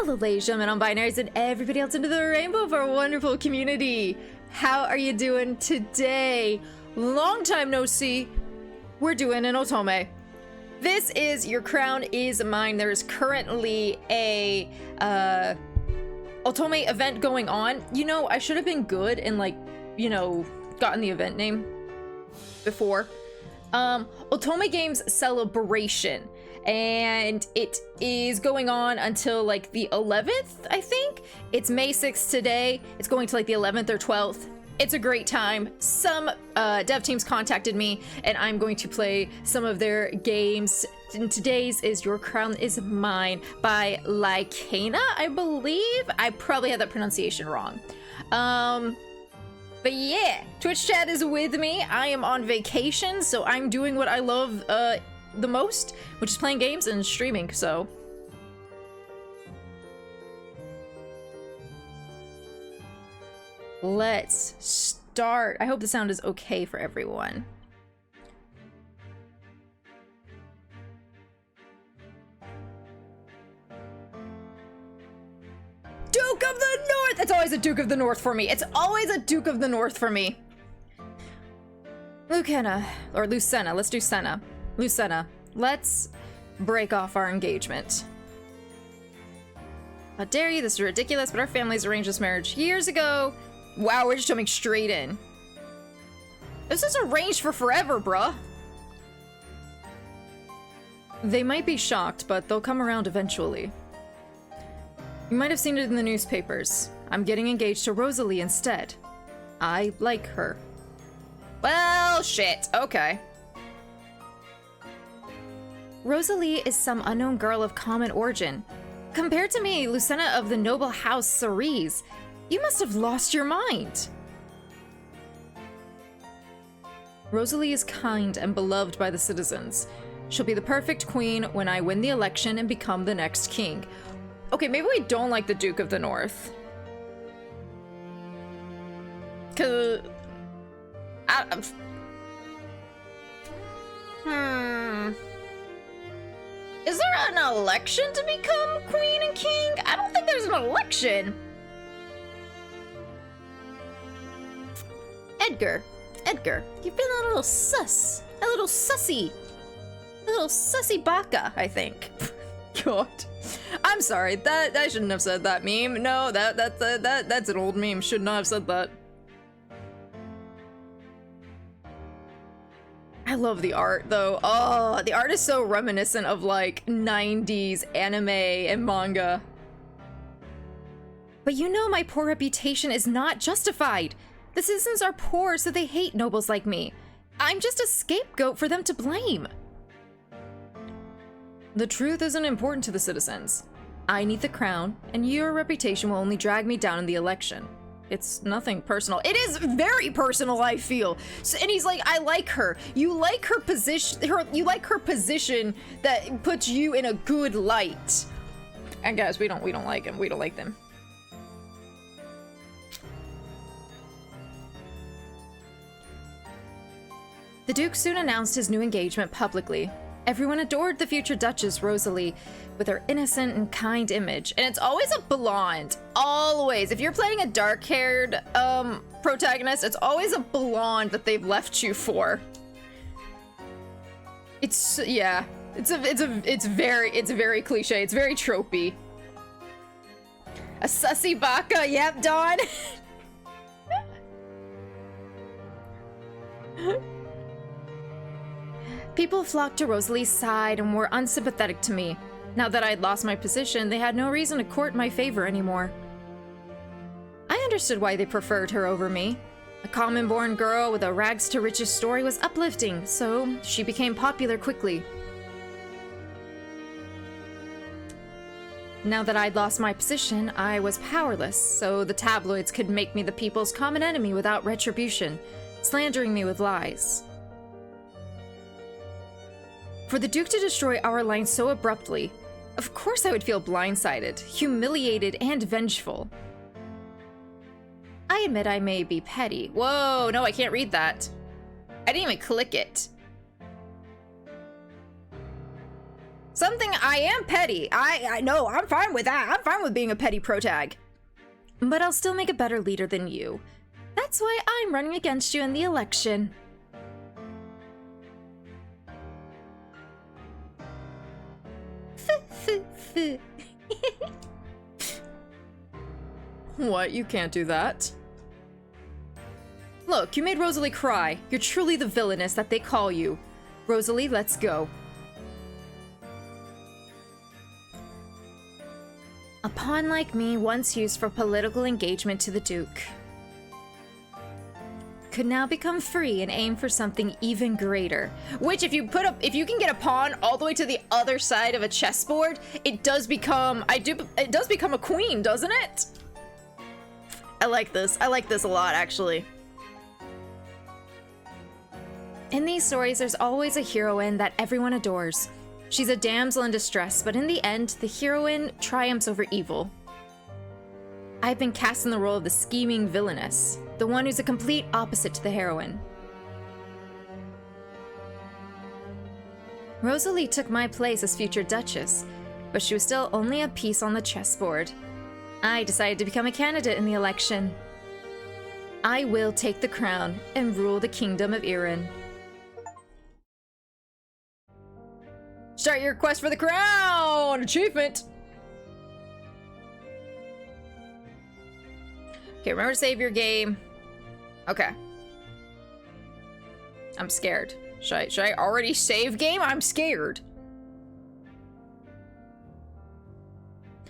Hello, ladies, gentlemen, non-binaries, and everybody else into the rainbow of our wonderful community. How are you doing today? Long time no see. We're doing an Otome. This is Your Crown is Mine. There is currently a Otome event going on. You know, I should have been good and gotten the event name before. Otome Games Celebration. And it is going on until like the 11th, I think. It's May 6th today. It's going to like the 11th or 12th. It's a great time. Some dev teams contacted me and I'm going to play some of their games. And today's is Your Crown is Mine by Lycana, I believe. I probably had that pronunciation wrong. But yeah, Twitch chat is with me. I am on vacation, so I'm doing what I love the most, which is playing games and streaming. So let's start. I hope the sound is okay for everyone. Duke of the North! It's always a Duke of the North for me. It's always a Duke of the North for me. Lucana, or Lucena, let's do Senna. Lucena, let's break off our engagement. How dare you? This is ridiculous, but our families arranged this marriage years ago. Wow, we're just jumping straight in. This is arranged for forever, bruh. They might be shocked, but they'll come around eventually. You might have seen it in the newspapers. I'm getting engaged to Rosalie instead. I like her. Well, shit. Okay. Rosalie is some unknown girl of common origin. Compared to me, Lucena of the noble house Ceres, you must have lost your mind. Rosalie is kind and beloved by the citizens. She'll be the perfect queen when I win the election and become the next king. Okay, maybe we don't like the Duke of the North. 'Cause... Is there an election to become queen and king? I don't think there's an election. Edgar, you've been a little sus. A little sussy baka, I think. God. I'm sorry, that I shouldn't have said that meme. No, that's an old meme. Should not have said that. I love the art though. Oh, the art is so reminiscent of like 90s anime and manga. But you know my poor reputation is not justified. The citizens are poor, so they hate nobles like me. I'm just a scapegoat for them to blame. The truth isn't important to the citizens. I need the crown, and your reputation will only drag me down in the election. It's nothing personal. It is very personal, I feel. So, and he's like, I like her. You like her position. You like her position that puts you in a good light. And guys, we don't like him. We don't like them. The Duke soon announced his new engagement publicly. Everyone adored the future Duchess Rosalie with her innocent and kind image. And it's always a blonde. Always. If you're playing a dark-haired protagonist, it's always a blonde that they've left you for. It's yeah. It's very cliche. It's very tropey. A sussy baka, yep, Dawn. People flocked to Rosalie's side and were unsympathetic to me. Now that I'd lost my position, they had no reason to court my favor anymore. I understood why they preferred her over me. A common-born girl with a rags-to-riches story was uplifting, so she became popular quickly. Now that I'd lost my position, I was powerless, so the tabloids could make me the people's common enemy without retribution, slandering me with lies. For the Duke to destroy our line so abruptly, of course I would feel blindsided, humiliated, and vengeful. I admit I may be petty. Whoa, no, I can't read that. I didn't even click it. Something I am petty. I know, I'm fine with that. I'm fine with being a petty protag. But I'll still make a better leader than you. That's why I'm running against you in the election. What? You can't do that. Look, you made Rosalie cry. You're truly the villainess that they call you. Rosalie, let's go. A pawn like me once used for political engagement to the Duke could now become free and aim for something even greater. Which, if you can get a pawn all the way to the other side of a chessboard, it does become a queen, doesn't it? I like this. I like this a lot, actually. In these stories, there's always a heroine that everyone adores. She's a damsel in distress, but in the end, the heroine triumphs over evil. I've been cast in the role of the scheming villainess, the one who's a complete opposite to the heroine. Rosalie took my place as future Duchess, but she was still only a piece on the chessboard. I decided to become a candidate in the election. I will take the crown and rule the kingdom of Erin. Start your quest for the crown! Achievement! Okay, remember to save your game. Okay. I'm scared. Should I already save game? I'm scared.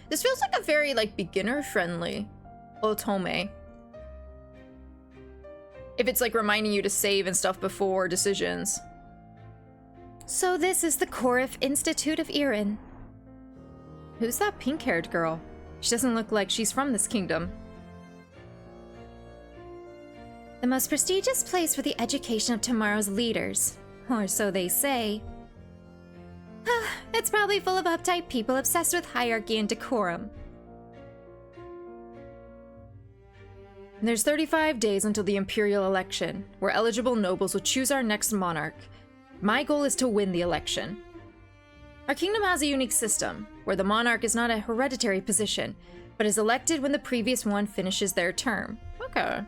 This feels like a very, like, beginner-friendly Otome. If it's, like, reminding you to save and stuff before decisions. So this is the Korif Institute of Erin. Who's that pink-haired girl? She doesn't look like she's from this kingdom. The most prestigious place for the education of tomorrow's leaders. Or so they say. It's probably full of uptight people obsessed with hierarchy and decorum. There's 35 days until the imperial election, where eligible nobles will choose our next monarch. My goal is to win the election. Our kingdom has a unique system, where the monarch is not a hereditary position, but is elected when the previous one finishes their term. Okay.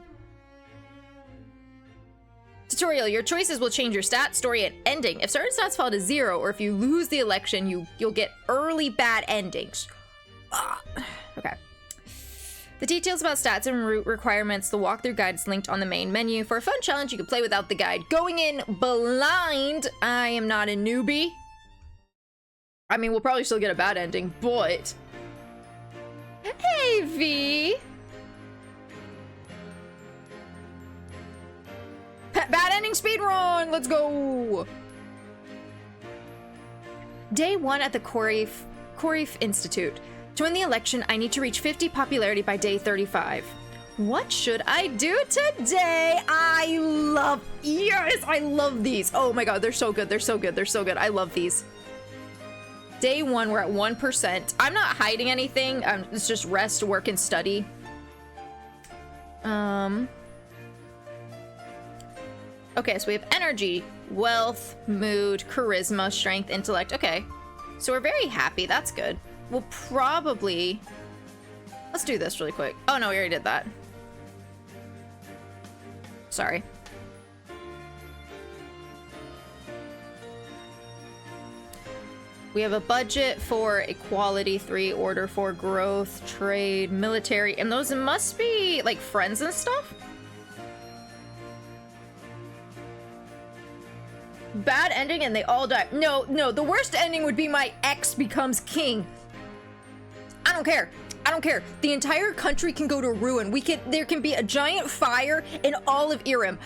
Tutorial, your choices will change your stat, story, and ending. If certain stats fall to 0, or if you lose the election, you'll get early bad endings. Okay. The details about stats and route requirements, the walkthrough guide is linked on the main menu. For a fun challenge, you can play without the guide. Going in blind, I am not a newbie. I mean, we'll probably still get a bad ending, but... Hey, V! Bad ending speedrun! Let's go! Day 1 at the Korif Institute. To win the election, I need to reach 50 popularity by day 35. What should I do today? Yes, I love these. Oh my god, they're so good, they're so good, they're so good. I love these. Day 1, we're at 1%. I'm not hiding anything. It's just rest, work, and study. Okay, so we have energy, wealth, mood, charisma, strength, intellect. Okay, so we're very happy. That's good. We'll probably... Let's do this really quick. Oh no, we already did that. Sorry. We have a budget for equality 3, order 4, growth, trade, military, and those must be like friends and stuff. Bad ending and they all die. No, the worst ending would be my ex becomes king. I don't care. I don't care. The entire country can go to ruin. There can be a giant fire in all of Erim.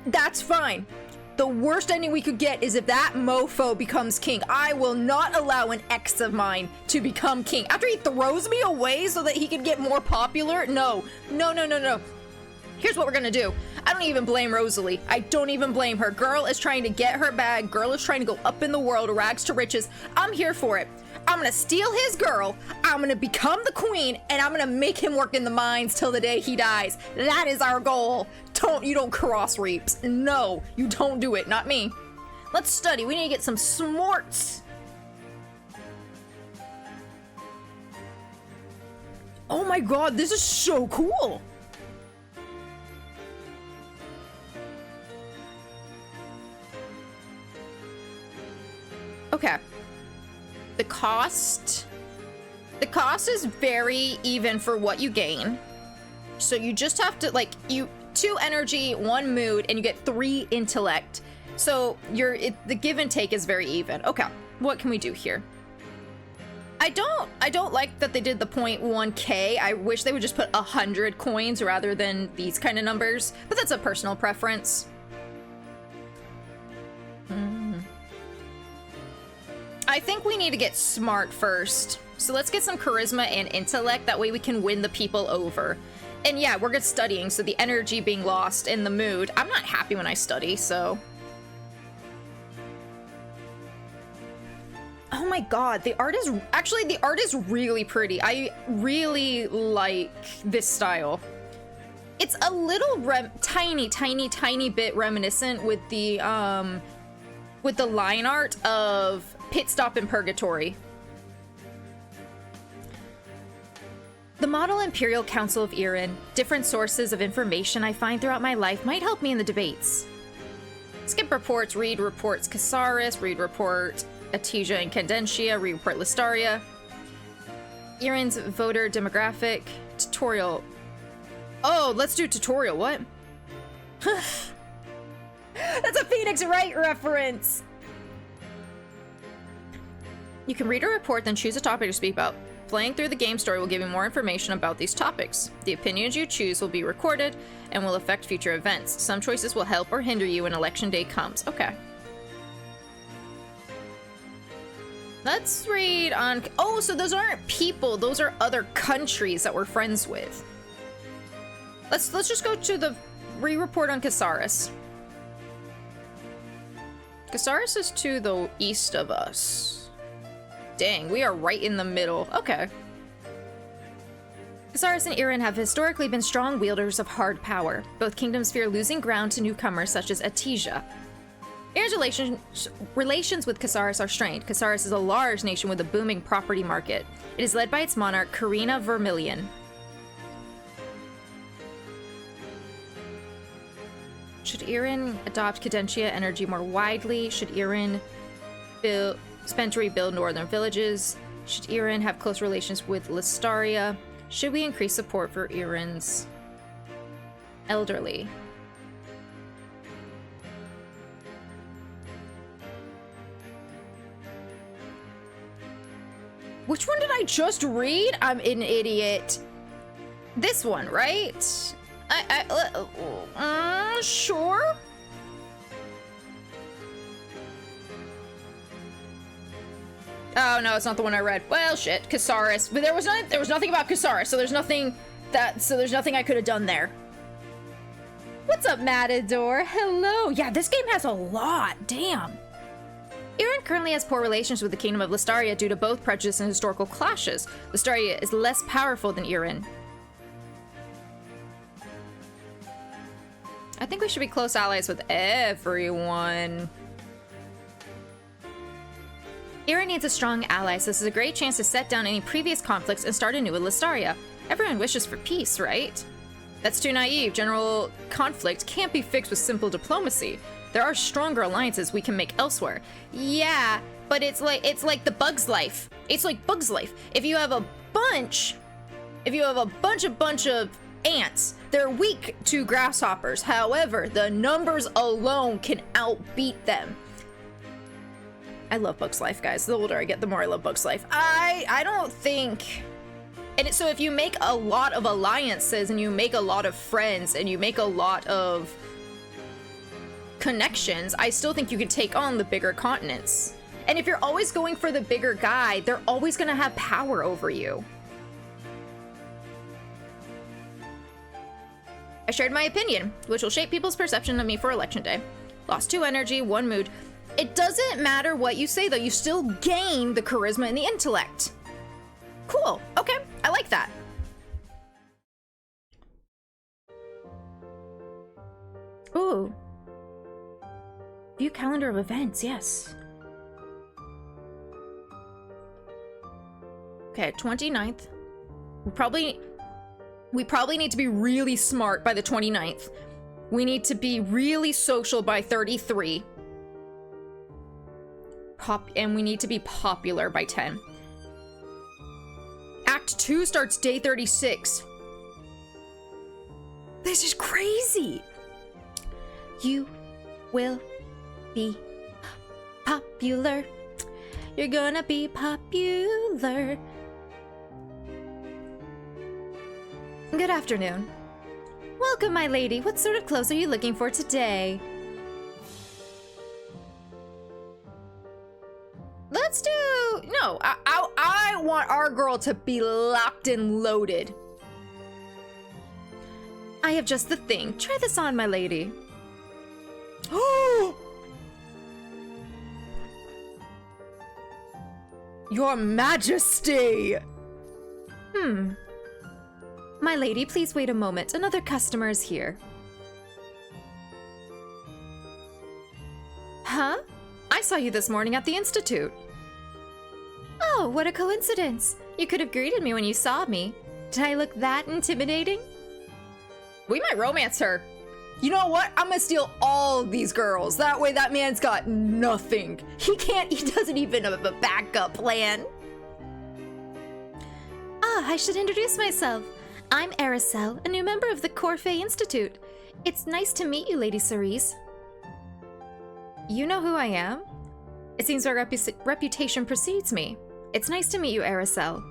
That's fine. The worst ending we could get is if that mofo becomes king. I will not allow an ex of mine to become king. After he throws me away so that he can get more popular? No. Here's what we're gonna do. I don't even blame Rosalie. I don't even blame her. Girl is trying to get her bag. Girl is trying to go up in the world, rags to riches. I'm here for it. I'm gonna steal his girl. I'm gonna become the queen, and I'm gonna make him work in the mines till the day he dies. That is our goal. You don't cross reaps. No, you don't do it. Not me. Let's study. We need to get some smarts. my god, this is so cool. Okay. The cost is very even for what you gain. So you just have to, like, 2 energy, 1 mood, and you get 3 intellect. So the give and take is very even. Okay, what can we do here? I don't like that they did the 0.1k. I wish they would just put 100 coins rather than these kind of numbers, but that's a personal preference. I think we need to get smart first. So let's get some charisma and intellect. That way we can win the people over. And yeah, we're good studying, so the energy being lost and the mood. I'm not happy when I study, so. Oh my god, the art is really pretty. I really like this style. It's a little tiny bit reminiscent with the line art of Pit Stop in Purgatory. The Model Imperial Council of Erin. Different sources of information I find throughout my life might help me in the debates. Skip reports, read reports Casaris, read report Atija and Candentia, read report Listaria. Erin's voter demographic. Tutorial. Oh, let's do tutorial, what? That's a Phoenix Wright reference! You can read a report, then choose a topic to speak about. Playing through the game story will give you more information about these topics. The opinions you choose will be recorded and will affect future events. Some choices will help or hinder you when election day comes. Okay. Let's read on... Oh, so those aren't people. Those are other countries that we're friends with. Let's just go to the re-report on Casaris. Casaris is to the east of us. Dang, we are right in the middle. Okay. Casaris and Erin have historically been strong wielders of hard power. Both kingdoms fear losing ground to newcomers such as Atija. Erin's relations with Casaris are strained. Casaris is a large nation with a booming property market. It is led by its monarch, Karina Vermilion. Should Erin adopt Cadentia energy more widely? Should Erin spend to rebuild northern villages? Should Erin have close relations with Listaria? Should we increase support for Erin's elderly? Which one did I just read? I'm an idiot. This one, right? Sure. Oh no, it's not the one I read. Well, shit, Casaris. But there was nothing about Casaris, so there's nothing I could have done there. What's up, Matador? Hello. Yeah, this game has a lot. Damn. Erin currently has poor relations with the Kingdom of Listaria due to both prejudice and historical clashes. Listaria is less powerful than Erin. I think we should be close allies with everyone. Erin needs a strong ally, so this is a great chance to set down any previous conflicts and start anew with Listaria. Everyone wishes for peace, right? That's too naive. General conflict can't be fixed with simple diplomacy. There are stronger alliances we can make elsewhere. Yeah, but it's like the Bug's Life. It's like Bug's Life. If you have a bunch of ants, they're weak to grasshoppers. However, the numbers alone can outbeat them. I love Bug's Life, guys. The older I get, the more I love Bug's Life. I don't think... And so if you make a lot of alliances and you make a lot of friends and you make a lot of connections, I still think you can take on the bigger continents. And if you're always going for the bigger guy, they're always going to have power over you. I shared my opinion, which will shape people's perception of me for election day. Lost 2 energy, 1 mood. It doesn't matter what you say, though. You still gain the charisma and the intellect. Cool. Okay. I like that. Ooh. View calendar of events. Yes. Okay, 29th. We probably need to be really smart by the 29th. We need to be really social by 33. And we need to be popular by 10. Act 2 starts day 36. This is crazy. You will be popular. You're gonna be popular. Good afternoon. Welcome, my lady. What sort of clothes are you looking for today? Let's do... No, I want our girl to be locked and loaded. I have just the thing. Try this on, my lady. Oh! Your Majesty! My lady, please wait a moment. Another customer is here. Huh? I saw you this morning at the Institute. Oh, what a coincidence. You could have greeted me when you saw me. Did I look that intimidating? We might romance her. You know what? I'm gonna steal all of these girls. That way that man's got nothing. He doesn't even have a backup plan. Ah, I should introduce myself. I'm Aeriselle, a new member of the Corfei Institute. It's nice to meet you, Lady Cerise. You know who I am? It seems our reputation precedes me. It's nice to meet you, Aeriselle.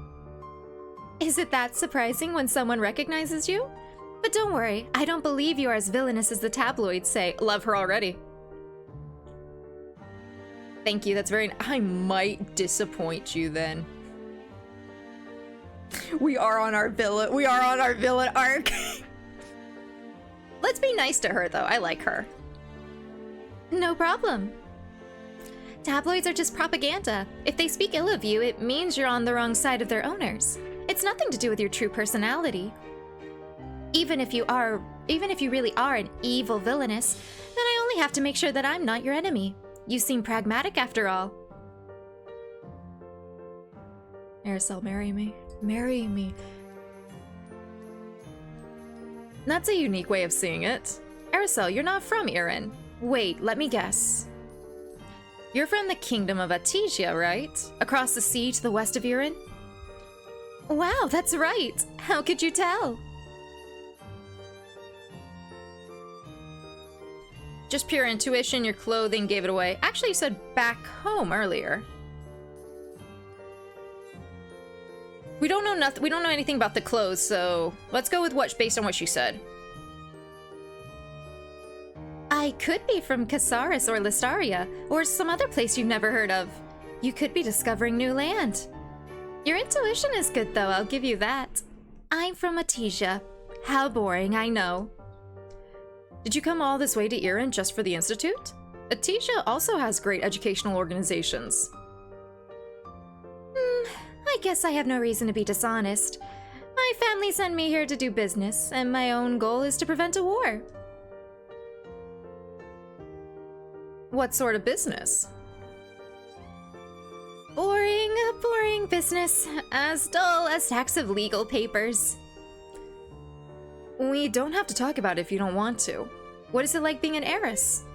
Is it that surprising when someone recognizes you? But don't worry, I don't believe you are as villainous as the tabloids say. Love her already. Thank you, that's very... I might disappoint you then. We are on our villain arc. Let's be nice to her, though. I like her. No problem. Tabloids are just propaganda. If they speak ill of you, it means you're on the wrong side of their owners. It's nothing to do with your true personality. Even if you really are an evil villainess, then I only have to make sure that I'm not your enemy. You seem pragmatic after all. Aeriselle, marry me. Marry me. That's a unique way of seeing it. Aeriselle, you're not from Irin. Wait, let me guess. You're from the kingdom of Artesia, right? Across the sea to the west of Irin? Wow, that's right. How could you tell? Just pure intuition, your clothing gave it away. Actually, you said back home earlier. We don't know anything about the clothes, so let's go with based on what she said. I could be from Casaris or Listaria, or some other place you've never heard of. You could be discovering new land. Your intuition is good, though, I'll give you that. I'm from Artesia. How boring, I know. Did you come all this way to Irin just for the Institute? Artesia also has great educational organizations. I guess I have no reason to be dishonest. My family sent me here to do business, and my own goal is to prevent a war. What sort of business? Boring business. As dull as stacks of legal papers. We don't have to talk about it if you don't want to. What is it like being an heiress?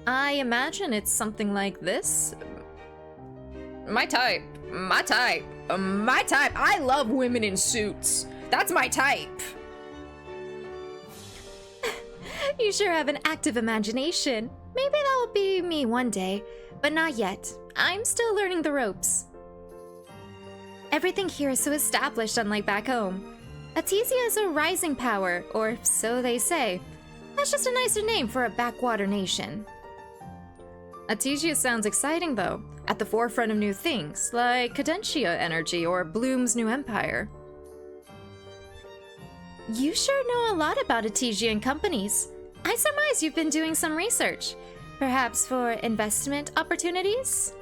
I imagine it's something like this. My type. I love women in suits. That's my type. You sure have an active imagination. Maybe that will be me one day, but not yet. I'm still learning the ropes. Everything here is so established, unlike back home. Artesia is a rising power, or so they say. That's just a nicer name for a backwater nation. Artesia sounds exciting, though. At the forefront of new things, like Cadentia energy or Bloom's new empire. You sure know a lot about Artesian companies. I surmise you've been doing some research. Perhaps for investment opportunities?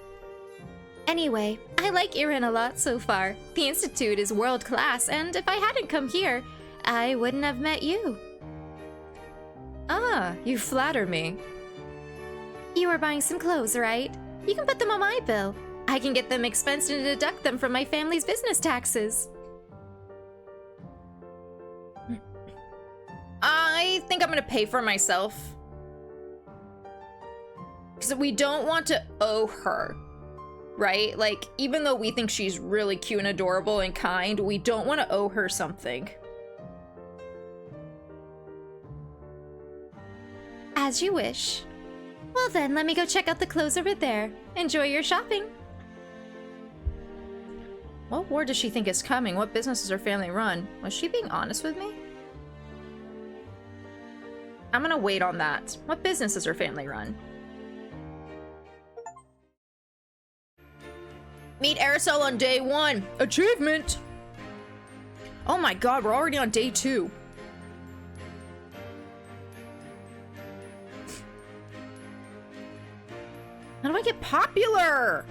Anyway, I like Irin a lot so far. The Institute is world-class, and if I hadn't come here, I wouldn't have met you. Ah, you flatter me. You were buying some clothes, right? You can put them on my bill. I can get them expensed and deduct them from my family's business taxes. I think I'm gonna pay for myself. Because we don't want to owe her, right? Like, even though we think she's really cute and adorable and kind, we don't want to owe her something. As you wish. Well then, let me go check out the clothes over there. Enjoy your shopping. What war does she think is coming? What business does her family run? Was she being honest with me? I'm gonna wait on that. What business does her family run? Meet Aeriselle on day 1. Achievement! Oh my god, we're already on day 2. How do I get popular?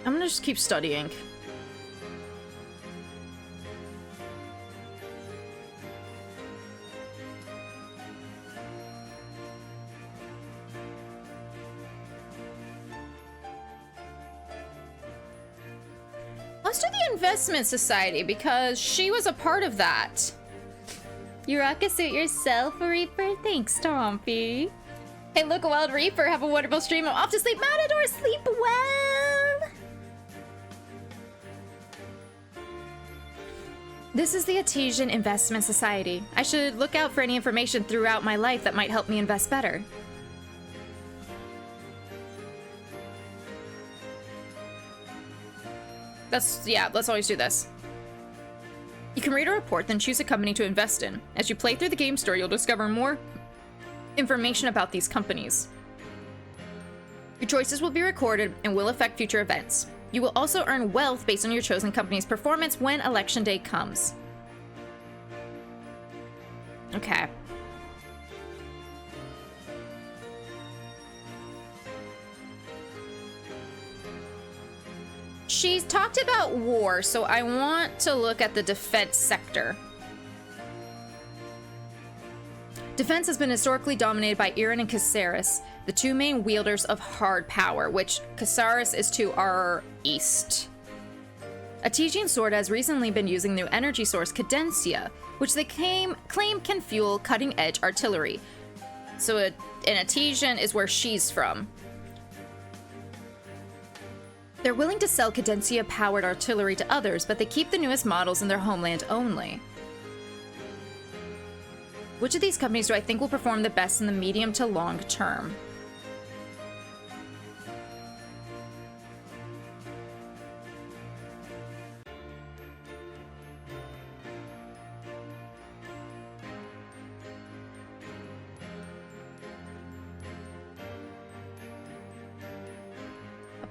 I'm gonna just keep studying. Let's do the investment society because she was a part of that. You rock a suit yourself, Reaper? Thanks, Stompy. Hey, look, a wild Reaper. Have a wonderful stream. I'm off to sleep. Matador, sleep well. This is the Artesian Investment Society. I should look out for any information throughout my life that might help me invest better. Let's always do this. You can read a report, then choose a company to invest in. As you play through the game story, you'll discover more information about these companies. Your choices will be recorded and will affect future events. You will also earn wealth based on your chosen company's performance when election day comes. Okay. She's talked about war, so I want to look at the defense sector. Defense has been historically dominated by Iran and Caceres, the two main wielders of hard power, which Caceres is to our east. Artesian Sword has recently been using the new energy source Cadencia, which they claim can fuel cutting-edge artillery. So an Artesian is where she's from. They're willing to sell Cadencia-powered artillery to others, but they keep the newest models in their homeland only. Which of these companies do I think will perform the best in the medium to long term?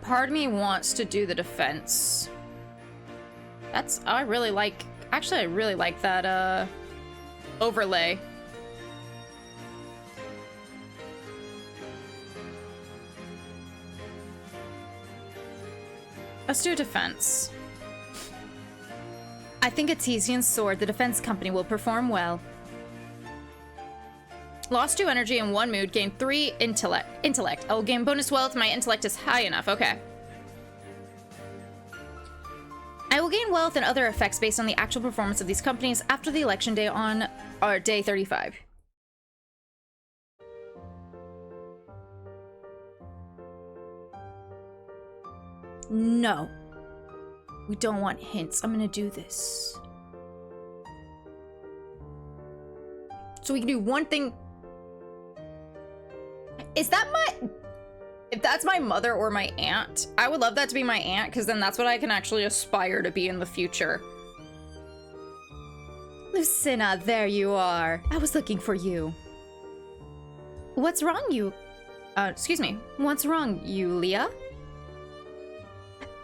Part of me wants to do the defense. I really like that overlay. Let's do defense. I think Artesian Sword, the defense company, will perform well. Lost 2 energy and 1 mood, gained 3 intellect. I will gain bonus wealth. My intellect is high enough. Okay. I will gain wealth and other effects based on the actual performance of these companies after the election day on our day 35. No. We don't want hints. I'm gonna do this. So we can do one thing. Is that if that's my mother or my aunt, I would love that to be my aunt, because then that's what I can actually aspire to be in the future. Lucina, there you are. I was looking for you. What's wrong, excuse me. What's wrong, Yulia?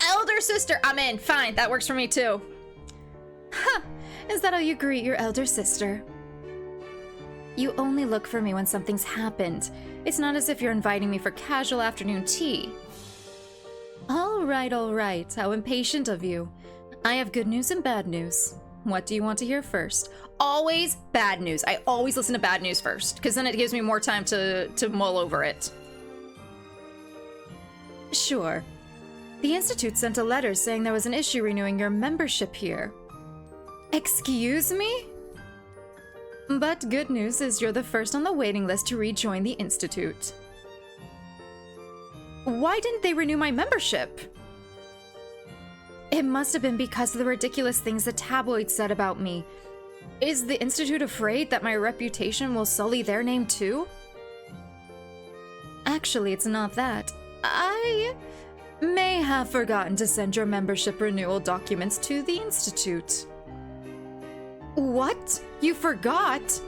Elder sister! I'm in. Fine, that works for me too. Huh. Is that how you greet your elder sister? You only look for me when something's happened. It's not as if you're inviting me for casual afternoon tea. All right, all right. How impatient of you. I have good news and bad news. What do you want to hear first? Always bad news. I always listen to bad news first, because then it gives me more time to mull over it. Sure. The Institute sent a letter saying there was an issue renewing your membership here. Excuse me? But good news is you're the first on the waiting list to rejoin the Institute. Why didn't they renew my membership? It must have been because of the ridiculous things the tabloids said about me. Is the Institute afraid that my reputation will sully their name too? Actually, it's not that. I may have forgotten to send your membership renewal documents to the Institute. What? You forgot?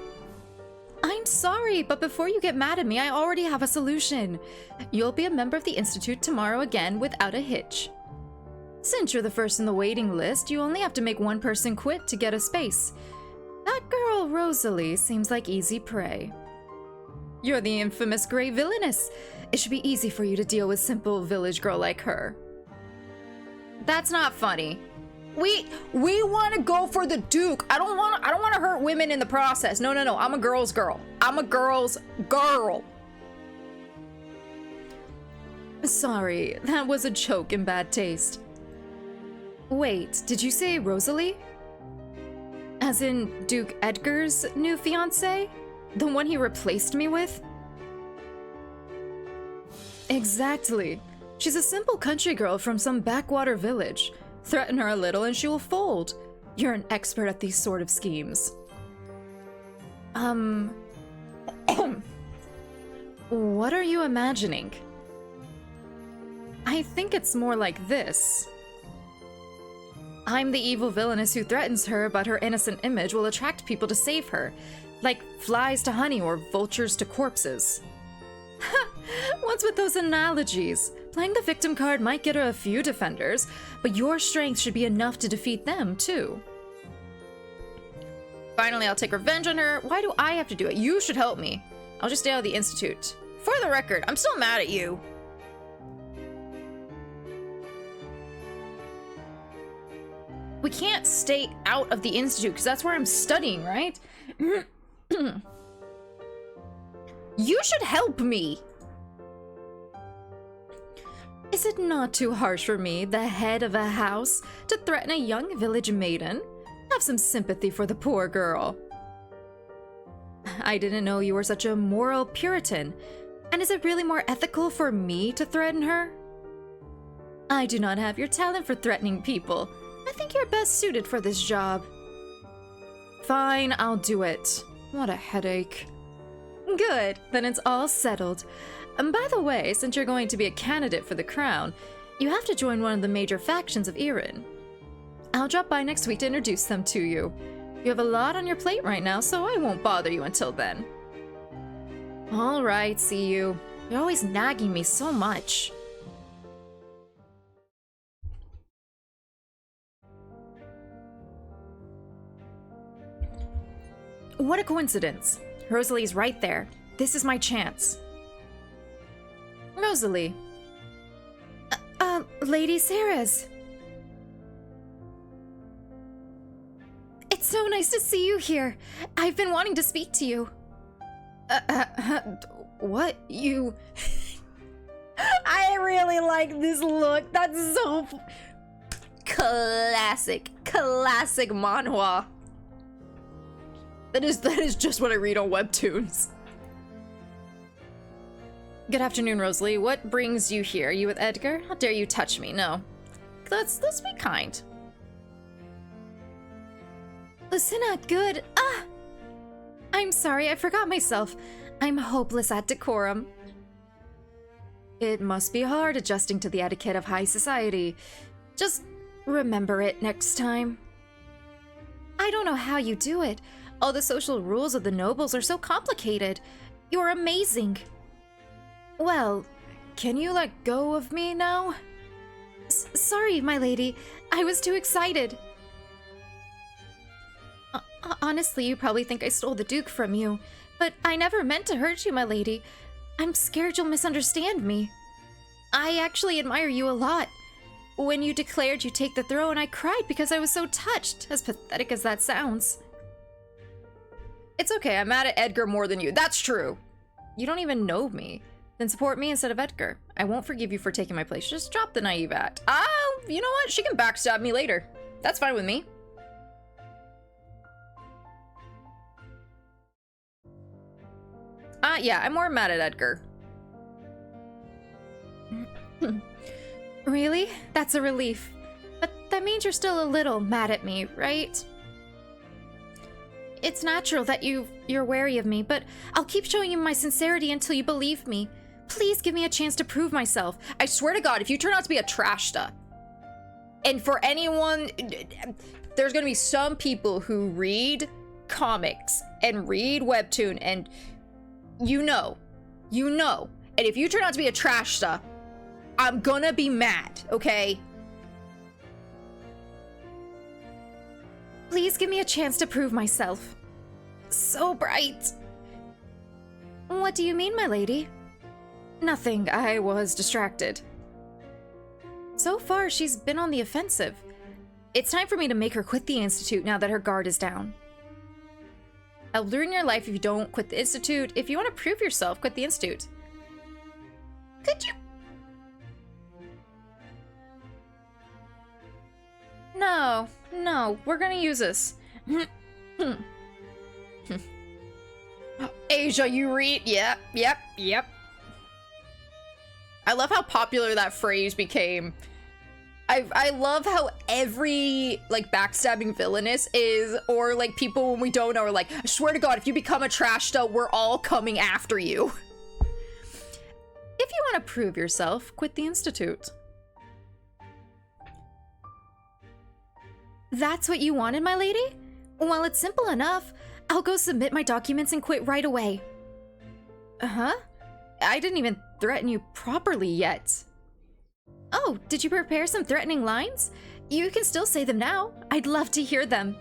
I'm sorry, but before you get mad at me, I already have a solution. You'll be a member of the Institute tomorrow again without a hitch. Since you're the first in the waiting list, you only have to make one person quit to get a space. That girl, Rosalie, seems like easy prey. You're the infamous Grey Villainess. It should be easy for you to deal with simple village girl like her. That's not funny. We want to go for the Duke. I don't want to hurt women in the process. No. I'm a girl's girl. I'm a girl's girl. Sorry, that was a joke in bad taste. Wait, did you say Rosalie? As in Duke Edgar's new fiance? The one he replaced me with? Exactly. She's a simple country girl from some backwater village. Threaten her a little and she will fold. You're an expert at these sort of schemes. What are you imagining? I think it's more like this. I'm the evil villainess who threatens her, but her innocent image will attract people to save her. Like flies to honey or vultures to corpses. What's with those analogies? Playing the victim card might get her a few defenders, but your strength should be enough to defeat them, too. Finally, I'll take revenge on her. Why do I have to do it? You should help me. I'll just stay out of the Institute. For the record, I'm still mad at you. We can't stay out of the Institute, because that's where I'm studying, right? You should help me! Is it not too harsh for me, the head of a house, to threaten a young village maiden? Have some sympathy for the poor girl. I didn't know you were such a moral Puritan. And is it really more ethical for me to threaten her? I do not have your talent for threatening people. I think you're best suited for this job. Fine, I'll do it. What a headache. Good, then it's all settled. And by the way, since you're going to be a candidate for the crown, you have to join one of the major factions of Erin. I'll drop by next week to introduce them to you. You have a lot on your plate right now, so I won't bother you until then. All right, see you. You're always nagging me so much. What a coincidence. Rosalie's right there. This is my chance. Rosalie. Lady Ceres. It's so nice to see you here. I've been wanting to speak to you. What? You... I really like this look. That's so... Classic manhwa. That is just what I read on webtoons. Good afternoon, Rosalie. What brings you here? Are you with Edgar? How dare you touch me? No. Let's be kind. Lucina, good. I'm sorry, I forgot myself. I'm hopeless at decorum. It must be hard adjusting to the etiquette of high society. Just remember it next time. I don't know how you do it. All the social rules of the nobles are so complicated. You're amazing. Well, can you let go of me now? Sorry, my lady. I was too excited. Honestly, you probably think I stole the Duke from you, but I never meant to hurt you, my lady. I'm scared you'll misunderstand me. I actually admire you a lot. When you declared you'd take the throne, I cried because I was so touched, as pathetic as that sounds. It's okay, I'm mad at Edgar more than you. That's true. You don't even know me. Then support me instead of Edgar. I won't forgive you for taking my place. Just drop the naive act. You know what? She can backstab me later. That's fine with me. Yeah, I'm more mad at Edgar. Really? That's a relief. But that means you're still a little mad at me, right? It's natural that you're wary of me, but I'll keep showing you my sincerity until you believe me. Please give me a chance to prove myself. I swear to God, if you turn out to be a trashta, and for anyone, there's gonna be some people who read comics and read webtoon, and you know, and if you turn out to be a trashta, I'm gonna be mad, okay? Please give me a chance to prove myself. So bright. What do you mean, my lady? Nothing, I was distracted. So far, she's been on the offensive. It's time for me to make her quit the Institute now that her guard is down. I'll ruin your life if you don't quit the Institute. If you want to prove yourself, quit the Institute. Could you? No, we're gonna use this. Asia, you read? Yep. I love how popular that phrase became. I love how every, like, backstabbing villainess is, or, like, people when we don't know are like, I swear to God, if you become a trashta, we're all coming after you. If you want to prove yourself, quit the Institute. That's what you wanted, my lady? Well, it's simple enough. I'll go submit my documents and quit right away. Uh-huh? I didn't even threaten you properly yet. Oh, did you prepare some threatening lines? You can still say them now. I'd love to hear them.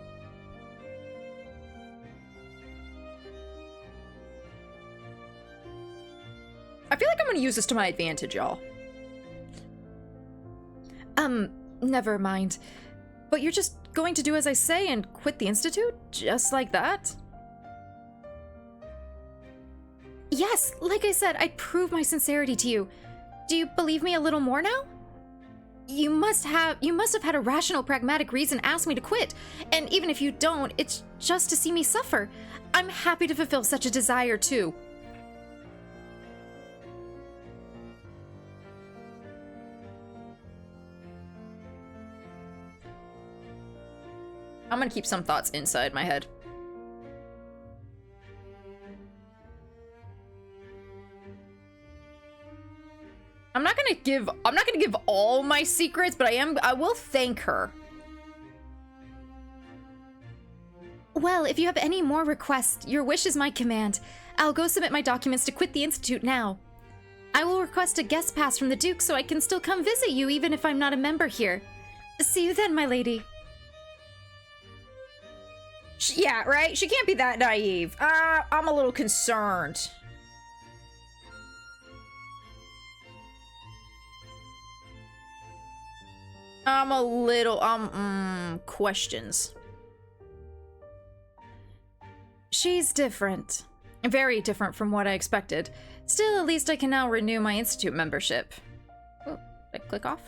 I feel like I'm gonna use this to my advantage, y'all. Never mind. But you're just going to do as I say and quit the Institute? Just like that? Yes, like I said, I'd prove my sincerity to you. Do you believe me a little more now? You must have had a rational, pragmatic reason to ask me to quit. And even if you don't, it's just to see me suffer. I'm happy to fulfill such a desire too. I'm gonna keep some thoughts inside my head. I'm not gonna give all my secrets, but I will thank her. Well, if you have any more requests, your wish is my command. I'll go submit my documents to quit the Institute now. I will request a guest pass from the Duke so I can still come visit you even if I'm not a member here. See you then, my lady. Yeah, right? She can't be that naive. I'm a little concerned. I'm a little, questions. She's different. Very different from what I expected. Still, at least I can now renew my Institute membership. Oh, did I click off?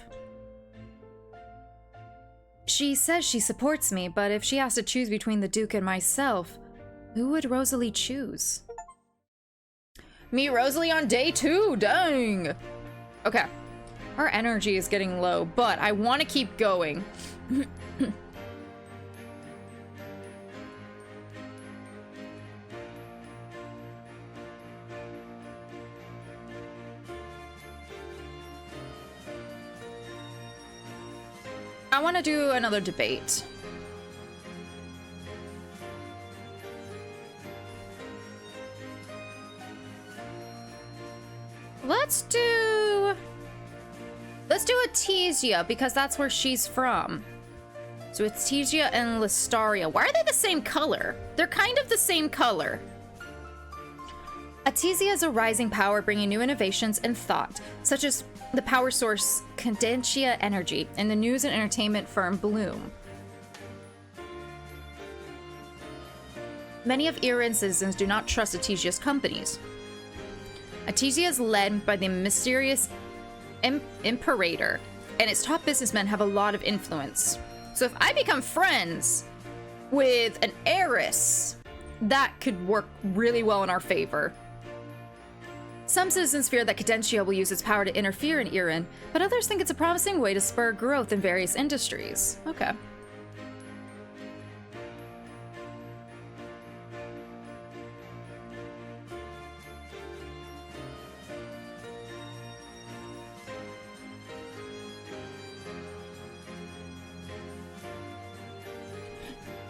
She says she supports me, but if she has to choose between the Duke and myself, who would Rosalie choose? Meet Rosalie on day 2, dang! Okay. Her energy is getting low, but I want to keep going. I want to do another debate. Let's do Artesia, because that's where she's from. So it's Artesia and Listaria. Why are they the same color? They're kind of the same color. Artesia is a rising power bringing new innovations and thought, such as the power source Cadentia Energy and the news and entertainment firm Bloom. Many of Iran's citizens do not trust Artesia's companies. Artesia is led by the mysterious Imperator, and its top businessmen have a lot of influence. So if I become friends with an heiress, that could work really well in our favor. Some citizens fear that Cadentia will use its power to interfere in Iran, but others think it's a promising way to spur growth in various industries. Okay.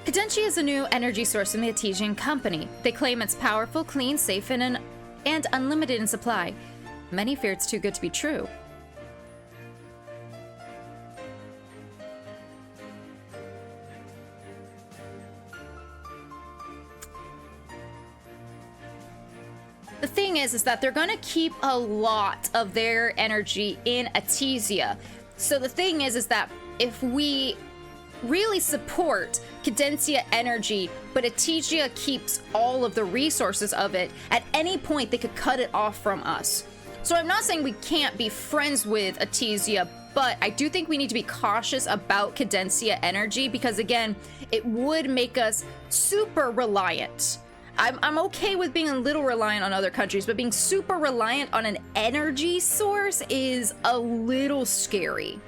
Cadentia is a new energy source in the Artesian company. They claim it's powerful, clean, safe, and unlimited in supply. Many fear it's too good to be true. The thing is that they're gonna keep a lot of their energy in Artesia. So the thing is that if we really support Cadentia Energy, but Artesia keeps all of the resources of it, at any point they could cut it off from us. So I'm not saying we can't be friends with Artesia, but I do think we need to be cautious about Cadentia Energy because, again, it would make us super reliant. I'm okay with being a little reliant on other countries, but being super reliant on an energy source is a little scary.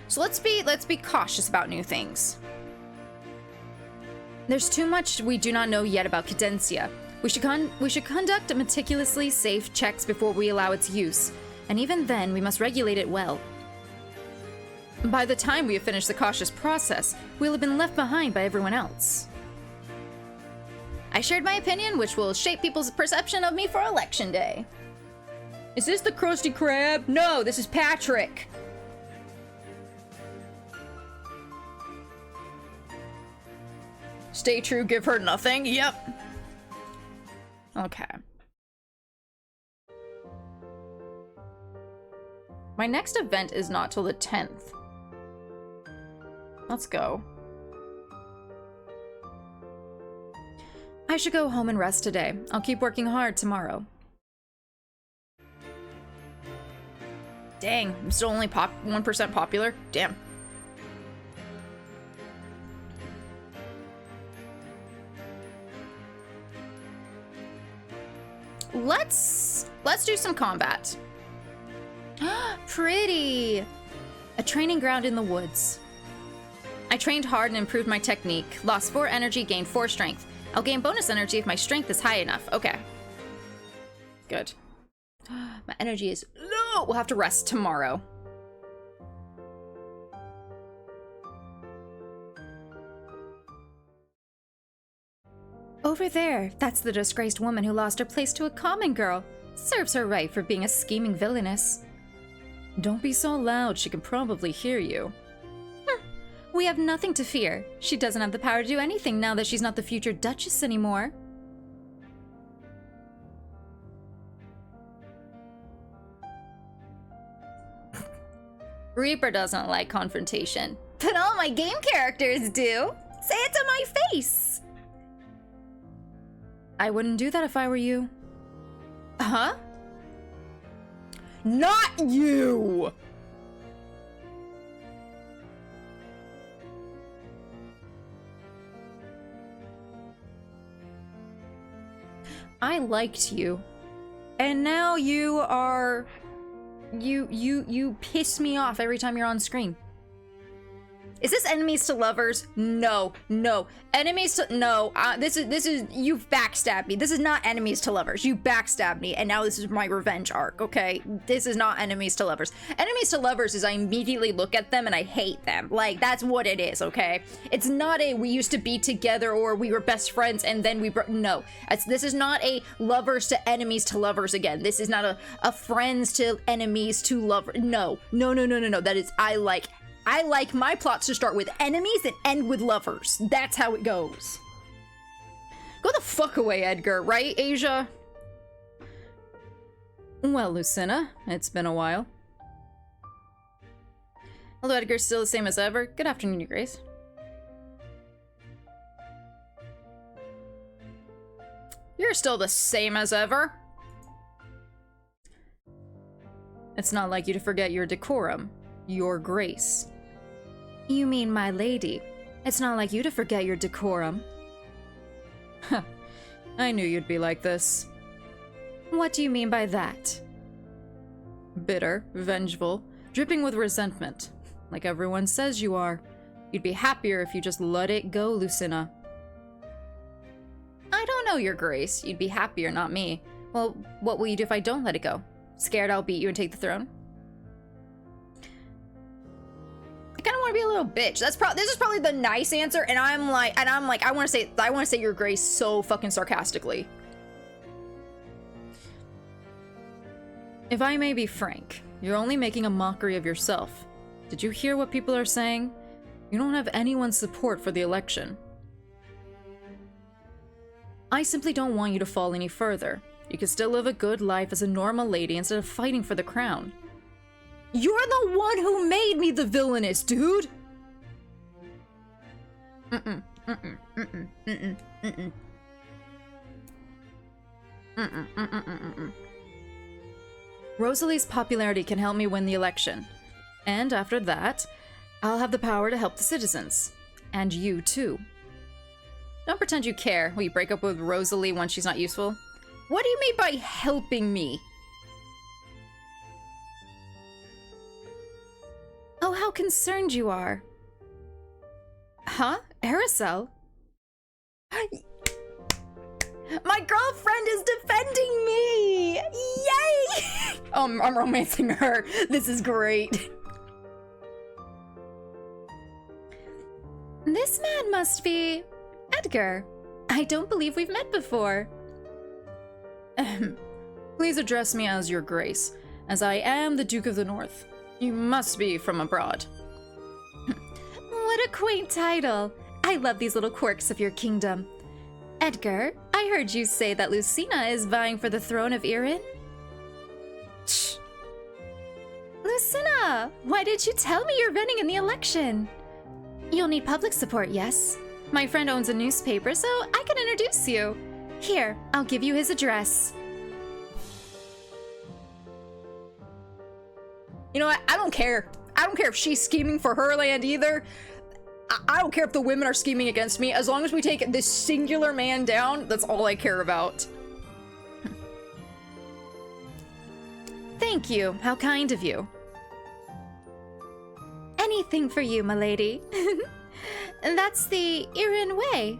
So let's be cautious about new things. There's too much we do not know yet about Cadentia. We should conduct meticulously safe checks before we allow its use, and even then we must regulate it well. By the time we have finished the cautious process, we'll have been left behind by everyone else. I shared my opinion, which will shape people's perception of me for Election Day. Is this the Krusty Krab? No, this is Patrick. Stay true, give her nothing. Yep. Okay. My next event is not till the 10th. Let's go. I should go home and rest today. I'll keep working hard tomorrow. Dang, I'm still only 1% popular? Damn. Let's do some combat. Pretty! A training ground in the woods. I trained hard and improved my technique. Lost 4 energy, gained 4 strength. I'll gain bonus energy if my strength is high enough. Okay. Good. My energy is low! We'll have to rest tomorrow. Over there, that's the disgraced woman who lost her place to a common girl. Serves her right for being a scheming villainess. Don't be so loud, she can probably hear you. We have nothing to fear. She doesn't have the power to do anything now that she's not the future Duchess anymore. Reaper doesn't like confrontation. But all my game characters do. Say it to my face. I wouldn't do that if I were you. Huh? Not you! I liked you. And now you are... You piss me off every time you're on screen. Is this enemies to lovers? No, no. Enemies to, no. This is, you've backstabbed me. This is not enemies to lovers. You backstabbed me, and now this is my revenge arc, okay? This is not enemies to lovers. Enemies to lovers is I immediately look at them and I hate them. Like, that's what it is, okay? It's not a we used to be together or we were best friends and then we broke. No. This is not a lovers to enemies to lovers again. This is not a friends to enemies to lovers. No. No, no, no, no, no. That is, I like my plots to start with enemies and end with lovers. That's how it goes. Go the fuck away, Edgar, right, Asia? Well, Lucina, it's been a while. Hello, Edgar. Still the same as ever? Good afternoon, Your Grace. You're still the same as ever. It's not like you to forget your decorum, Your Grace. You mean my lady. It's not like you to forget your decorum. Huh. I knew you'd be like this. What do you mean by that? Bitter, vengeful, dripping with resentment. Like everyone says you are. You'd be happier if you just let it go, Lucina. I don't know, Your Grace. You'd be happier, not me. Well, what will you do if I don't let it go? Scared I'll beat you and take the throne? I kind of want to be a little bitch. This is probably the nice answer, and I'm like, I want to say Your Grace so fucking sarcastically. If I may be frank, you're only making a mockery of yourself. Did you hear what people are saying? You don't have anyone's support for the election. I simply don't want you to fall any further. You can still live a good life as a normal lady instead of fighting for the crown. You're the one who made me the villainess, dude! Rosalie's popularity can help me win the election. And after that, I'll have the power to help the citizens. And you, too. Don't pretend you care. Will you break up with Rosalie once she's not useful? What do you mean by helping me? Oh, how concerned you are. Huh? Aeriselle? My girlfriend is defending me! Yay! I'm romancing her. This is great. This man must be Edgar. I don't believe we've met before. Please address me as Your Grace, as I am the Duke of the North. You must be from abroad. What a quaint title. I love these little quirks of your kingdom. Edgar, I heard you say that Lucina is vying for the throne of Erin? Shh. Lucina, why did you tell me you're running in the election? You'll need public support, yes? My friend owns a newspaper, so I can introduce you. Here, I'll give you his address. You know what? I don't care. I don't care if she's scheming for her land either. I don't care if the women are scheming against me. As long as we take this singular man down, that's all I care about. Thank you. How kind of you. Anything for you, my lady. That's the Erin way,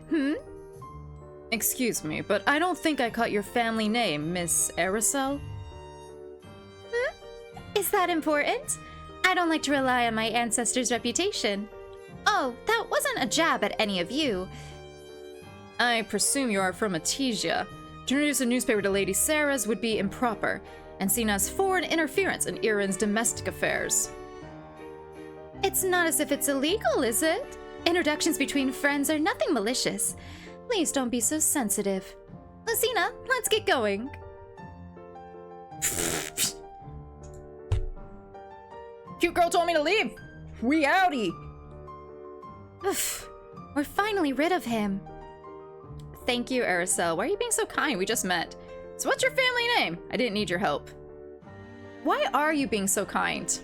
Excuse me, but I don't think I caught your family name, Miss Aeriselle. Is that important? I don't like to rely on my ancestors' reputation. Oh, that wasn't a jab at any of you. I presume you are from Atesia. To introduce a newspaper to Lady Sarah's would be improper, and seen as foreign interference in Erin's domestic affairs. It's not as if it's illegal, is it? Introductions between friends are nothing malicious. Please don't be so sensitive. Lucina, let's get going. Cute girl told me to leave. We outie. We're finally rid of him. Thank you, Aeriselle. Why are you being so kind? We just met. So what's your family name? I didn't need your help. Why are you being so kind?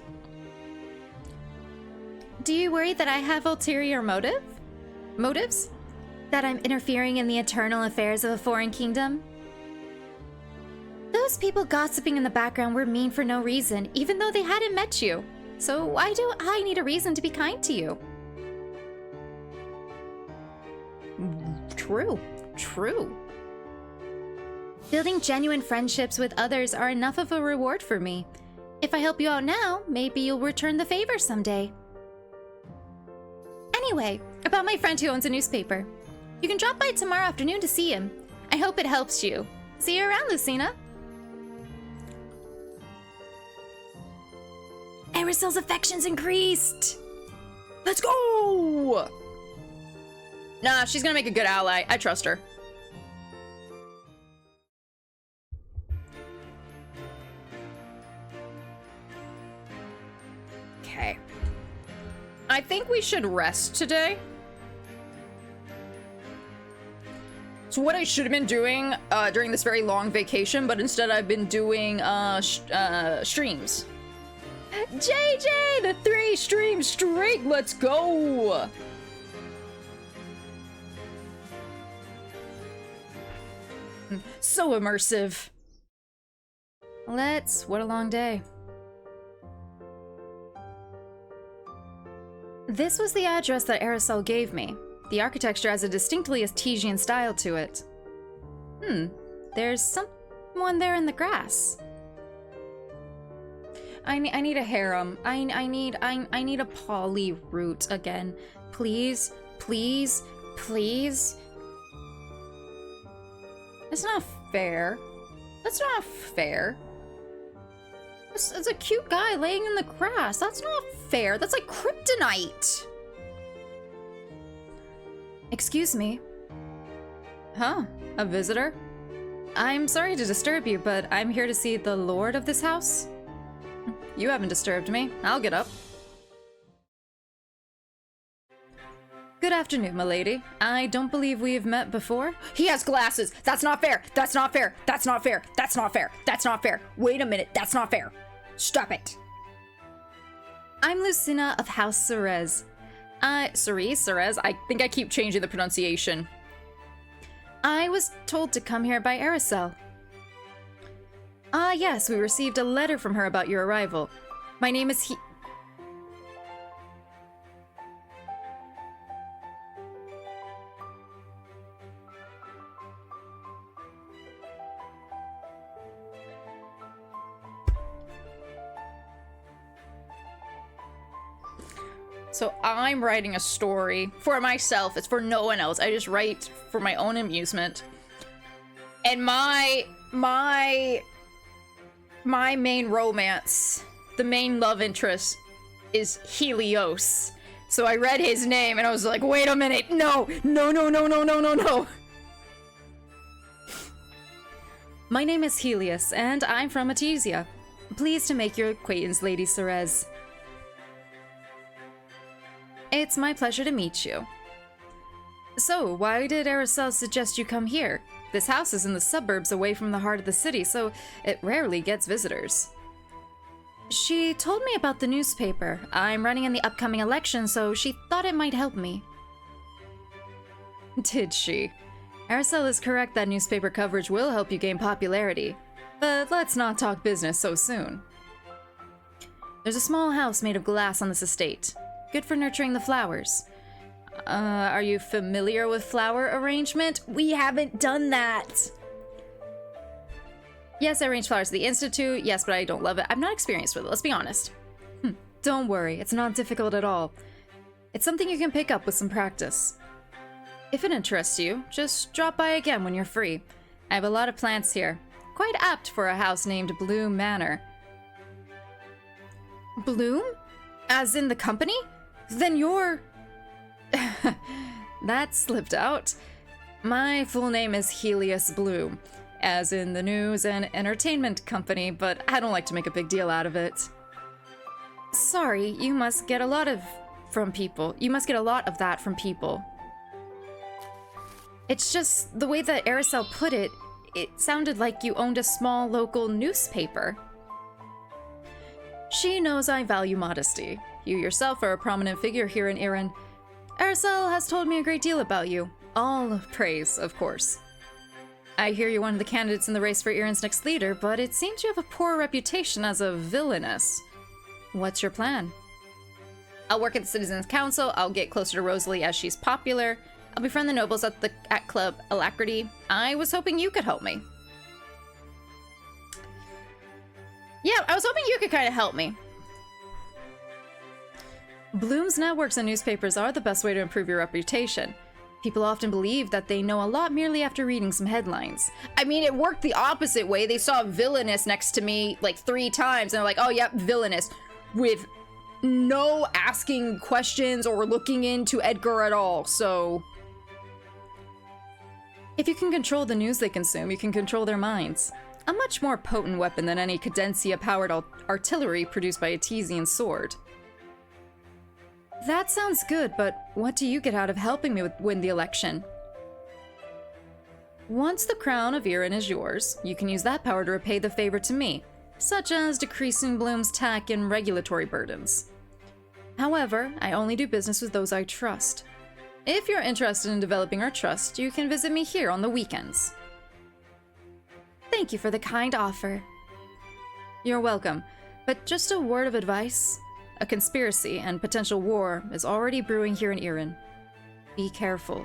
Do you worry that I have ulterior motives? That I'm interfering in the internal affairs of a foreign kingdom? Those people gossiping in the background were mean for no reason, even though they hadn't met you. So why do I need a reason to be kind to you? True. Building genuine friendships with others are enough of a reward for me. If I help you out now, maybe you'll return the favor someday. Anyway, about my friend who owns a newspaper. You can drop by tomorrow afternoon to see him. I hope it helps you. See you around, Lucina. Aeriselle's affections increased. Let's go! Nah, she's gonna make a good ally. I trust her. Okay. I think we should rest today. So what I should have been doing during this very long vacation, but instead I've been doing streams. JJ, the 3 stream streak, let's go! So immersive. What a long day. This was the address that Aeriselle gave me. The architecture has a distinctly Estesian style to it. There's someone there in the grass. I need a harem. I need a poly route again. Please, please, please. It's not fair. That's not fair. It's a cute guy laying in the grass. That's not fair. That's like kryptonite. Excuse me. Huh? A visitor? I'm sorry to disturb you, but I'm here to see the lord of this house. You haven't disturbed me. I'll get up. Good afternoon, milady. I don't believe we have met before. He has glasses. That's not fair. That's not fair. That's not fair. That's not fair. That's not fair. Wait a minute. That's not fair. Stop it. I'm Lucina of House Ceres. Ceres? I think I keep changing the pronunciation. I was told to come here by Aeriselle. Yes, we received a letter from her about your arrival. My name is So I'm writing a story for myself. It's for no one else. I just write for my own amusement. And my main romance, the main love interest, is Helios. So I read his name and I was like, wait a minute, no. My name is Helios, and I'm from Aetesia. Pleased to make your acquaintance, Lady Ceres. It's my pleasure to meet you. So, why did Aeriselle suggest you come here? This house is in the suburbs away from the heart of the city, so it rarely gets visitors. She told me about the newspaper. I'm running in the upcoming election, so she thought it might help me. Did she? Aeriselle is correct that newspaper coverage will help you gain popularity. But let's not talk business so soon. There's a small house made of glass on this estate. Good for nurturing the flowers. Are you familiar with flower arrangement? We haven't done that! Yes, I arrange flowers at the Institute. Yes, but I don't love it. I'm not experienced with it, let's be honest. Don't worry, it's not difficult at all. It's something you can pick up with some practice. If it interests you, just drop by again when you're free. I have a lot of plants here. Quite apt for a house named Bloom Manor. Bloom? As in the company? Then you're... That slipped out. My full name is Helios Bloom, as in the news and entertainment company, but I don't like to make a big deal out of it. Sorry, you must get a lot of that from people. It's just the way that Aeriselle put it, it sounded like you owned a small local newspaper. She knows I value modesty. You yourself are a prominent figure here in Iran. Aeriselle has told me a great deal about you. All praise, of course. I hear you're one of the candidates in the race for Iran's next leader, but it seems you have a poor reputation as a villainess. What's your plan? I'll work at the Citizens Council, I'll get closer to Rosalie as she's popular, I'll befriend the nobles at Club Alacrity. I was hoping you could help me. Yeah, I was hoping you could kind of help me. Bloom's networks and newspapers are the best way to improve your reputation. People often believe that they know a lot merely after reading some headlines. I mean, it worked the opposite way. They saw villainous next to me like 3 times and they're like, oh yep, villainous, with no asking questions or looking into Edgar at all, so... If you can control the news they consume, you can control their minds. A much more potent weapon than any cadencia-powered artillery produced by a Aetesian sword. That sounds good, but what do you get out of helping me win the election? Once the crown of Erin is yours, you can use that power to repay the favor to me, such as decreasing Bloom's tax and regulatory burdens. However, I only do business with those I trust. If you're interested in developing our trust, you can visit me here on the weekends. Thank you for the kind offer. You're welcome, but just a word of advice. A conspiracy and potential war is already brewing here in Erin. Be careful.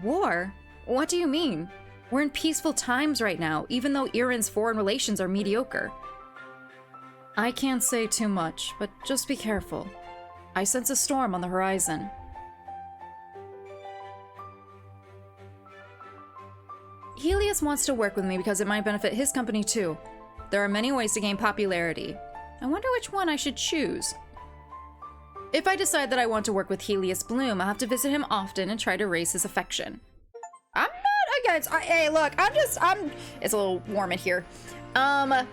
War? What do you mean? We're in peaceful times right now, even though Erin's foreign relations are mediocre. I can't say too much, but just be careful. I sense a storm on the horizon. Helios wants to work with me because it might benefit his company too. There are many ways to gain popularity. I wonder which one I should choose. If I decide that I want to work with Helios Bloom, I'll have to visit him often and try to raise his affection. I'm not against. Hey, look, it's a little warm in here. Hey,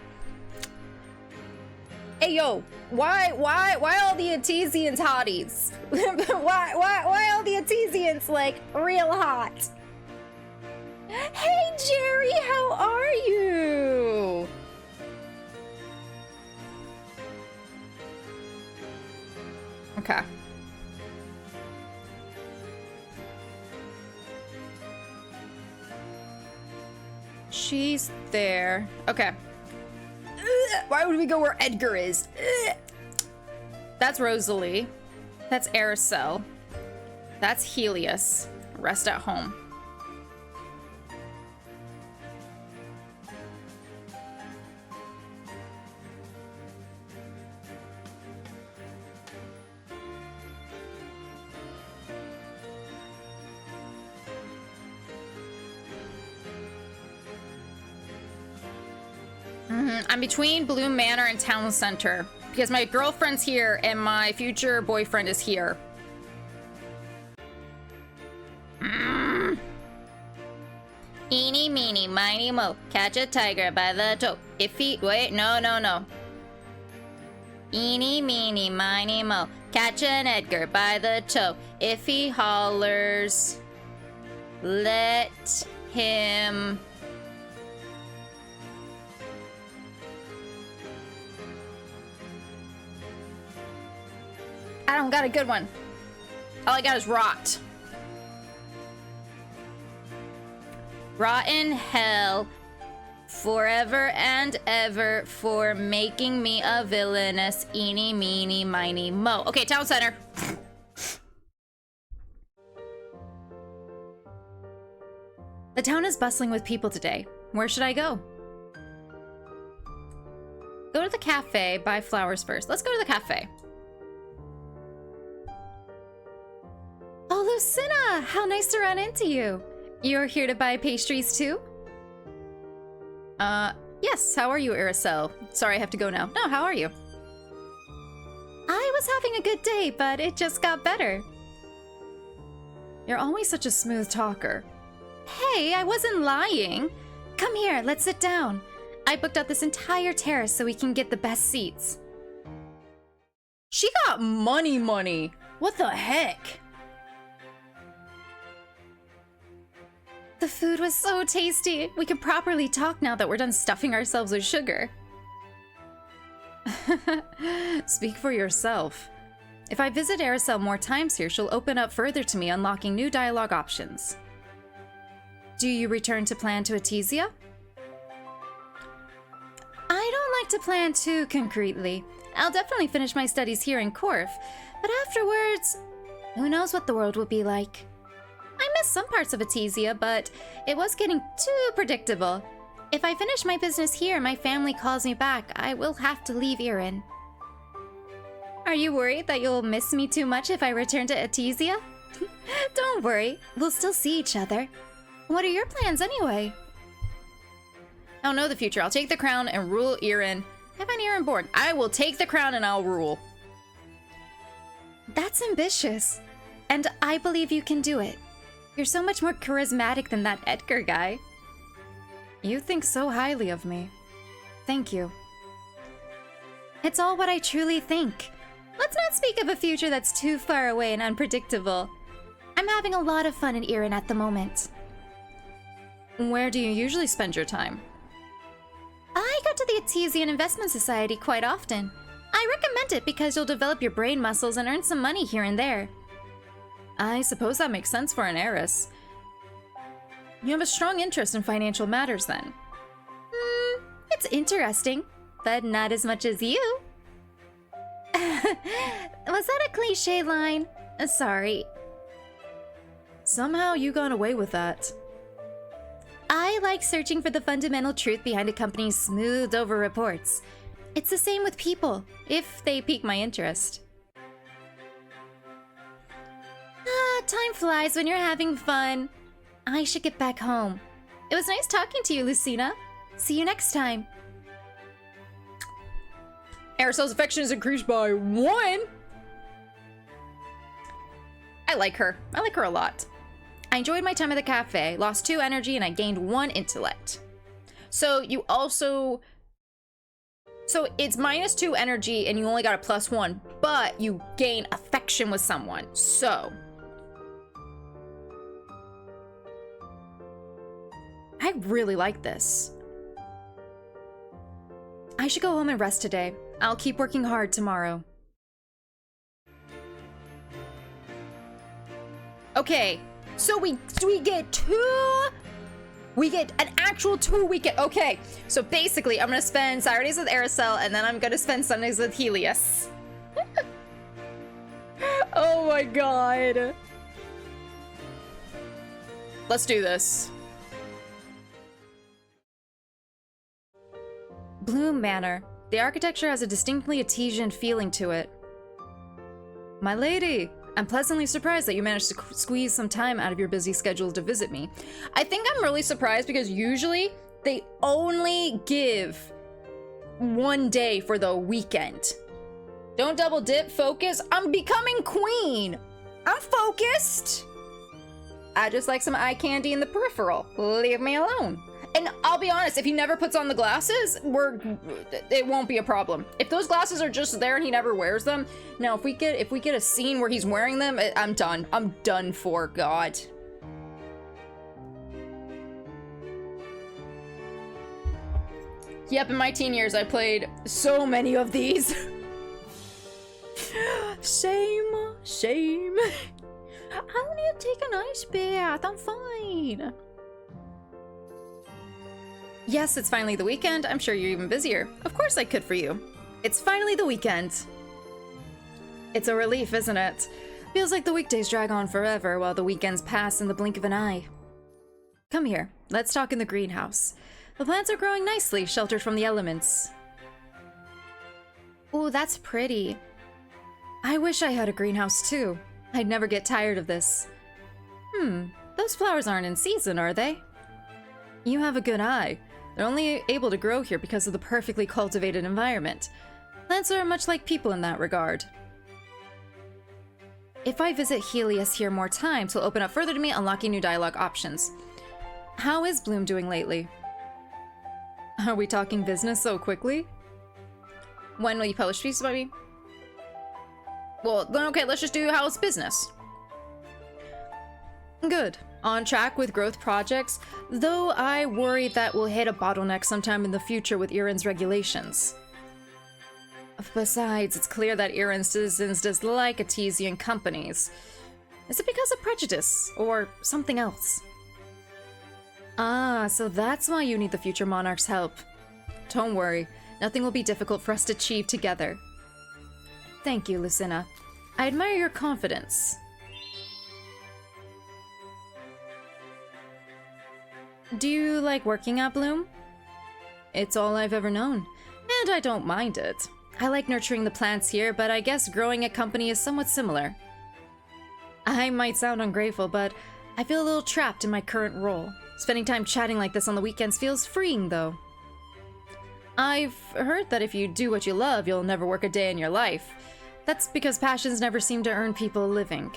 yo, why all the Atesians hotties? why all the Atesians, like, real hot? Hey, Jerry, how are you? Okay. She's there. Okay. Why would we go where Edgar is? That's Rosalie. That's Aeriselle. That's Helios. Rest at home. I'm between Bloom Manor and Town Center because my girlfriend's here and my future boyfriend is here. Eeny, meeny, miny, mo. Catch a tiger by the toe. If he... Wait, no. Eeny, meeny, miny, mo. Catch an Edgar by the toe. If he hollers, let him... I don't got a good one. All I got is rot. Rot in hell forever and ever for making me a villainous eeny, meeny, miny, mo. Okay, Town Center. The town is bustling with people today. Where should I go? Go to the cafe, buy flowers first. Let's go to the cafe. Oh, Lucina! How nice to run into you. You're here to buy pastries too? Yes. How are you, Aeriselle? Sorry, I have to go now. No, how are you? I was having a good day, but it just got better. You're always such a smooth talker. Hey, I wasn't lying. Come here, let's sit down. I booked out this entire terrace so we can get the best seats. She got money. What the heck? The food was so tasty. We can properly talk now that we're done stuffing ourselves with sugar. Speak for yourself. If I visit Aeriselle more times here, she'll open up further to me, unlocking new dialogue options. Do you return to plan to Atesia? I don't like to plan too concretely. I'll definitely finish my studies here in Corf, but afterwards, who knows what the world will be like. I miss some parts of Atesia, but it was getting too predictable. If I finish my business here and my family calls me back, I will have to leave Erin. Are you worried that you'll miss me too much if I return to Atesia? Don't worry, we'll still see each other. What are your plans anyway? I don't know the future. I'll take the crown and rule Erin. Have an Erin born. I will take the crown and I'll rule. That's ambitious. And I believe you can do it. You're so much more charismatic than that Edgar guy. You think so highly of me. Thank you. It's all what I truly think. Let's not speak of a future that's too far away and unpredictable. I'm having a lot of fun in Erin at the moment. Where do you usually spend your time? I go to the Artesian Investment Society quite often. I recommend it because you'll develop your brain muscles and earn some money here and there. I suppose that makes sense for an heiress. You have a strong interest in financial matters, then. It's interesting, but not as much as you. Was that a cliche line? Sorry. Somehow you got away with that. I like searching for the fundamental truth behind a company's smoothed-over reports. It's the same with people, if they pique my interest. Time flies when you're having fun. I should get back home. It was nice talking to you, Lucina. See you next time. Aericelle's affection is increased by 1. I like her. I like her a lot. I enjoyed my time at the cafe, lost 2 energy, and I gained 1 intellect. So you also... So it's -2 energy and you only got a +1, but you gain affection with someone, so... I really like this. I should go home and rest today. I'll keep working hard tomorrow. Okay, so we get 2... We get an actual 2 weekend. Okay, so basically I'm gonna spend Saturdays with Aeriselle and then I'm gonna spend Sundays with Helios. Oh my god. Let's do this. Bloom Manor. The architecture has a distinctly Artesian feeling to it. My lady, I'm pleasantly surprised that you managed to squeeze some time out of your busy schedule to visit me. I think I'm really surprised because usually they only give 1 day for the weekend. Don't double dip, focus. I'm becoming queen. I'm focused. I just like some eye candy in the peripheral. Leave me alone. And I'll be honest, if he never puts on the glasses, it won't be a problem. If those glasses are just there and he never wears them, now if we get a scene where he's wearing them, I'm done. I'm done for, God. Yep, in my teen years, I played so many of these. Shame, shame. I don't need to take an ice bath. I'm fine. Yes, it's finally the weekend. I'm sure you're even busier. Of course I could for you. It's finally the weekend. It's a relief, isn't it? Feels like the weekdays drag on forever while the weekends pass in the blink of an eye. Come here. Let's talk in the greenhouse. The plants are growing nicely, sheltered from the elements. Ooh, that's pretty. I wish I had a greenhouse too. I'd never get tired of this. Those flowers aren't in season, are they? You have a good eye. They're only able to grow here because of the perfectly cultivated environment. Plants are much like people in that regard. If I visit Helios here more times, he'll open up further to me, unlocking new dialogue options. How is Bloom doing lately? Are we talking business so quickly? When will you publish pieces about me? Well, then okay, let's just do how's business. Good. On track with growth projects, though I worry that we'll hit a bottleneck sometime in the future with Erin's regulations. Besides, it's clear that Erin's citizens dislike Artesian companies. Is it because of prejudice, or something else? Ah, so that's why you need the future monarch's help. Don't worry, nothing will be difficult for us to achieve together. Thank you, Lucina. I admire your confidence. Do you like working at Bloom? It's all I've ever known, and I don't mind it. I like nurturing the plants here, but I guess growing a company is somewhat similar. I might sound ungrateful, but I feel a little trapped in my current role. Spending time chatting like this on the weekends feels freeing, though. I've heard that if you do what you love, you'll never work a day in your life. That's because passions never seem to earn people a living.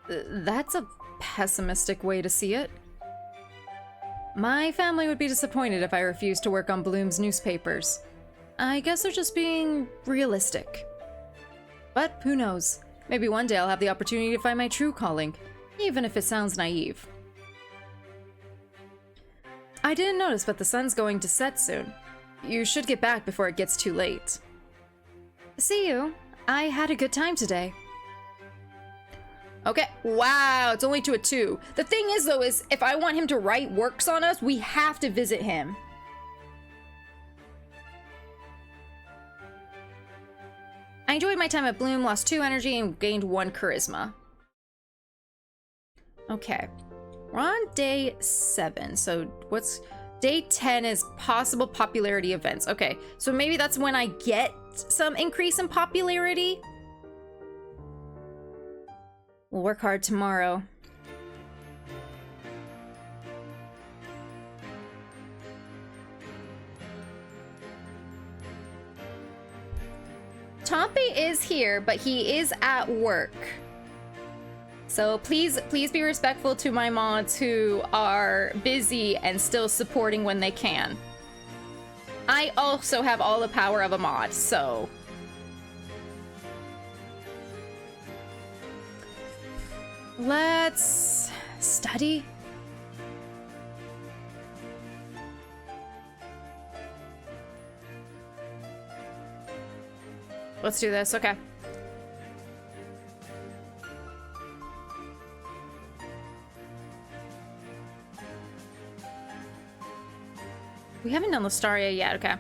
That's a pessimistic way to see it. My family would be disappointed if I refused to work on Bloom's newspapers. I guess they're just being realistic. But who knows? Maybe one day I'll have the opportunity to find my true calling, even if it sounds naive. I didn't notice, but the sun's going to set soon. You should get back before it gets too late. See you. I had a good time today. Okay, wow, it's only to a 2. The thing is, though, is if I want him to write works on us, we have to visit him. I enjoyed my time at Bloom, lost 2 energy, and gained 1 charisma. Okay. We're on day 7, so what's... Day 10 is possible popularity events. Okay, so maybe that's when I get some increase in popularity? We'll work hard tomorrow. Tompy is here, but he is at work. So please be respectful to my mods who are busy and still supporting when they can. I also have all the power of a mod, so... Let's study. Let's do this, okay. We haven't done Lestaria yet, okay.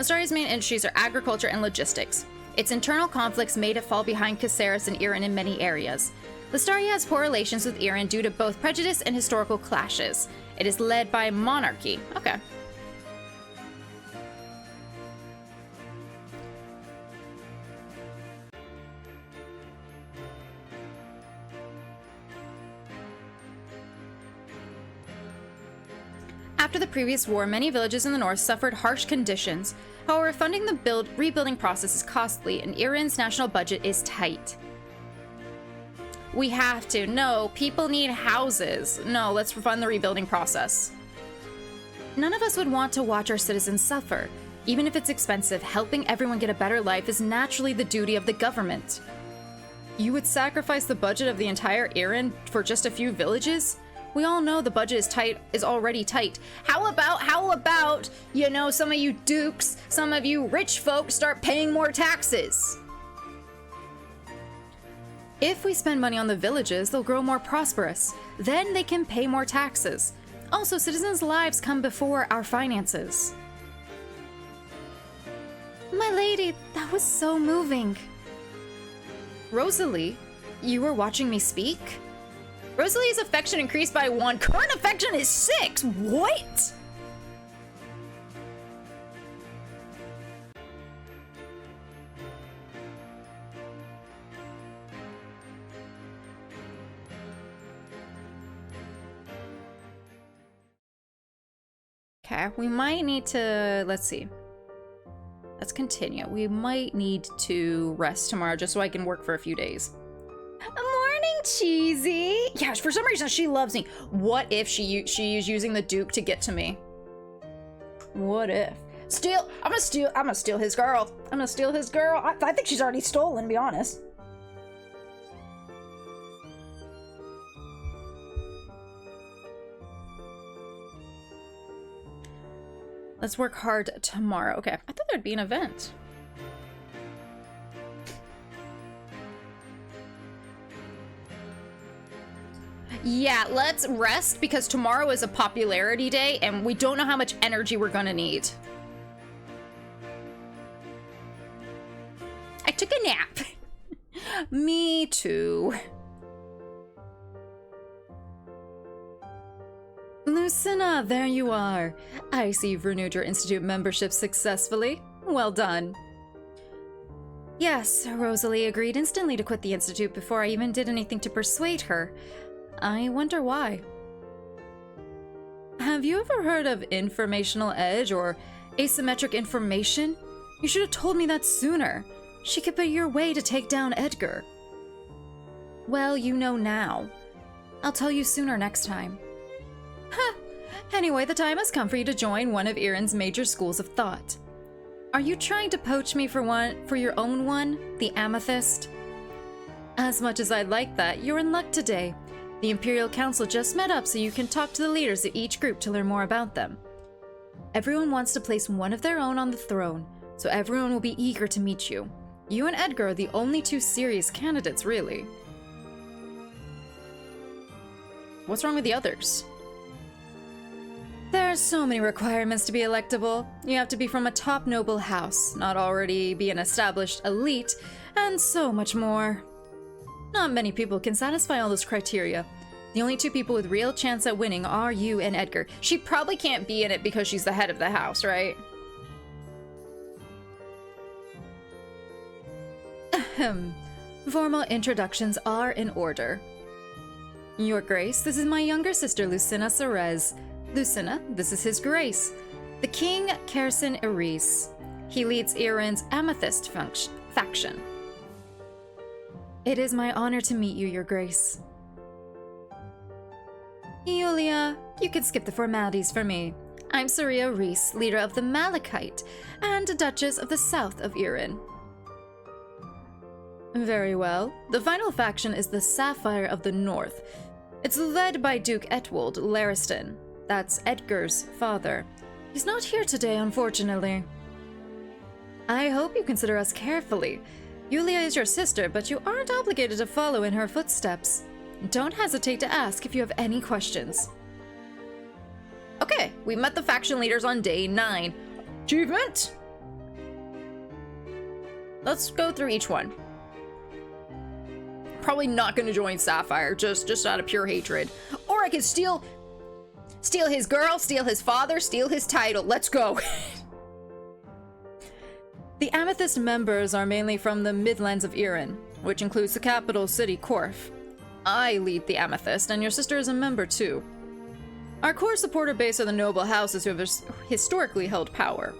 Lestaria's main industries are agriculture and logistics. Its internal conflicts made it fall behind Caceres and Iran in many areas. Lestaria has poor relations with Iran due to both prejudice and historical clashes. It is led by monarchy. Okay. After the previous war, many villages in the north suffered harsh conditions. However, funding the rebuilding process is costly, and Iran's national budget is tight. We have to. No, people need houses. No, let's fund the rebuilding process. None of us would want to watch our citizens suffer. Even if it's expensive, helping everyone get a better life is naturally the duty of the government. You would sacrifice the budget of the entire Iran for just a few villages? We all know the budget is already tight. How about, you know, some of you dukes, some of you rich folks start paying more taxes? If we spend money on the villages, they'll grow more prosperous. Then they can pay more taxes. Also, citizens' lives come before our finances. My lady, that was so moving. Rosalie, you were watching me speak? Rosalie's affection increased by 1. Current affection is 6. What? Okay, we might need to, let's see. Let's continue. We might need to rest tomorrow just so I can work for a few days. Morning, Cheesy. Yeah, for some reason she loves me. What if she is using the Duke to get to me? What if? I'm gonna steal his girl. I'm gonna steal his girl. I think she's already stolen, to be honest. Let's work hard tomorrow. Okay, I thought there'd be an event. Yeah, let's rest because tomorrow is a popularity day and we don't know how much energy we're gonna need. I took a nap. Me too. Lucina, there you are. I see you've renewed your Institute membership successfully. Well done. Yes, Rosalie agreed instantly to quit the Institute before I even did anything to persuade her. I wonder why. Have you ever heard of informational edge or asymmetric information? You should have told me that sooner. She could be your way to take down Edgar. Well, you know now. I'll tell you sooner next time. Huh. Anyway, the time has come for you to join one of Iran's major schools of thought. Are you trying to poach me for your own one, the Amethyst? As much as I'd like that, you're in luck today. The Imperial Council just met up so you can talk to the leaders of each group to learn more about them. Everyone wants to place one of their own on the throne, so everyone will be eager to meet you. You and Edgar are the only two serious candidates, really. What's wrong with the others? There are so many requirements to be electable. You have to be from a top noble house, not already be an established elite, and so much more. Not many people can satisfy all those criteria. The only two people with real chance at winning are you and Edgar. She probably can't be in it because she's the head of the house, right? Ahem. Formal introductions are in order. Your Grace, this is my younger sister, Lucina Cerez. Lucina, this is His Grace, the King Kersin Eris. He leads Irin's Amethyst faction. It is my honor to meet you, Your Grace. Yulia, you can skip the formalities for me. I'm Saria Reese, leader of the Malachite, and Duchess of the South of Irin. Very well. The final faction is the Sapphire of the North. It's led by Duke Etwold Lariston. That's Edgar's father. He's not here today, unfortunately. I hope you consider us carefully. Yulia is your sister, but you aren't obligated to follow in her footsteps. Don't hesitate to ask if you have any questions. Okay, we met the faction leaders on day 9. Achievement! Let's go through each one. Probably not going to join Sapphire, just out of pure hatred. Or I could steal his girl, steal his father, steal his title. Let's go. The Amethyst members are mainly from the Midlands of Irin, which includes the capital city, Korf. I lead the Amethyst, and your sister is a member too. Our core supporter base are the noble houses who have historically held power.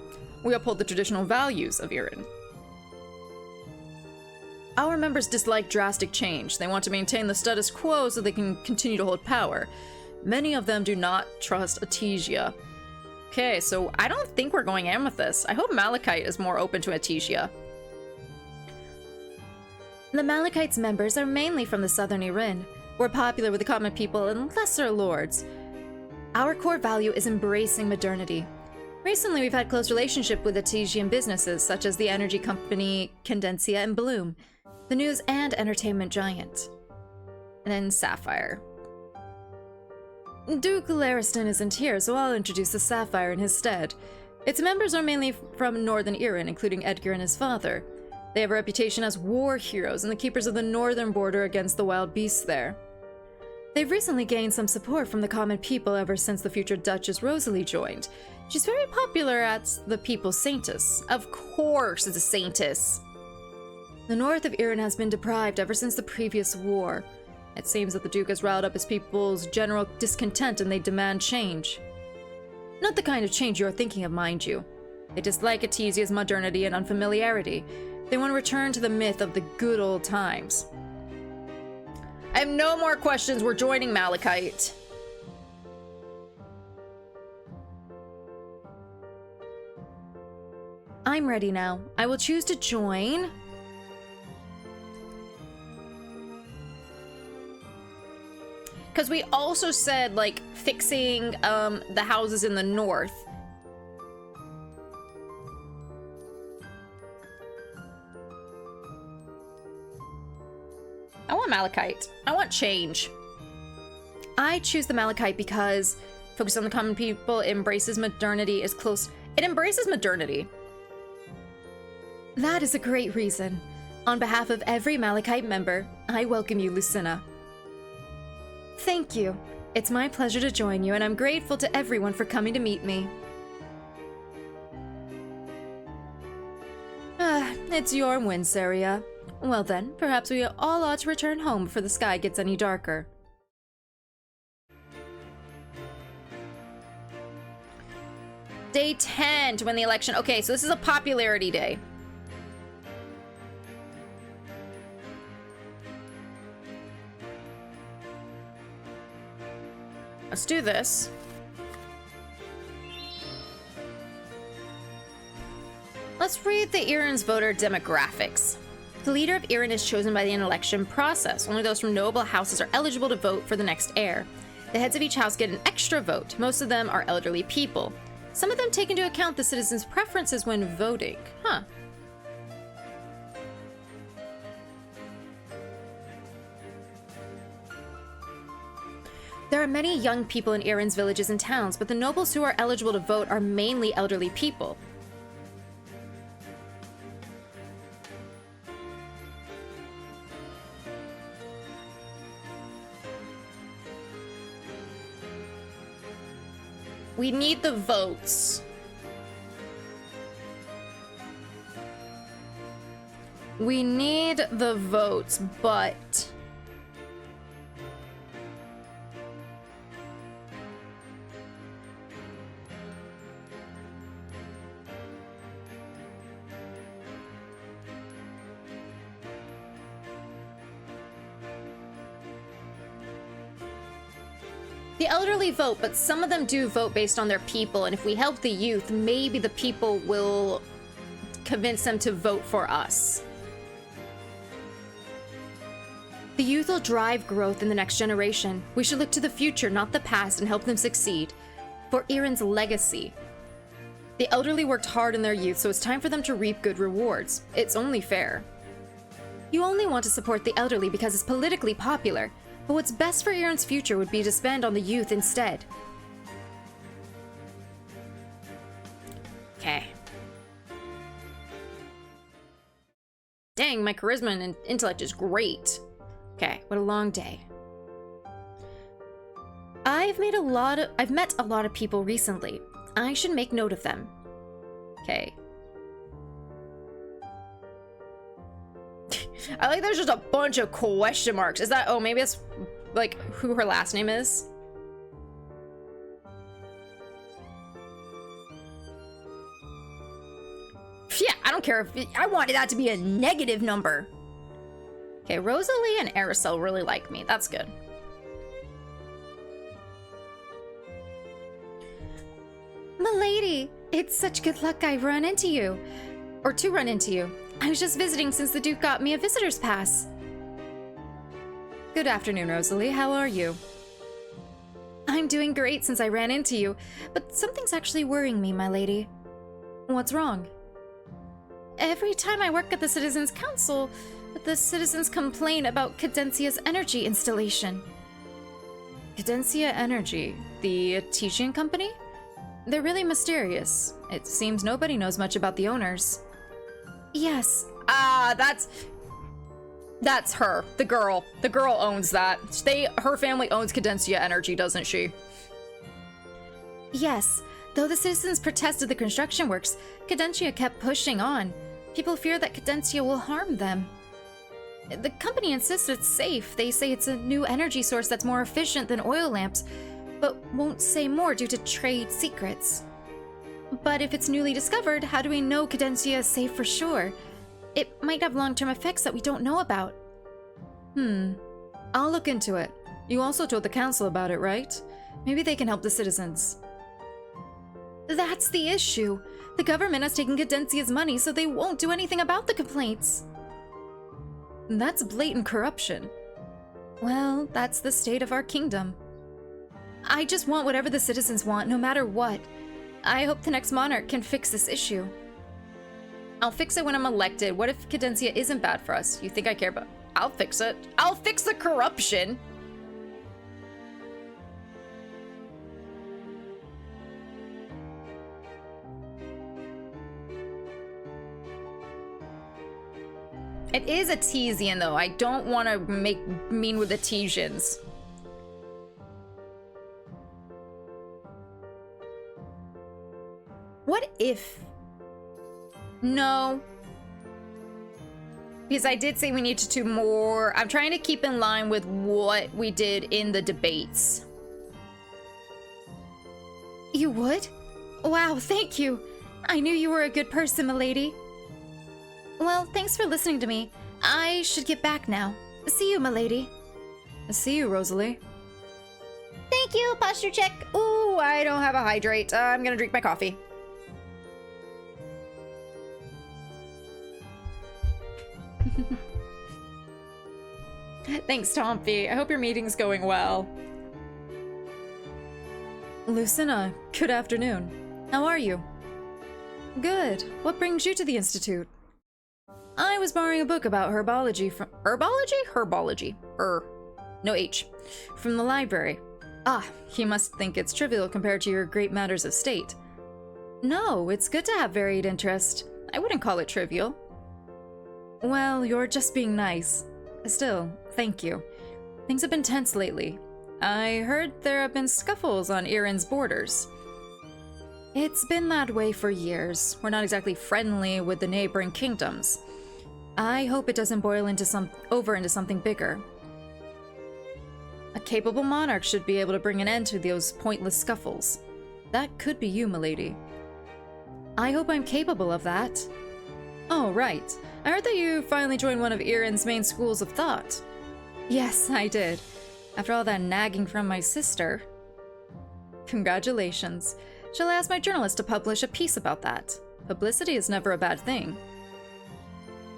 We uphold the traditional values of Irin. Our members dislike drastic change. They want to maintain the status quo so they can continue to hold power. Many of them do not trust Artesia. Okay, so I don't think we're going Amethyst. I hope Malachite is more open to Artesia. The Malachite's members are mainly from the southern Irin. We're popular with the common people and lesser lords. Our core value is embracing modernity. Recently, we've had close relationship with Artesian businesses such as the energy company Condensia and Bloom, the news and entertainment giant. And then Sapphire. Duke Lariston isn't here, so I'll introduce the Sapphire in his stead. Its members are mainly from northern Irin, including Edgar and his father. They have a reputation as war heroes and the keepers of the northern border against the wild beasts there. They've recently gained some support from the common people ever since the future Duchess Rosalie joined. She's very popular at the People's Saintess. Of course it's a Saintess. The north of Irin has been deprived ever since the previous war. It seems that the Duke has riled up his people's general discontent and they demand change. Not the kind of change you're thinking of, mind you. They dislike Artesia's modernity and unfamiliarity. They want to return to the myth of the good old times. I have no more questions. We're joining Malachite. I'm ready now. I will choose to join. Because we also said, like, fixing the houses in the north. I want Malachite. I want change. I choose the Malachite because focus on the common people, embraces modernity, is close. It embraces modernity. That is a great reason. On behalf of every Malachite member, I welcome you, Lucina. Thank you. It's my pleasure to join you, and I'm grateful to everyone for coming to meet me. It's your win, Saria. Well then, perhaps we all ought to return home before the sky gets any darker. Day 10 to win the election. Okay, so this is a popularity day. Let's do this. Let's read the Iran's voter demographics. The leader of Iran is chosen by the election process. Only those from noble houses are eligible to vote for the next heir. The heads of each house get an extra vote. Most of them are elderly people. Some of them take into account the citizens' preferences when voting. Huh. There are many young people in Iran's villages and towns, but the nobles who are eligible to vote are mainly elderly people. We need the votes. We need the votes, but... The elderly vote, but some of them do vote based on their people, and if we help the youth, maybe the people will convince them to vote for us. The youth will drive growth in the next generation. We should look to the future, not the past, and help them succeed. For Iran's legacy. The elderly worked hard in their youth, so it's time for them to reap good rewards. It's only fair. You only want to support the elderly because it's politically popular. But what's best for Iran's future would be to spend on the youth instead. Okay. Dang, my charisma and intellect is great. Okay, what a long day. I've met a lot of people recently. I should make note of them. Okay. I like there's just a bunch of question marks. Is that, oh, maybe it's like who her last name is? Yeah, I don't care if I wanted that to be a negative number. Okay, Rosalie and Aeriselle really like me. That's good. Milady, it's such good luck I run into you. Or to run into you. I was just visiting since the Duke got me a visitor's pass. Good afternoon, Rosalie. How are you? I'm doing great since I ran into you, but something's actually worrying me, my lady. What's wrong? Every time I work at the Citizens' Council, the citizens complain about Cadencia's energy installation. Cadencia Energy, the Artesian company? They're really mysterious. It seems nobody knows much about the owners. Yes. Ah, that's her. The girl. The girl owns that. Her family owns Cadencia Energy, doesn't she? Yes. Though the citizens protested the construction works, Cadencia kept pushing on. People fear that Cadencia will harm them. The company insists it's safe. They say it's a new energy source that's more efficient than oil lamps, but won't say more due to trade secrets. But if it's newly discovered, how do we know Cadencia is safe for sure? It might have long-term effects that we don't know about. I'll look into it. You also told the council about it, right? Maybe they can help the citizens. That's the issue. The government has taken Cadencia's money, so they won't do anything about the complaints. That's blatant corruption. Well, that's the state of our kingdom. I just want whatever the citizens want, no matter what. I hope the next monarch can fix this issue. I'll fix it when I'm elected. What if Cadencia isn't bad for us? You think I care about... I'll fix it. I'll fix the corruption. It is Artesian, though. I don't want to make mean with Artesians. What if... No. Because I did say we need to do more. I'm trying to keep in line with what we did in the debates. You would? Wow, thank you. I knew you were a good person, milady. Well, thanks for listening to me. I should get back now. See you, milady. See you, Rosalie. Thank you, posture check. Ooh, I don't have a hydrate. I'm gonna drink my coffee. Thanks, Tompi. I hope your meeting's going well. Lucina, good afternoon. How are you? Good. What brings you to the Institute? I was borrowing a book about herbology from... Herbology? No H. From the library. Ah, you must think it's trivial compared to your great matters of state. No, it's good to have varied interest. I wouldn't call it trivial. Well, you're just being nice. Still, thank you. Things have been tense lately. I heard there have been scuffles on Irin's borders. It's been that way for years. We're not exactly friendly with the neighboring kingdoms. I hope it doesn't boil into something bigger. A capable monarch should be able to bring an end to those pointless scuffles. That could be you, milady. I hope I'm capable of that. Oh, right. I heard that you finally joined one of Irin's main schools of thought. Yes, I did. After all that nagging from my sister. Congratulations. Shall I ask my journalist to publish a piece about that? Publicity is never a bad thing.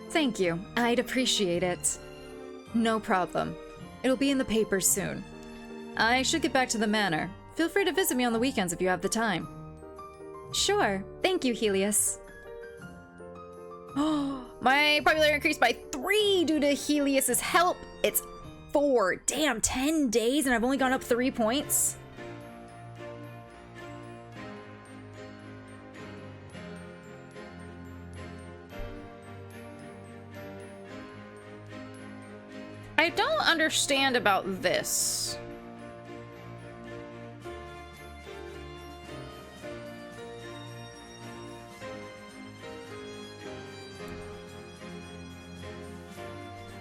Thank you. I'd appreciate it. No problem. It'll be in the papers soon. I should get back to the manor. Feel free to visit me on the weekends if you have the time. Sure. Thank you, Helios. Oh, my popularity increased by 3 due to Helios's help. It's 4. Damn, 10 days and I've only gone up 3 points. I don't understand about this.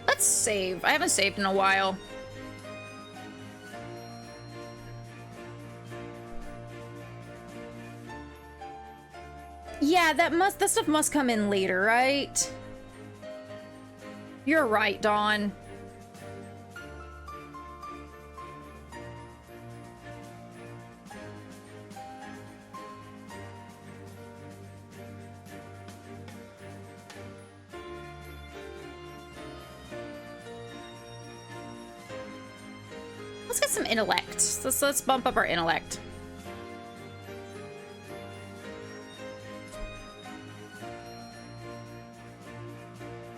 Let's save. I haven't saved in a while. Yeah, that stuff must come in later, right? You're right, Dawn. Let's get some intellect. Let's bump up our intellect.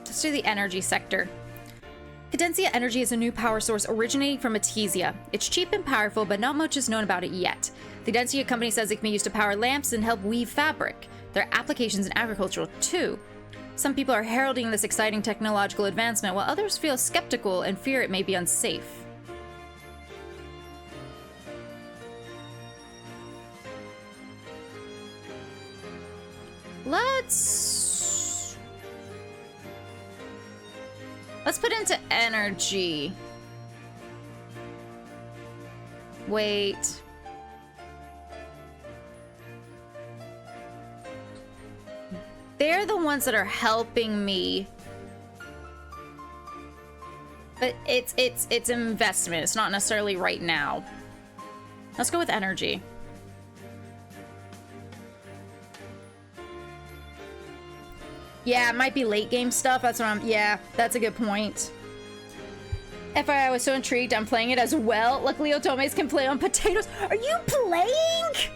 Let's do the energy sector. Cadencia Energy is a new power source originating from Artesia. It's cheap and powerful, but not much is known about it yet. The Cadencia company says it can be used to power lamps and help weave fabric. There are applications in agriculture too. Some people are heralding this exciting technological advancement, while others feel skeptical and fear it may be unsafe. Let's put into energy. Wait. They're the ones that are helping me. But it's investment. It's not necessarily right now. Let's go with energy. Yeah, it might be late game stuff. That's what yeah, that's a good point. FYI, I was so intrigued. I'm playing it as well. Luckily, Otomes can play on potatoes. Are you playing?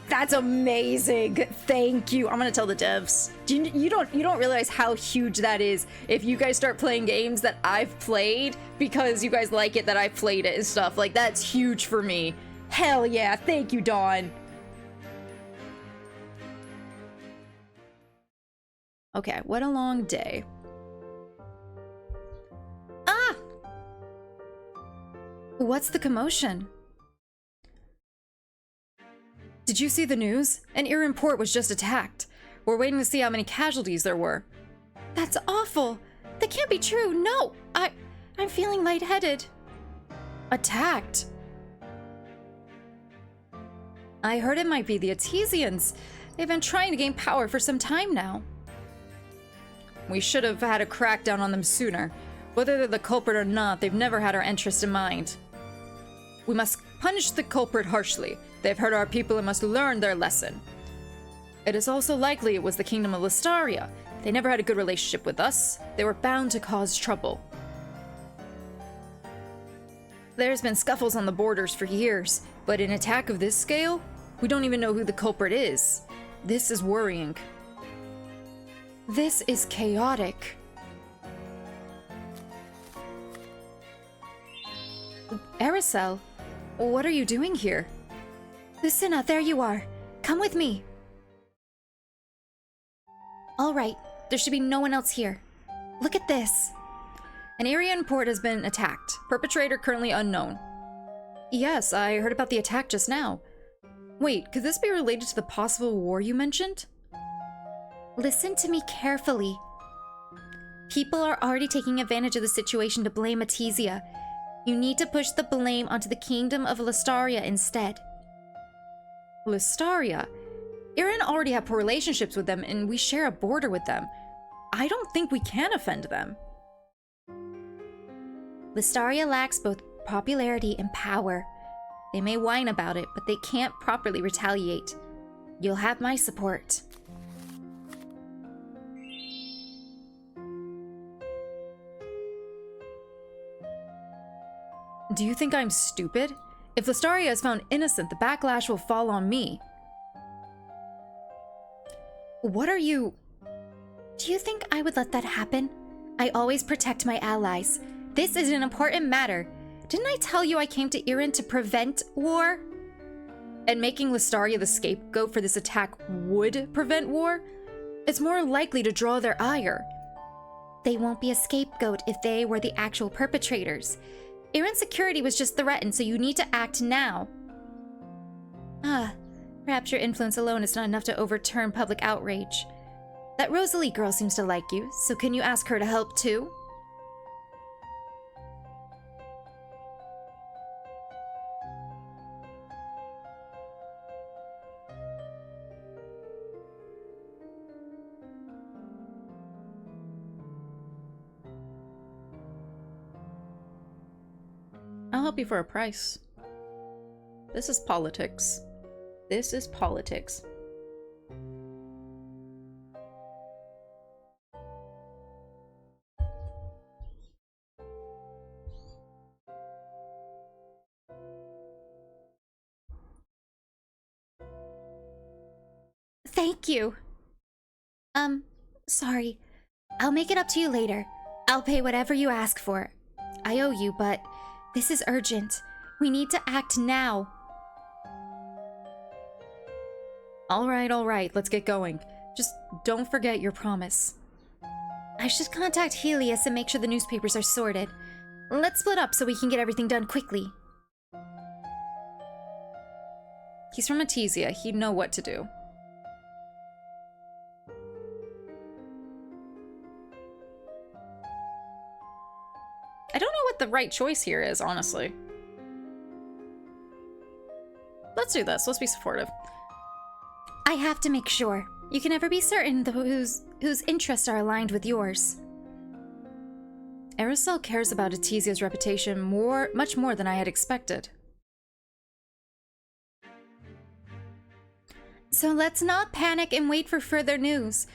That's amazing. Thank you. I'm gonna tell the devs. You don't realize how huge that is if you guys start playing games that I've played because you guys like it that I've played it and stuff. Like, that's huge for me. Hell yeah. Thank you, Dawn. Okay, what a long day. Ah! What's the commotion? Did you see the news? An Irin port was just attacked. We're waiting to see how many casualties there were. That's awful. That can't be true. No, I'm feeling lightheaded. Attacked? I heard it might be the Artesians. They've been trying to gain power for some time now. We should have had a crackdown on them sooner. Whether they're the culprit or not, they've never had our interest in mind. We must punish the culprit harshly. They've hurt our people and must learn their lesson. It is also likely it was the Kingdom of Listaria. They never had a good relationship with us. They were bound to cause trouble. There's been scuffles on the borders for years, but an attack of this scale? We don't even know who the culprit is. This is worrying. This is chaotic. Aeriselle, what are you doing here? Lucina, there you are. Come with me. All right, there should be no one else here. Look at this. An Arian port has been attacked. Perpetrator currently unknown. Yes, I heard about the attack just now. Wait, could this be related to the possible war you mentioned? Listen to me carefully. People are already taking advantage of the situation to blame Artesia. You need to push the blame onto the Kingdom of Listaria instead. Listaria? Irin already have poor relationships with them, and we share a border with them. I don't think we can offend them. Listaria lacks both popularity and power. They may whine about it, but they can't properly retaliate. You'll have my support. Do you think I'm stupid? If Listaria is found innocent, the backlash will fall on me. What are you... Do you think I would let that happen? I always protect my allies. This is an important matter. Didn't I tell you I came to Irin to prevent war? And making Listaria the scapegoat for this attack would prevent war? It's more likely to draw their ire. They won't be a scapegoat if they were the actual perpetrators. Irin's security was just threatened, so you need to act now. Perhaps your influence alone is not enough to overturn public outrage. That Rosalie girl seems to like you, so can you ask her to help too? I'll help you for a price. This is politics. This is politics. Thank you. Sorry. I'll make it up to you later. I'll pay whatever you ask for. I owe you, but this is urgent. We need to act now. All right, let's get going. Just don't forget your promise. I should contact Helios and make sure the newspapers are sorted. Let's split up so we can get everything done quickly. He's from Artesia. He'd know what to do. I don't know what the right choice here is, honestly. Let's do this. Let's be supportive. I have to make sure. You can never be certain whose interests are aligned with yours. Aeriselle cares about Artesia's reputation much more than I had expected. So let's not panic and wait for further news.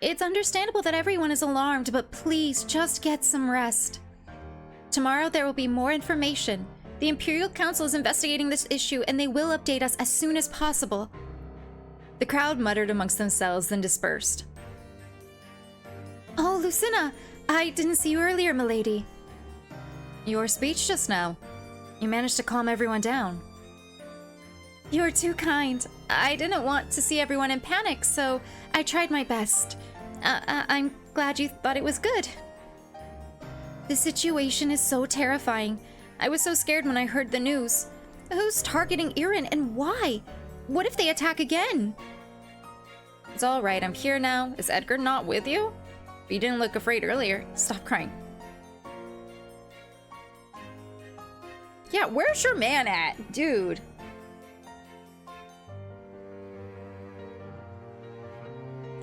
It's understandable that everyone is alarmed, but please just get some rest. Tomorrow there will be more information. The Imperial Council is investigating this issue and they will update us as soon as possible. The crowd muttered amongst themselves, then dispersed. Oh, Lucina! I didn't see you earlier, milady. Your speech just now. You managed to calm everyone down. You're too kind. I didn't want to see everyone in panic, so I tried my best. I'm glad you thought it was good. The situation is so terrifying. I was so scared when I heard the news. Who's targeting Irin and why? What if they attack again? It's all right. I'm here now. Is Edgar not with you? You didn't look afraid earlier. Stop crying. Yeah, where's your man at? Dude.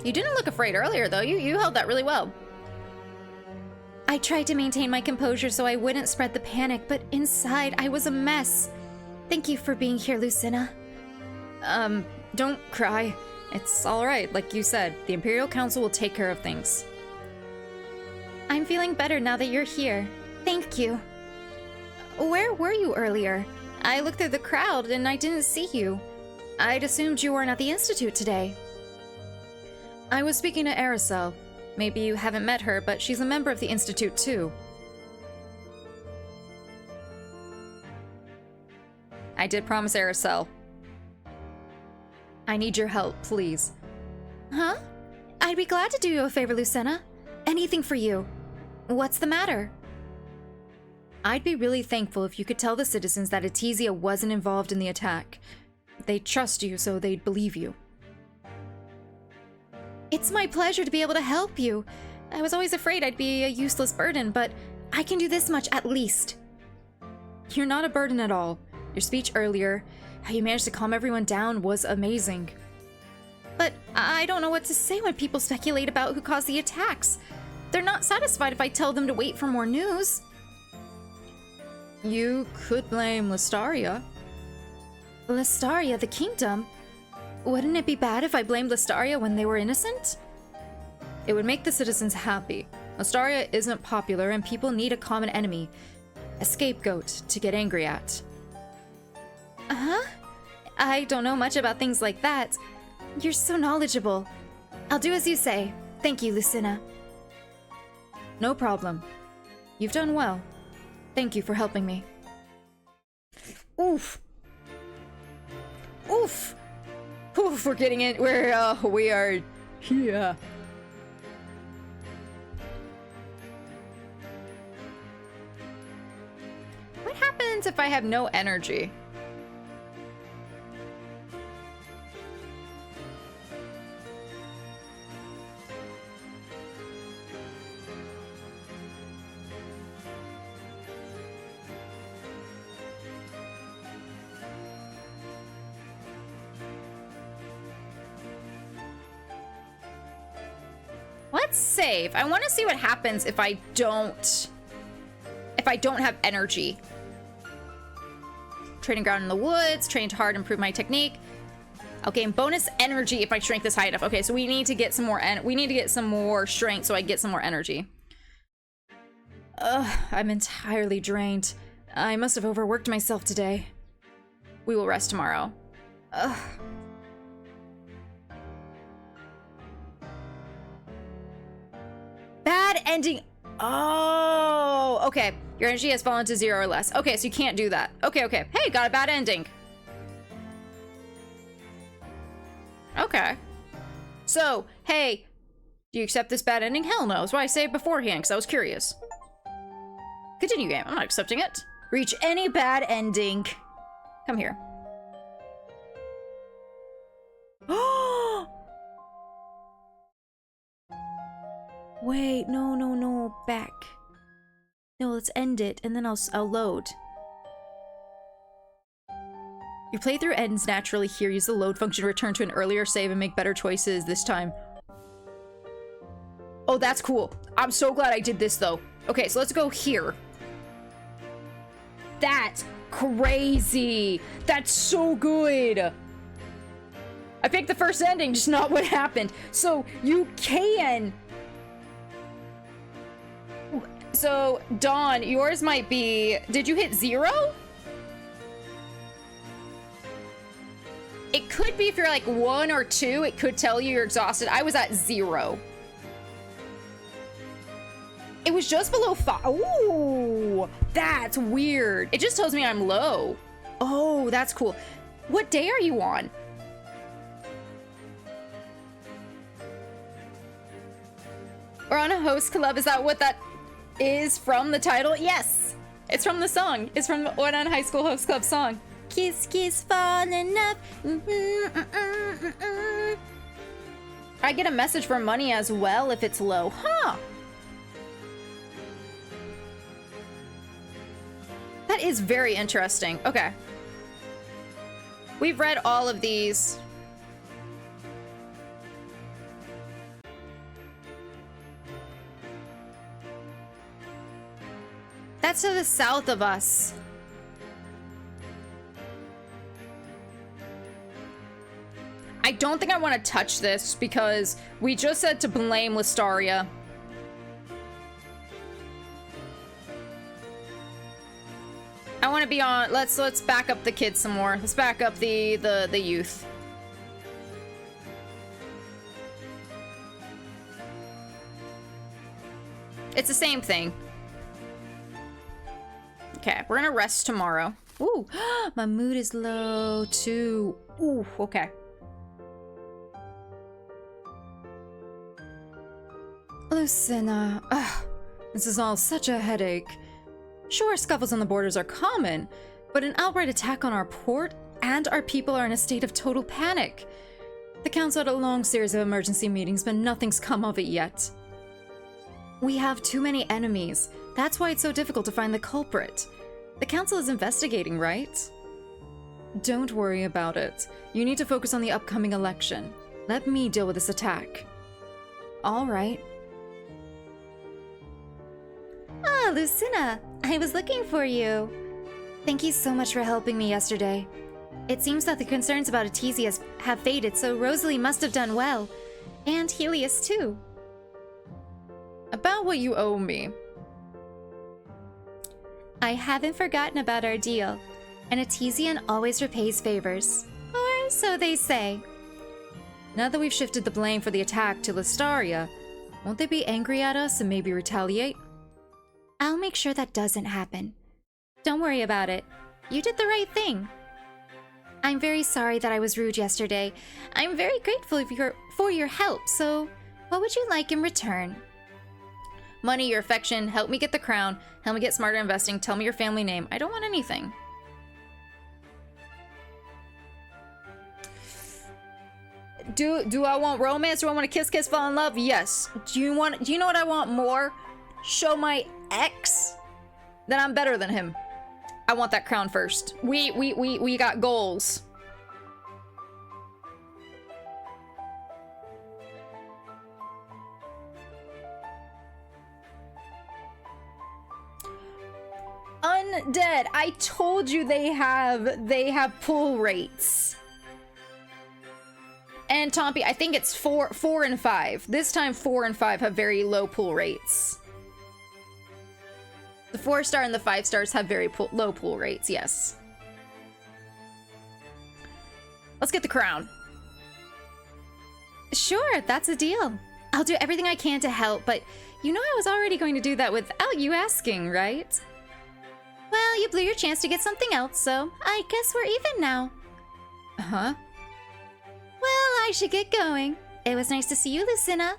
You didn't look afraid earlier, though. You held that really well. I tried to maintain my composure so I wouldn't spread the panic, but inside I was a mess. Thank you for being here, Lucina. Don't cry. It's alright, like you said. The Imperial Council will take care of things. I'm feeling better now that you're here. Thank you. Where were you earlier? I looked through the crowd and I didn't see you. I'd assumed you weren't at the Institute today. I was speaking to Aeriselle. Maybe you haven't met her, but she's a member of the Institute too. I did promise Aeriselle. I need your help, please. Huh? I'd be glad to do you a favor, Lucina. Anything for you. What's the matter? I'd be really thankful if you could tell the citizens that Etizia wasn't involved in the attack. They trust you, so they'd believe you. It's my pleasure to be able to help you. I was always afraid I'd be a useless burden, but I can do this much at least. You're not a burden at all. Your speech earlier, how you managed to calm everyone down, was amazing. But I don't know what to say when people speculate about who caused the attacks. They're not satisfied if I tell them to wait for more news. You could blame Listaria. Listaria, the kingdom? Wouldn't it be bad if I blamed Listaria when they were innocent? It would make the citizens happy. Listaria isn't popular and people need a common enemy. A scapegoat to get angry at. Uh-huh. I don't know much about things like that. You're so knowledgeable. I'll do as you say. Thank you, Lucina. No problem. You've done well. Thank you for helping me. Oof. Oof. Oof, we're getting in. We are here. What happens if I have no energy? Let's save. I want to see what happens if I don't have energy. Training ground in the woods, trained hard, improve my technique. I'll gain bonus energy if my strength is high enough. Okay, so we need to get some more strength so I get some more energy. Ugh, I'm entirely drained. I must have overworked myself today. We will rest tomorrow. Ugh. Bad ending. Oh, okay. Your energy has fallen to 0 or less. Okay, so you can't do that. Okay. Hey, got a bad ending. Okay. So, hey, do you accept this bad ending? Hell no. That's why I saved beforehand, because I was curious. Continue game. I'm not accepting it. Reach any bad ending. Come here. Wait, no, back. No, let's end it, and then I'll load. Your playthrough ends naturally here. Use the load function to return to an earlier save and make better choices this time. Oh, that's cool. I'm so glad I did this, though. Okay, so let's go here. That's crazy. That's so good. I picked the first ending, just not what happened. So you can... So, Dawn, yours might be... Did you hit 0? It could be if you're like 1 or 2, it could tell you you're exhausted. I was at 0. It was just below 5. Ooh, that's weird. It just tells me I'm low. Oh, that's cool. What day are you on? We're on a host club. Is that what that is from the title? Yes, it's from the song. It's from the What on High School Host Club song. Kiss, kiss, falling up. I get a message for money as well if it's low. Huh. That is very interesting. Okay. We've read all of these. That's to the south of us. I don't think I want to touch this because we just said to blame Listaria. I want to be on. Let's back up the kids some more. Let's back up the youth. It's the same thing. Okay, we're gonna rest tomorrow. Ooh, My mood is low too. ooh, okay. Lucina, this is all such a headache. Sure, scuffles on the borders are common, but an outright attack on our port and our people are in a state of total panic. The council had a long series of emergency meetings, but nothing's come of it yet. We have too many enemies. That's why it's so difficult to find the culprit. The council is investigating, right? Don't worry about it. You need to focus on the upcoming election. Let me deal with this attack. All right. Ah, Lucina, I was looking for you. Thank you so much for helping me yesterday. It seems that the concerns about Etesius have faded, so Rosalie must have done well. And Helios too. About what you owe me. I haven't forgotten about our deal. An Etesian always repays favors. Or so they say. Now that we've shifted the blame for the attack to Listaria, won't they be angry at us and maybe retaliate? I'll make sure that doesn't happen. Don't worry about it. You did the right thing. I'm very sorry that I was rude yesterday. I'm very grateful for your help, so what would you like in return? Money, your affection, help me get the crown, help me get smarter investing, tell me your family name. I don't want anything. Do I want romance? Do I want to kiss, fall in love? Yes. Do you know what I want more? Show my ex that I'm better than him. I want that crown first. We got goals. Undead. I told you they have pull rates. And Tompi, I think it's 4 and 5. This time 4 and 5 have very low pull rates. The 4-star and the 5-stars have very low pull rates, yes. Let's get the crown. Sure, that's a deal. I'll do everything I can to help, but you know I was already going to do that without you asking, right? Well, you blew your chance to get something else, so I guess we're even now. Huh? Well, I should get going. It was nice to see you, Lucina.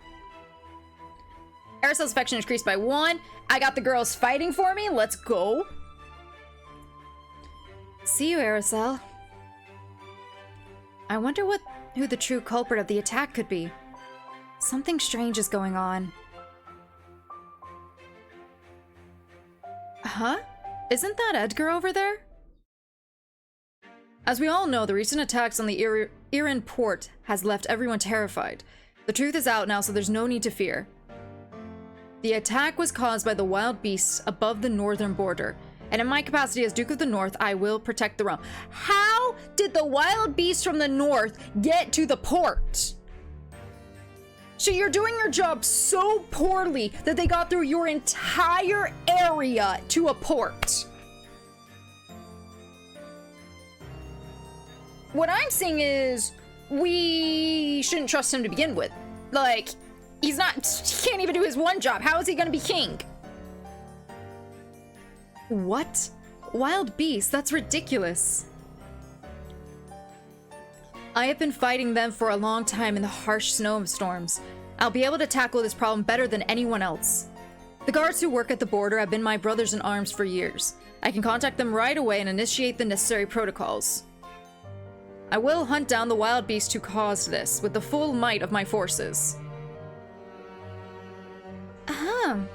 Ariselle's affection increased by 1. I got the girls fighting for me. Let's go. See you, Aeriselle. I wonder who the true culprit of the attack could be. Something strange is going on. Huh? Isn't that Edgar over there? As we all know, the recent attacks on the Iran port has left everyone terrified. The truth is out now, so there's no need to fear. The attack was caused by the wild beasts above the northern border, and in my capacity as Duke of the North, I will protect the realm. How did the wild beasts from the north get to the port? So you're doing your job so poorly that they got through your entire area to a port. What I'm saying is, we shouldn't trust him to begin with. Like, he can't even do his one job. How is he gonna be king? What? Wild beasts? That's ridiculous. I have been fighting them for a long time in the harsh snowstorms. I'll be able to tackle this problem better than anyone else. The guards who work at the border have been my brothers in arms for years. I can contact them right away and initiate the necessary protocols. I will hunt down the wild beast who caused this with the full might of my forces.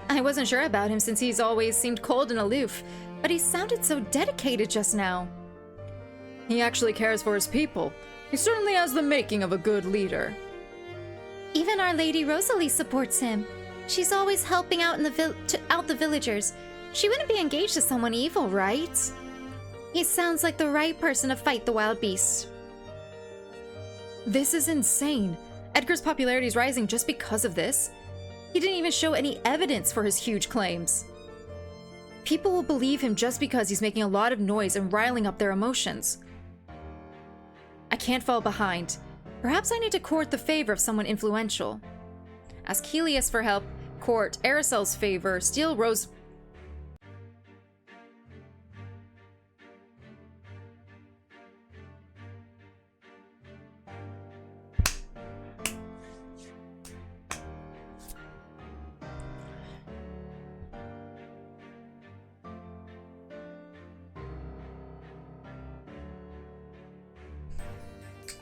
I wasn't sure about him since he's always seemed cold and aloof, but he sounded so dedicated just now. He actually cares for his people. He certainly has the making of a good leader. Even our Lady Rosalie supports him. She's always helping out the villagers. She wouldn't be engaged to someone evil, right? He sounds like the right person to fight the wild beast. This is insane. Edgar's popularity is rising just because of this. He didn't even show any evidence for his huge claims. People will believe him just because he's making a lot of noise and riling up their emotions. I can't fall behind. Perhaps I need to court the favor of someone influential. Ask Helios for help, court Aericelle's favor, steal Rose...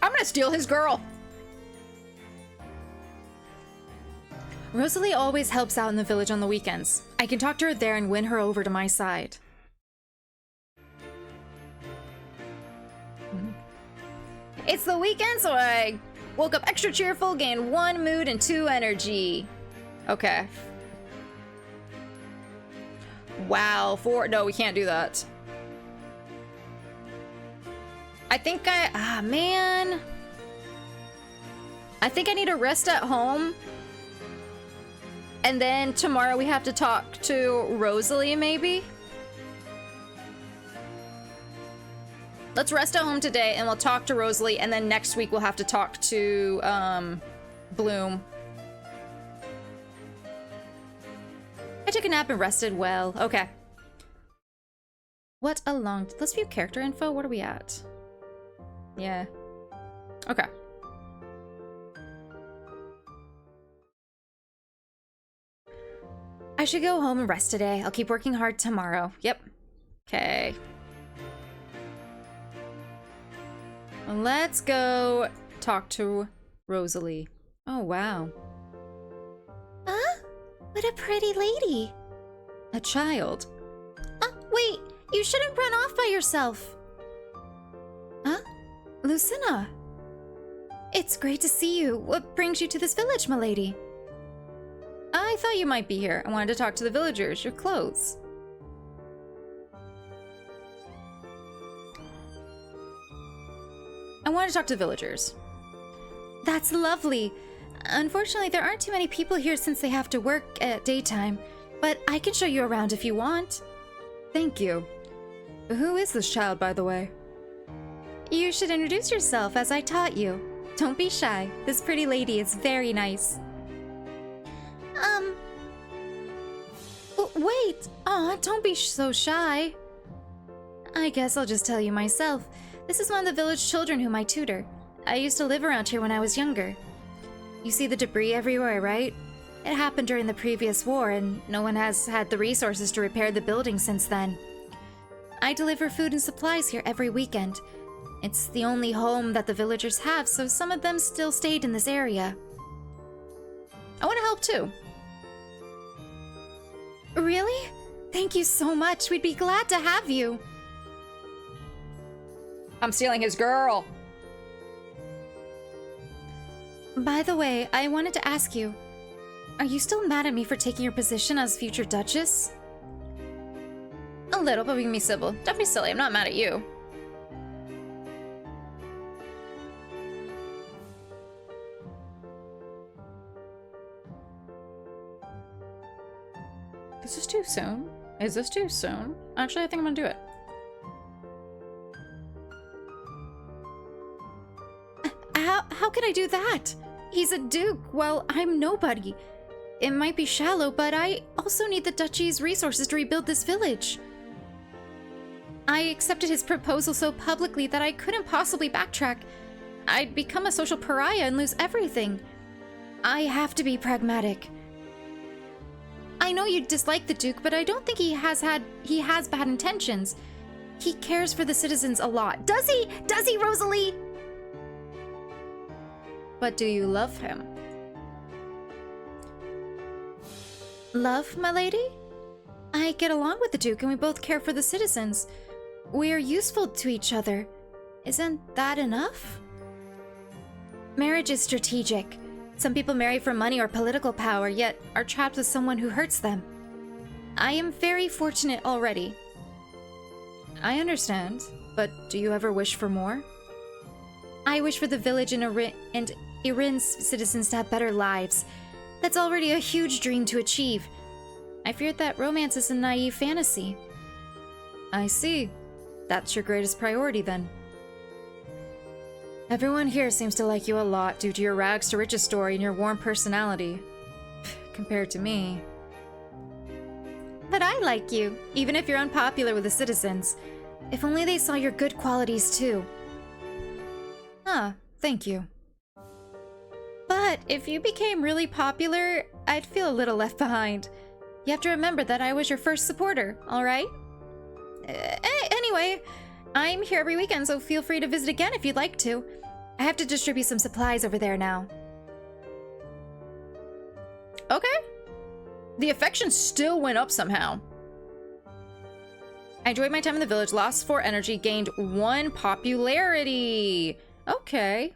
I'm gonna steal his girl. Rosalie always helps out in the village on the weekends. I can talk to her there and win her over to my side. It's the weekend, so I woke up extra cheerful, gained 1 mood and 2 energy. Okay. Wow, 4. No, we can't do that. I think man. I think I need to rest at home. And then tomorrow we have to talk to Rosalie, maybe? Let's rest at home today and we'll talk to Rosalie, and then next week we'll have to talk to, Bloom. I took a nap and rested well. Okay. What a long... Let's view character info. What are we at? Yeah. Okay. I should go home and rest today. I'll keep working hard tomorrow. Yep. Okay. Let's go talk to Rosalie. Oh, wow. What a pretty lady. A child. Wait, you shouldn't run off by yourself. Lucina. It's great to see you. What brings you to this village, milady? I thought you might be here. I wanted to talk to the villagers. Your clothes. I wanted to talk to the villagers. That's lovely. Unfortunately, there aren't too many people here since they have to work at daytime, but I can show you around if you want. Thank you. Who is this child, by the way? You should introduce yourself as I taught you. Don't be shy. This pretty lady is very nice. Wait! Aw, don't be so shy. I guess I'll just tell you myself. This is one of the village children whom I tutor. I used to live around here when I was younger. You see the debris everywhere, right? It happened during the previous war, and no one has had the resources to repair the building since then. I deliver food and supplies here every weekend. It's the only home that the villagers have, so some of them still stayed in this area. I want to help too. Really? Thank you so much. We'd be glad to have you. I'm stealing his girl. By the way, I wanted to ask you, are you still mad at me for taking your position as future Duchess? A little, but we can be civil. Don't be silly. I'm not mad at you. This is too soon. Is this too soon? Actually, I think I'm gonna do it. How could I do that? He's a duke, while I'm nobody. It might be shallow, but I also need the duchy's resources to rebuild this village. I accepted his proposal so publicly that I couldn't possibly backtrack. I'd become a social pariah and lose everything. I have to be pragmatic. I know you dislike the Duke, but I don't think he has bad intentions. He cares for the citizens a lot. Does he? Does he, Rosalie? But do you love him? Love, my lady? I get along with the Duke and we both care for the citizens. We are useful to each other. Isn't that enough? Marriage is strategic. Some people marry for money or political power, yet are trapped with someone who hurts them. I am very fortunate already. I understand, but do you ever wish for more? I wish for the village and Irin's citizens to have better lives. That's already a huge dream to achieve. I feared that romance is a naive fantasy. I see. That's your greatest priority, then. Everyone here seems to like you a lot due to your rags to riches story and your warm personality. Compared to me. But I like you, even if you're unpopular with the citizens. If only they saw your good qualities too. Ah, thank you. But if you became really popular, I'd feel a little left behind. You have to remember that I was your first supporter, alright? Anyway, I'm here every weekend, so feel free to visit again if you'd like to. I have to distribute some supplies over there now. Okay. The affection still went up somehow. I enjoyed my time in the village, lost 4 energy, gained 1 popularity. Okay.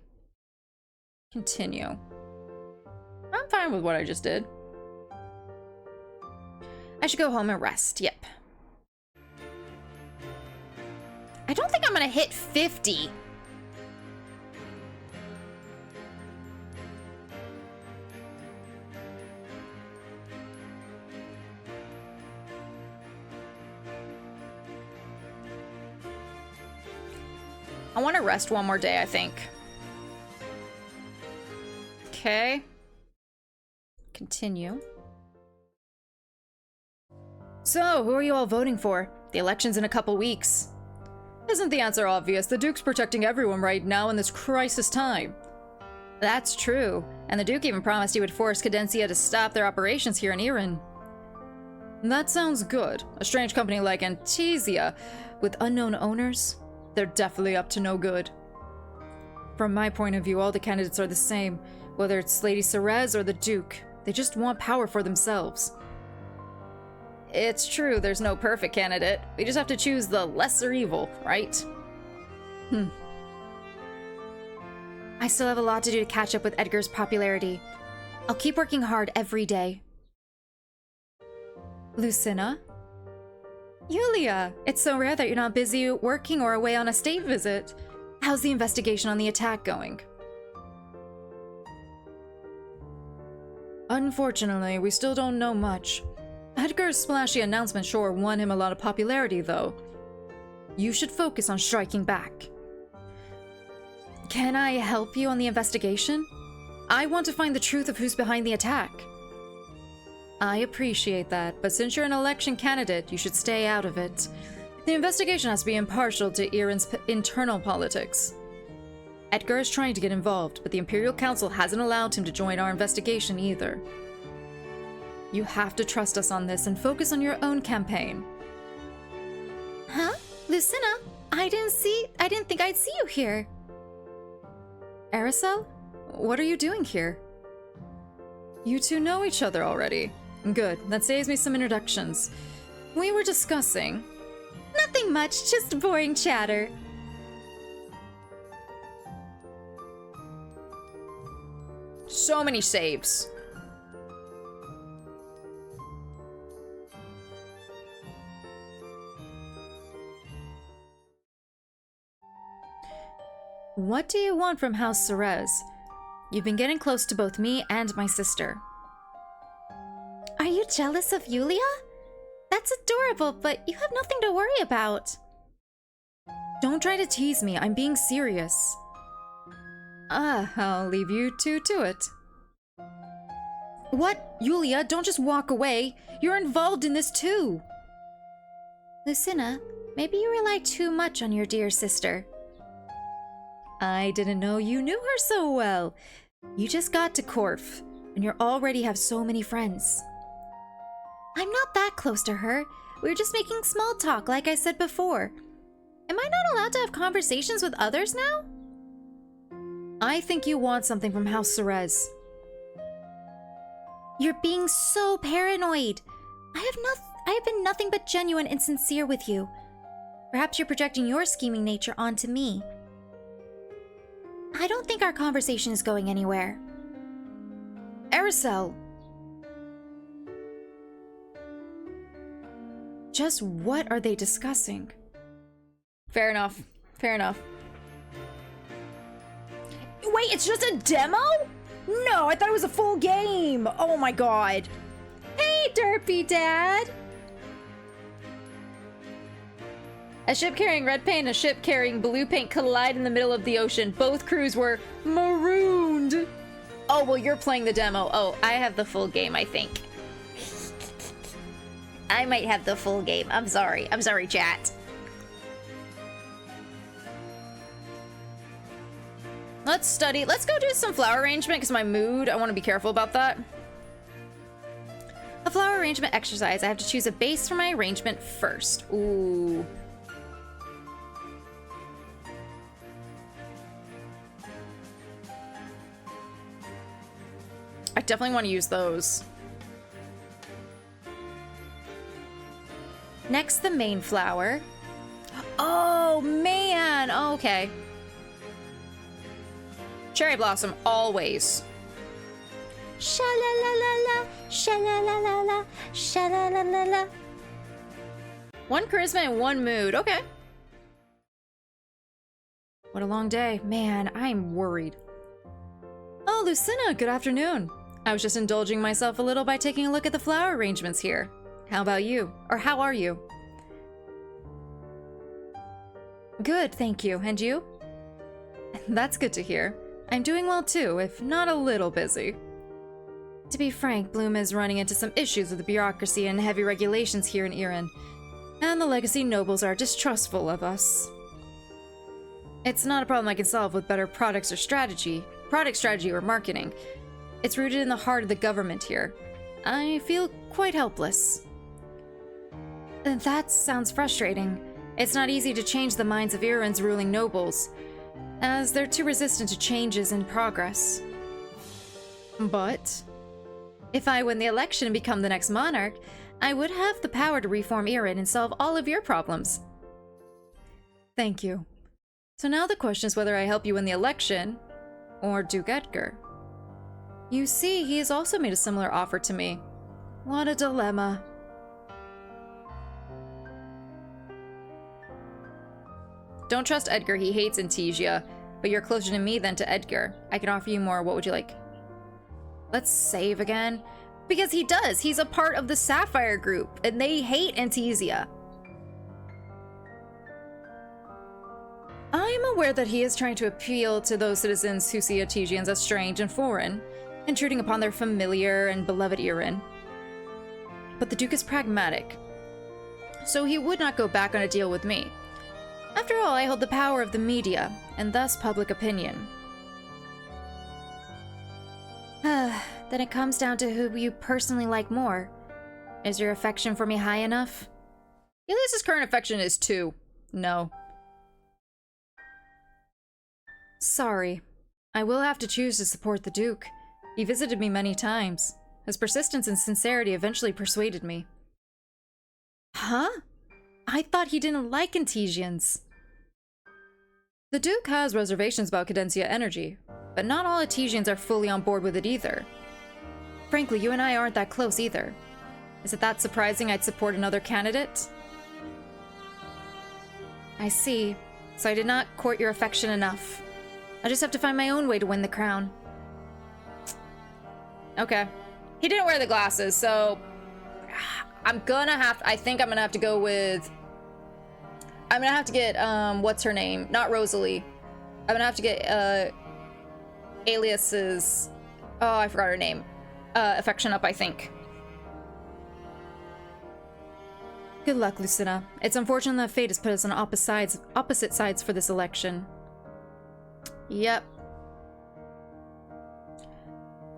Continue. I'm fine with what I just did. I should go home and rest. Yep. I don't think I'm gonna hit 50. I want to rest one more day, I think. Okay. Continue. So, who are you all voting for? The election's in a couple weeks. Isn't the answer obvious? The Duke's protecting everyone right now in this crisis time. That's true. And the Duke even promised he would force Cadencia to stop their operations here in Erin. That sounds good. A strange company like Antesia, with unknown owners? They're definitely up to no good. From my point of view, all the candidates are the same. Whether it's Lady Cerez or the Duke. They just want power for themselves. It's true, there's no perfect candidate. We just have to choose the lesser evil, right? I still have a lot to do to catch up with Edgar's popularity. I'll keep working hard every day. Lucina? Yulia! It's so rare that you're not busy working or away on a state visit. How's the investigation on the attack going? Unfortunately, we still don't know much. Edgar's splashy announcement sure won him a lot of popularity, though. You should focus on striking back. Can I help you on the investigation? I want to find the truth of who's behind the attack. I appreciate that, but since you're an election candidate, you should stay out of it. The investigation has to be impartial to Erin's internal politics. Edgar is trying to get involved, but the Imperial Council hasn't allowed him to join our investigation either. You have to trust us on this and focus on your own campaign. Huh? Lucina, I didn't think I'd see you here. Aeriselle? What are you doing here? You two know each other already. Good, that saves me some introductions. We were discussing... Nothing much, just boring chatter. So many saves. What do you want from House Cerez? You've been getting close to both me and my sister. Are you jealous of Yulia? That's adorable, but you have nothing to worry about. Don't try to tease me, I'm being serious. I'll leave you two to it. What? Yulia, don't just walk away. You're involved in this too. Lucina, maybe you rely too much on your dear sister. I didn't know you knew her so well. You just got to Corf, and you already have so many friends. I'm not that close to her. We were just making small talk, like I said before. Am I not allowed to have conversations with others now? I think you want something from House Cerez. You're being so paranoid. I have been nothing but genuine and sincere with you. Perhaps you're projecting your scheming nature onto me. I don't think our conversation is going anywhere. Aeriselle! Just what are they discussing? Fair enough. Fair enough. Wait, it's just a demo? No, I thought it was a full game. Oh my god. Hey, Derpy Dad. A ship carrying red paint and a ship carrying blue paint collide in the middle of the ocean. Both crews were marooned. Oh, well, you're playing the demo. Oh, I have the full game, I think. I might have the full game. I'm sorry. I'm sorry, chat. Let's study. Let's go do some flower arrangement because my mood, I want to be careful about that. A flower arrangement exercise. I have to choose a base for my arrangement first. Ooh. I definitely want to use those. Next, the main flower. Oh, man. Oh, okay. Cherry blossom, always. Sha-la-la-la-la, sha-la-la-la-la, sha-la-la-la-la. One charisma and one mood. Okay. What a long day. Man, I'm worried. Oh, Lucina, good afternoon. I was just indulging myself a little by taking a look at the flower arrangements here. How about you? Or how are you? Good, thank you. And you? That's good to hear. I'm doing well too, if not a little busy. To be frank, Bloom is running into some issues with the bureaucracy and heavy regulations here in Erin, and the legacy nobles are distrustful of us. It's not a problem I can solve with better product strategy or marketing. It's rooted in the heart of the government here. I feel quite helpless. That sounds frustrating. It's not easy to change the minds of Erin's ruling nobles, as they're too resistant to changes in progress. But if I win the election and become the next monarch, I would have the power to reform Erin and solve all of your problems. Thank you. So now the question is whether I help you win the election, or Duke Edgar. You see, he has also made a similar offer to me. What a dilemma. Don't trust Edgar, he hates Antesia, but you're closer to me than to Edgar. I can offer you more, what would you like? Let's save again. Because he does, he's a part of the Sapphire group, and they hate Antesia. I'm aware that he is trying to appeal to those citizens who see Atesians as strange and foreign, intruding upon their familiar and beloved Erin. But the Duke is pragmatic, so he would not go back on a deal with me. After all, I hold the power of the media, and thus public opinion. Then it comes down to who you personally like more. Is your affection for me high enough? Elias's current affection is 2. No. Sorry. I will have to choose to support the Duke. He visited me many times. His persistence and sincerity eventually persuaded me. Huh? I thought he didn't like Antesians. The Duke has reservations about Cadencia energy, but not all Atesians are fully on board with it either. Frankly, you and I aren't that close either. Is it that surprising I'd support another candidate? I see. So I did not court your affection enough. I just have to find my own way to win the crown. Okay. He didn't wear the glasses, so I think I'm gonna have to go with, I'm gonna have to get, what's her name? Not Rosalie. I'm gonna have to get, Alias's, oh, I forgot her name. Affection up, I think. Good luck, Lucina. It's unfortunate that fate has put us on opposite sides for this election. Yep.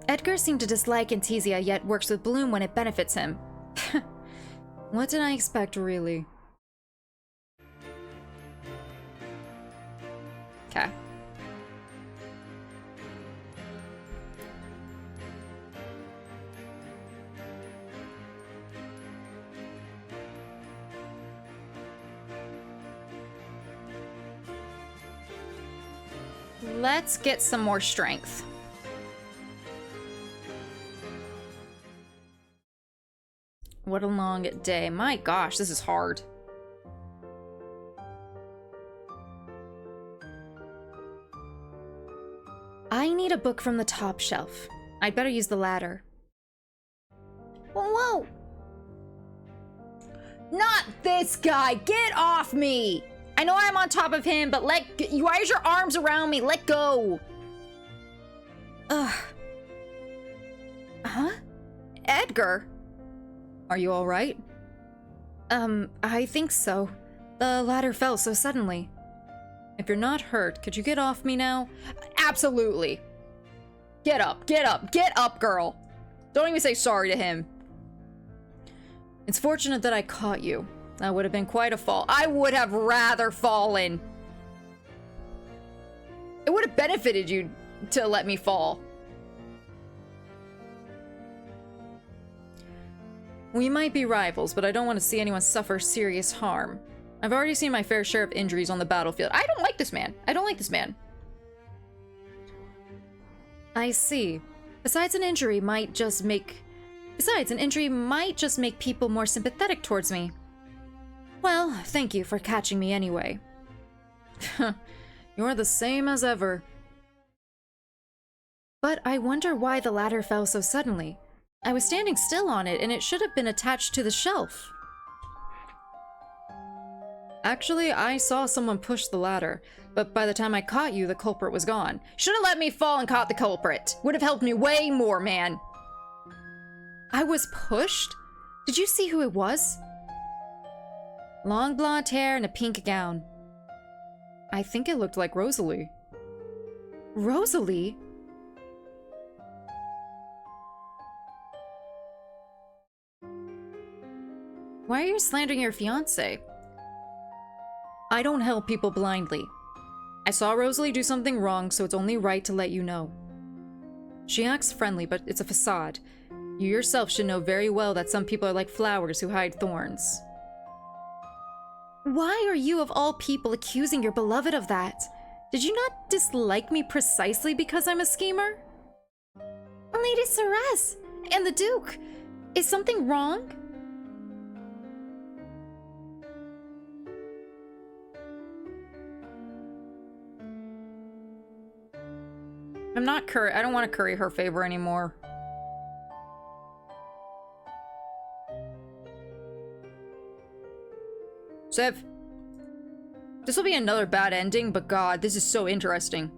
Edgar seemed to dislike Antesia, yet works with Bloom when it benefits him. What did I expect, really? Okay. Let's get some more strength. What a long day. My gosh, this is hard. I need a book from the top shelf. I'd better use the ladder. Whoa! Not this guy! Get off me! I know I'm on top of him, but why is your arms around me? Let go! Ugh. Huh? Edgar? Are you alright? I think so. The ladder fell so suddenly. If you're not hurt, could you get off me now? Absolutely. Get up, girl. Don't even say sorry to him. It's fortunate that I caught you. That would have been quite a fall. I would have rather fallen. It would have benefited you to let me fall. We might be rivals, but I don't want to see anyone suffer serious harm. I've already seen my fair share of injuries on the battlefield. I don't like this man. I see. Besides, an injury might just make people more sympathetic towards me. Well, thank you for catching me anyway. You're the same as ever. But I wonder why the ladder fell so suddenly. I was standing still on it, and it should have been attached to the shelf. Actually, I saw someone push the ladder, but by the time I caught you, the culprit was gone. Should have let me fall and caught the culprit. Would have helped me way more, man. I was pushed? Did you see who it was? Long blonde hair and a pink gown. I think it looked like Rosalie. Rosalie? Why are you slandering your fiance? I don't help people blindly. I saw Rosalie do something wrong, so it's only right to let you know. She acts friendly, but it's a facade. You yourself should know very well that some people are like flowers who hide thorns. Why are you, of all people, accusing your beloved of that? Did you not dislike me precisely because I'm a schemer? Lady Ceres and the Duke. Is something wrong? I don't want to curry her favor anymore. Sev. This will be another bad ending, but God, this is so interesting.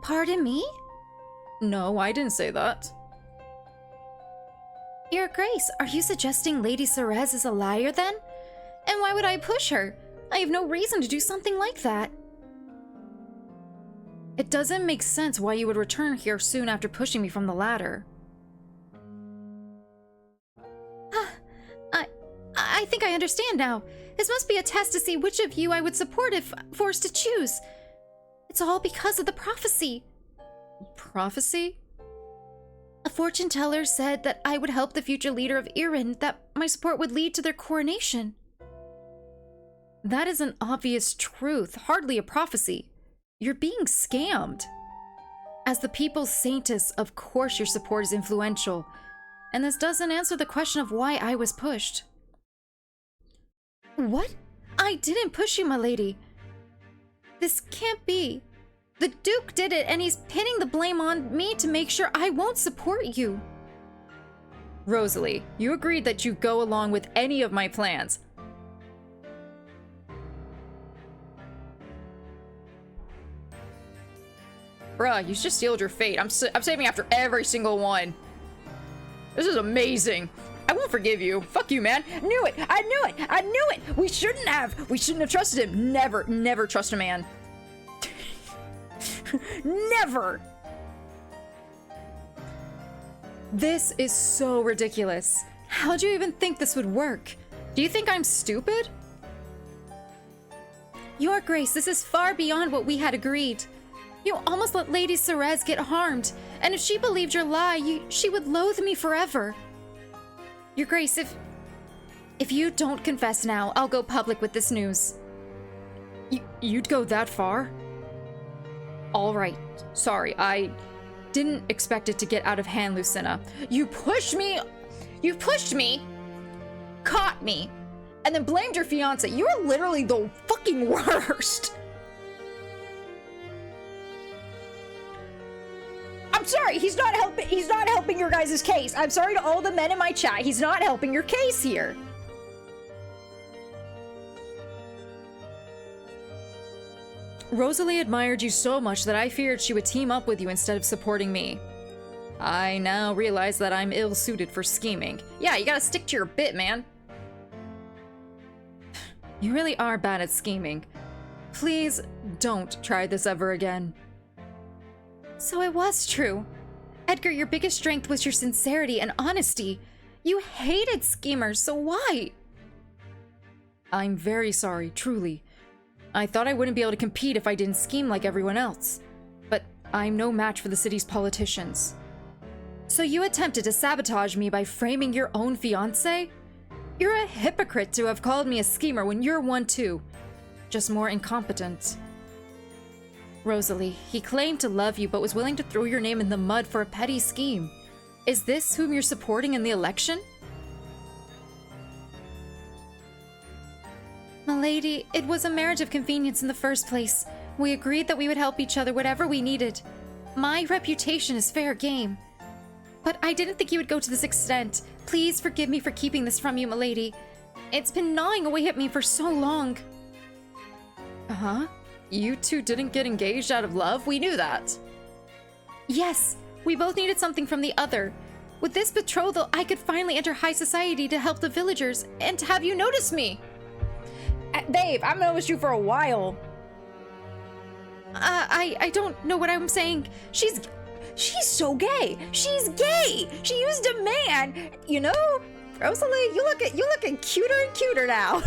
Pardon me? No, I didn't say that. Your Grace, are you suggesting Lady Ceres is a liar then? And why would I push her? I have no reason to do something like that. It doesn't make sense why you would return here soon after pushing me from the ladder. I think I understand now. This must be a test to see which of you I would support if forced to choose. It's all because of the prophecy. Prophecy? A fortune teller said that I would help the future leader of Erin, that my support would lead to their coronation. That is an obvious truth, hardly a prophecy. You're being scammed. As the people's saintess, of course your support is influential. And this doesn't answer the question of why I was pushed. What? I didn't push you, my lady. This can't be. The Duke did it, and he's pinning the blame on me to make sure I won't support you. Rosalie, you agreed that you'd go along with any of my plans. Bruh, you just sealed your fate. I'm saving after every single one. This is amazing. I won't forgive you. Fuck you, man. I knew it. We shouldn't have trusted him. Never trust a man. Never. This is so ridiculous. How'd you even think this would work? Do you think I'm stupid? Your Grace, this is far beyond what we had agreed. You almost let Lady Ceres get harmed, and if she believed your lie, she would loathe me forever. Your Grace, if you don't confess now, I'll go public with this news. You'd go that far? All right. Sorry, I didn't expect it to get out of hand, Lucina. You pushed me, caught me, and then blamed your fiance. You were literally the fucking fucking worst. I'm sorry, he's not helping your guys' case. I'm sorry to all the men in my chat. He's not helping your case here. Rosalie admired you so much that I feared she would team up with you instead of supporting me. I now realize that I'm ill-suited for scheming. Yeah, you gotta stick to your bit, man. You really are bad at scheming. Please don't try this ever again. So it was true. Edgar, your biggest strength was your sincerity and honesty. You hated schemers, so why? I'm very sorry, truly. I thought I wouldn't be able to compete if I didn't scheme like everyone else. But I'm no match for the city's politicians. So you attempted to sabotage me by framing your own fiance? You're a hypocrite to have called me a schemer when you're one too. Just more incompetent. Rosalie, he claimed to love you but was willing to throw your name in the mud for a petty scheme. Is this whom you're supporting in the election? Milady, it was a marriage of convenience in the first place. We agreed that we would help each other whatever we needed. My reputation is fair game. But I didn't think you would go to this extent. Please forgive me for keeping this from you, milady. It's been gnawing away at me for so long. Uh-huh. You two didn't get engaged out of love? We knew that. Yes, we both needed something from the other. With this betrothal, I could finally enter high society to help the villagers and to have you notice me. Babe, I've noticed you for a while. I don't know what I'm saying. She's so gay. She's gay. She used a man. You know, Rosalie, you looking cuter and cuter now.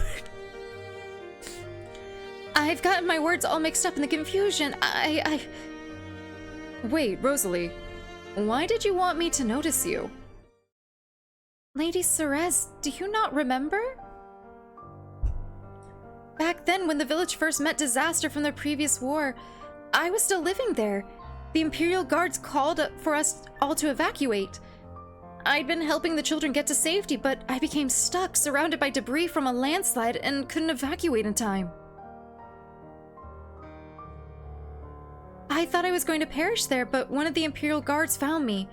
I've gotten my words all mixed up in the confusion. Wait, Rosalie. Why did you want me to notice you? Lady Ceres, do you not remember? Back then, when the village first met disaster from the previous war, I was still living there. The Imperial Guards called for us all to evacuate. I'd been helping the children get to safety, but I became stuck, surrounded by debris from a landslide, and couldn't evacuate in time. I thought I was going to perish there, but one of the Imperial Guards found me.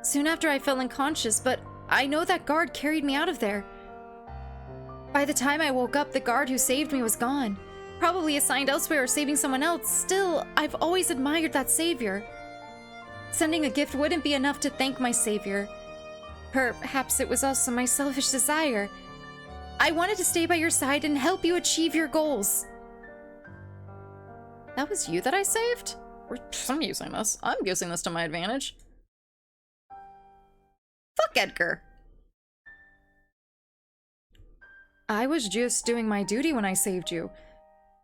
Soon after, I fell unconscious, but I know that guard carried me out of there. By the time I woke up, the guard who saved me was gone. Probably assigned elsewhere or saving someone else. Still, I've always admired that savior. Sending a gift wouldn't be enough to thank my savior. Perhaps it was also my selfish desire. I wanted to stay by your side and help you achieve your goals. That was you that I saved? I'm using this. I'm using this to my advantage. Fuck Edgar. I was just doing my duty when I saved you.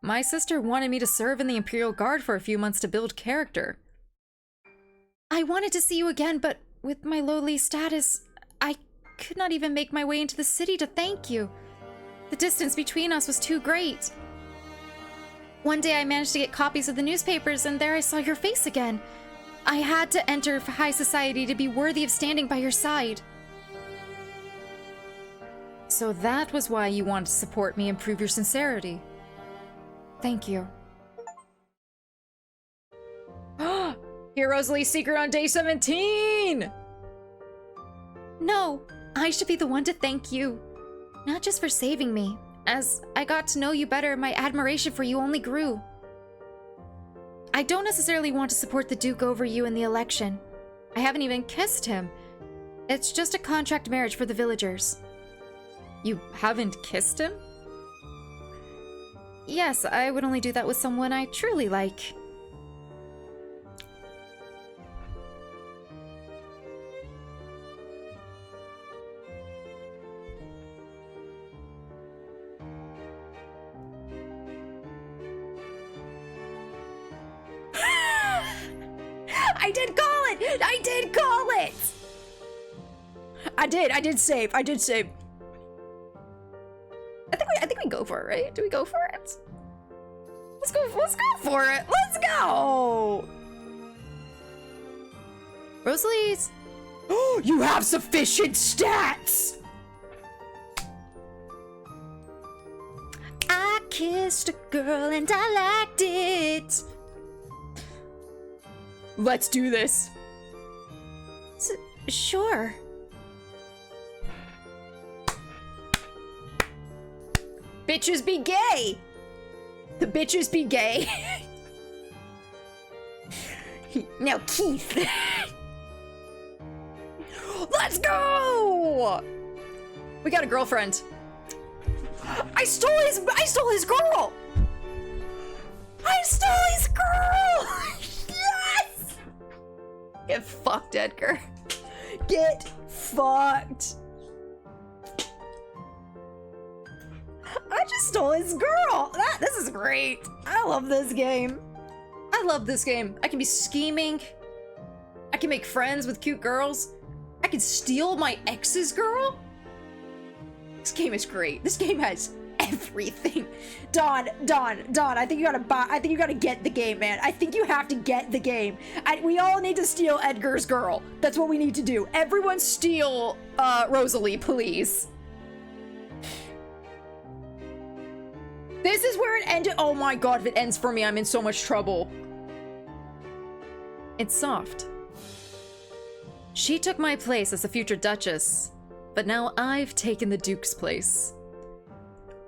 My sister wanted me to serve in the Imperial Guard for a few months to build character. I wanted to see you again, but with my lowly status, I could not even make my way into the city to thank you. The distance between us was too great. One day I managed to get copies of the newspapers, and there I saw your face again. I had to enter high society to be worthy of standing by your side. So that was why you wanted to support me and prove your sincerity. Thank you. Here, Rosalie's secret on day 17! No, I should be the one to thank you. Not just for saving me. As I got to know you better, my admiration for you only grew. I don't necessarily want to support the Duke over you in the election. I haven't even kissed him. It's just a contract marriage for the villagers. You haven't kissed him? Yes, I would only do that with someone I truly like. I did call it! I did call it! I did save. I think we go for it, right? Do we go for it? Let's go for it. Let's go! Rosalie's... Oh, you have sufficient stats! I kiss just a girl and I liked it. Let's do this. Sure. Bitches be gay! The bitches be gay. Now, Keith. Let's go! We got a girlfriend. I stole his girl! I stole his girl! Yes! Get fucked, Edgar. Get fucked. I just stole his girl. This is great. I love this game. I love this game. I can be scheming. I can make friends with cute girls. I can steal my ex's girl. This game is great. This game has everything. Don, I think you gotta get the game, man. I think you have to get the game. We all need to steal Edgar's girl. That's what we need to do. Everyone steal Rosalie, please. This is where it ended. Oh my god, if it ends for me, I'm in so much trouble. It's soft. She took my place as the future Duchess, but now I've taken the Duke's place.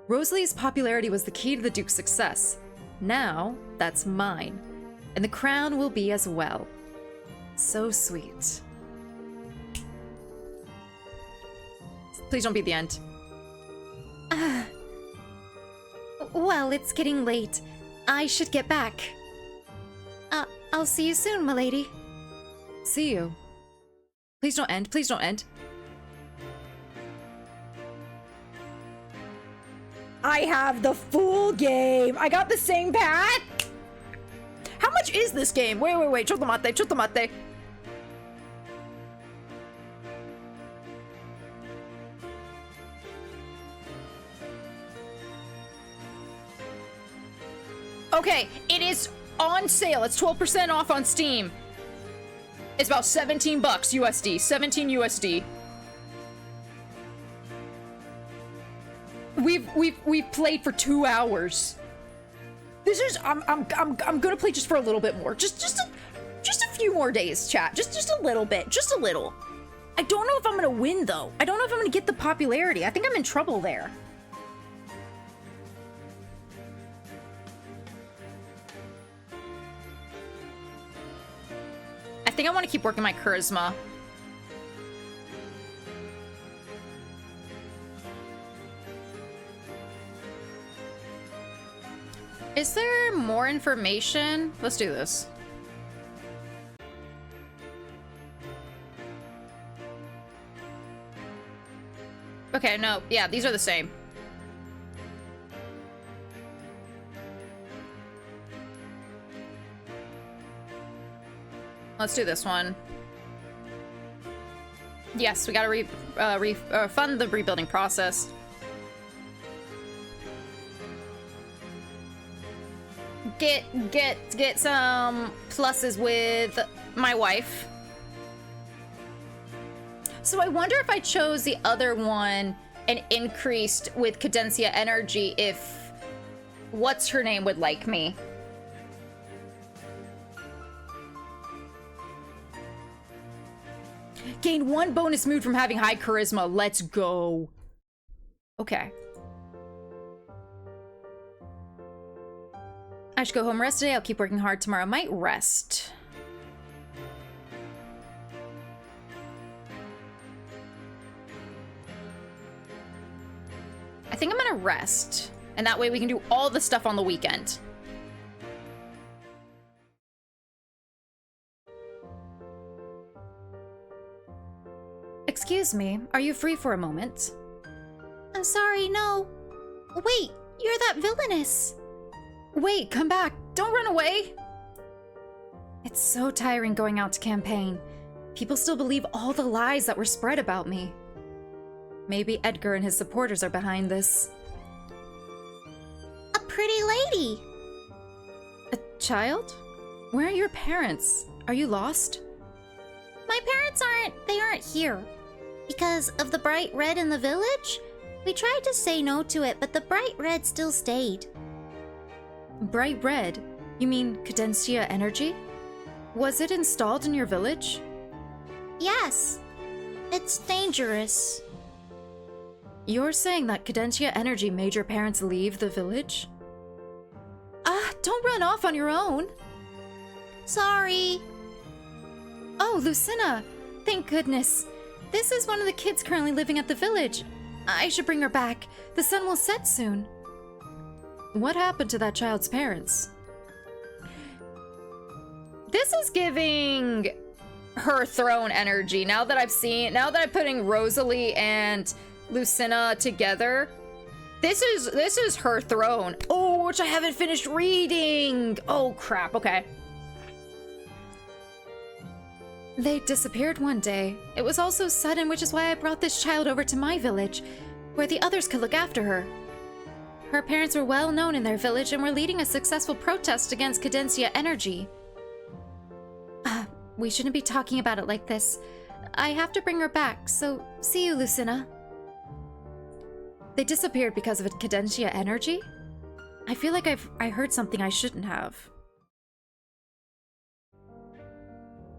Rosalie's popularity was the key to the Duke's success. Now, that's mine, and the crown will be as well. So sweet. Please don't be the end. Well, it's getting late. I should get back. I'll see you soon, milady. See you. Please don't end. Please don't end. I have the full game. I got the same pack. How much is this game? Wait. Chotomate. Okay, it is on sale. It's 12% off on Steam. It's about 17 bucks USD. 17 USD. We've played for 2 hours. This is I'm gonna play just for a little bit more. Just a few more days, chat. Just a little bit. Just a little. I don't know if I'm gonna win though. I don't know if I'm gonna get the popularity. I think I'm in trouble there. I think I want to keep working my charisma. Is there more information? Let's do this. Okay, no, yeah, these are the same. Let's do this one. Yes, we gotta fund the rebuilding process. Get some pluses with my wife. So I wonder if I chose the other one and increased with Cadencia energy, if what's her name would like me. Gain 1 bonus mood from having high charisma. Let's go. Okay. I should go home rest today. I'll keep working hard tomorrow. Might rest. I think I'm gonna rest. And that way we can do all the stuff on the weekend. Excuse me, are you free for a moment? I'm sorry, no. Wait, you're that villainess. Wait, come back. Don't run away. It's so tiring going out to campaign. People still believe all the lies that were spread about me. Maybe Edgar and his supporters are behind this. A pretty lady. A child? Where are your parents? Are you lost? My parents aren't here. Because of the bright red in the village? We tried to say no to it, but the bright red still stayed. Bright red? You mean Cadencia energy? Was it installed in your village? Yes. It's dangerous. You're saying that Cadencia energy made your parents leave the village? Don't run off on your own! Sorry. Oh, Lucina! Thank goodness. This is one of the kids currently living at the village. I should bring her back. The sun will set soon. What happened to that child's parents? This is giving her throne energy. Now that I'm putting Rosalie and Lucina together, this is her throne. Oh, which I haven't finished reading. Oh crap. Okay. They disappeared one day. It was all so sudden, which is why I brought this child over to my village, where the others could look after her. Her parents were well known in their village and were leading a successful protest against Cadencia energy. We shouldn't be talking about it like this. I have to bring her back, so see you, Lucina. They disappeared because of Cadencia energy? I feel like I heard something I shouldn't have.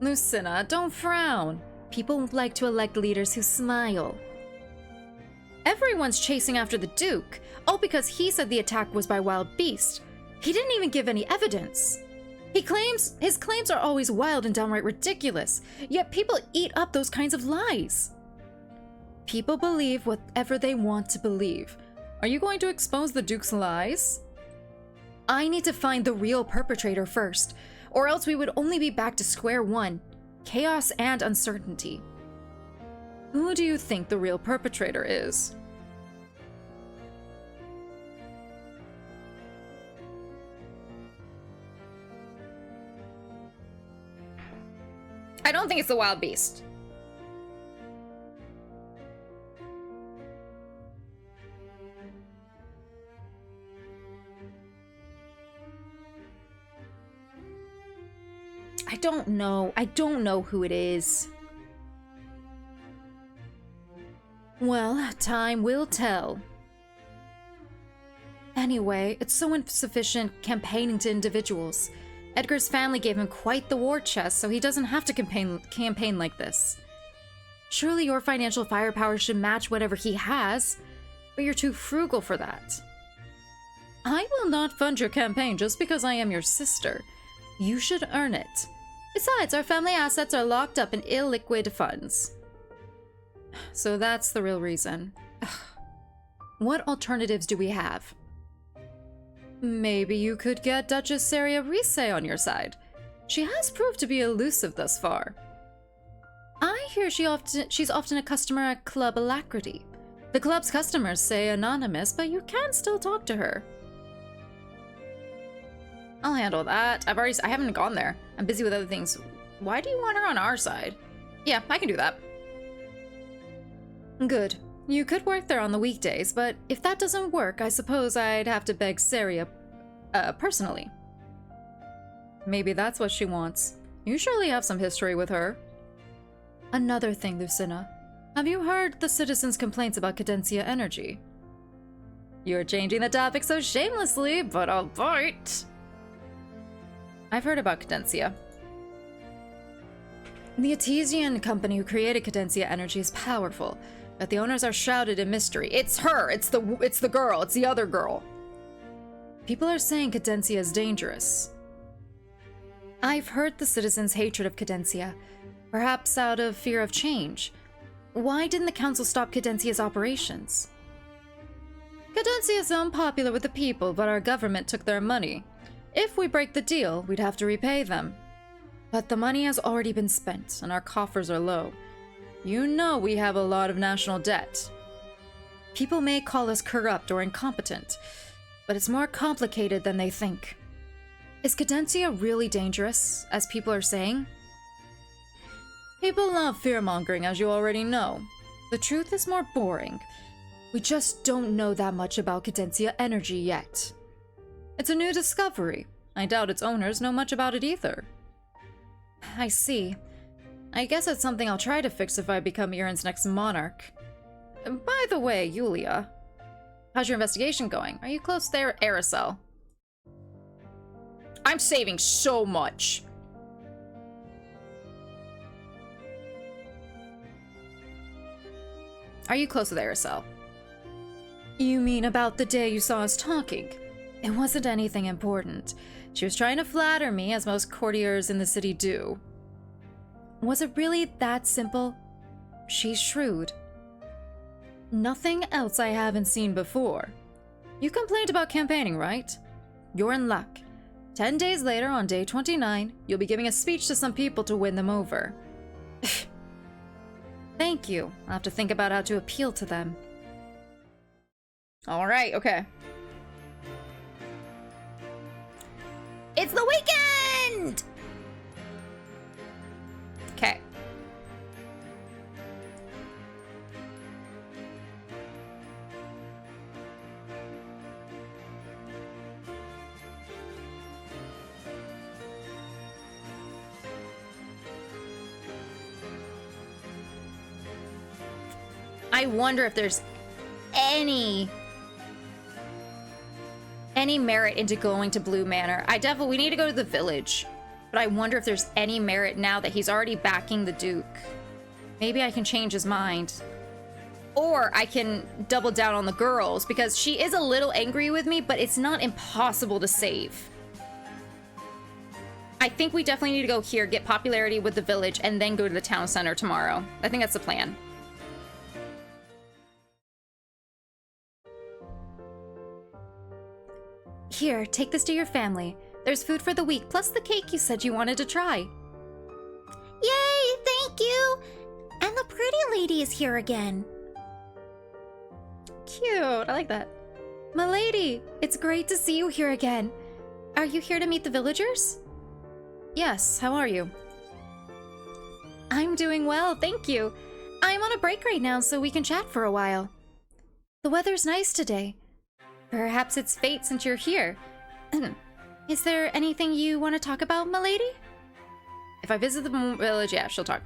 Lucina, don't frown. People like to elect leaders who smile. Everyone's chasing after the Duke, all because he said the attack was by wild beast. He didn't even give any evidence. His claims are always wild and downright ridiculous, yet people eat up those kinds of lies. People believe whatever they want to believe. Are you going to expose the Duke's lies? I need to find the real perpetrator first, or else we would only be back to square one. Chaos and uncertainty. Who do you think the real perpetrator is? I don't think it's the wild beast. I don't know. I don't know who it is. Well, time will tell. Anyway, it's so insufficient campaigning to individuals. Edgar's family gave him quite the war chest, so he doesn't have to campaign like this. Surely your financial firepower should match whatever he has, but you're too frugal for that. I will not fund your campaign just because I am your sister. You should earn it. Besides, our family assets are locked up in illiquid funds. So that's the real reason. What alternatives do we have? Maybe you could get Duchess Aeriselle on your side. She has proved to be elusive thus far. I hear she's often a customer at Club Alacrity. The club's customers say anonymous, but you can still talk to her. I'll handle that. I haven't gone there. I'm busy with other things. Why do you want her on our side? Yeah, I can do that. Good. You could work there on the weekdays, but if that doesn't work, I suppose I'd have to beg Saria, personally. Maybe that's what she wants. You surely have some history with her. Another thing, Lucina. Have you heard the citizens' complaints about Cadencia energy? You're changing the topic so shamelessly, but I'll bite. I've heard about Cadencia. The Artesian company who created Cadencia energy is powerful, but the owners are shrouded in mystery. It's her. It's the girl. It's the other girl. People are saying Cadencia is dangerous. I've heard the citizens' hatred of Cadencia, perhaps out of fear of change. Why didn't the council stop Cadencia's operations? Cadencia is unpopular with the people, but our government took their money. If we break the deal, we'd have to repay them. But the money has already been spent, and our coffers are low. You know we have a lot of national debt. People may call us corrupt or incompetent, but it's more complicated than they think. Is Cadencia really dangerous, as people are saying? People love fear-mongering, as you already know. The truth is more boring. We just don't know that much about Cadencia energy yet. It's a new discovery. I doubt its owners know much about it either. I see. I guess it's something I'll try to fix if I become Erin's next monarch. By the way, Yulia, how's your investigation going? Are you close there, Aeriselle? I'm saving so much. Are you close with Aeriselle? You mean about the day you saw us talking? It wasn't anything important. She was trying to flatter me, as most courtiers in the city do. Was it really that simple? She's shrewd. Nothing else I haven't seen before. You complained about campaigning, right? You're in luck. 10 days later, on day 29, you'll be giving a speech to some people to win them over. Thank you. I'll have to think about how to appeal to them. All right, okay. It's the weekend! Okay. I wonder if there's any merit into going to Blue Manor. We need to go to the village. But I wonder if there's any merit now that he's already backing the Duke. Maybe I can change his mind. Or I can double down on the girls, because she is a little angry with me, but it's not impossible to save. I think we definitely need to go here, get popularity with the village, and then go to the town center tomorrow. I think that's the plan. Here, take this to your family. There's food for the week, plus the cake you said you wanted to try. Yay, thank you! And the pretty lady is here again. Cute, I like that. Milady, it's great to see you here again. Are you here to meet the villagers? Yes, how are you? I'm doing well, thank you. I'm on a break right now, so we can chat for a while. The weather's nice today. Perhaps it's fate since you're here. Is there anything you want to talk about, milady? If I visit the village, yeah, she'll talk.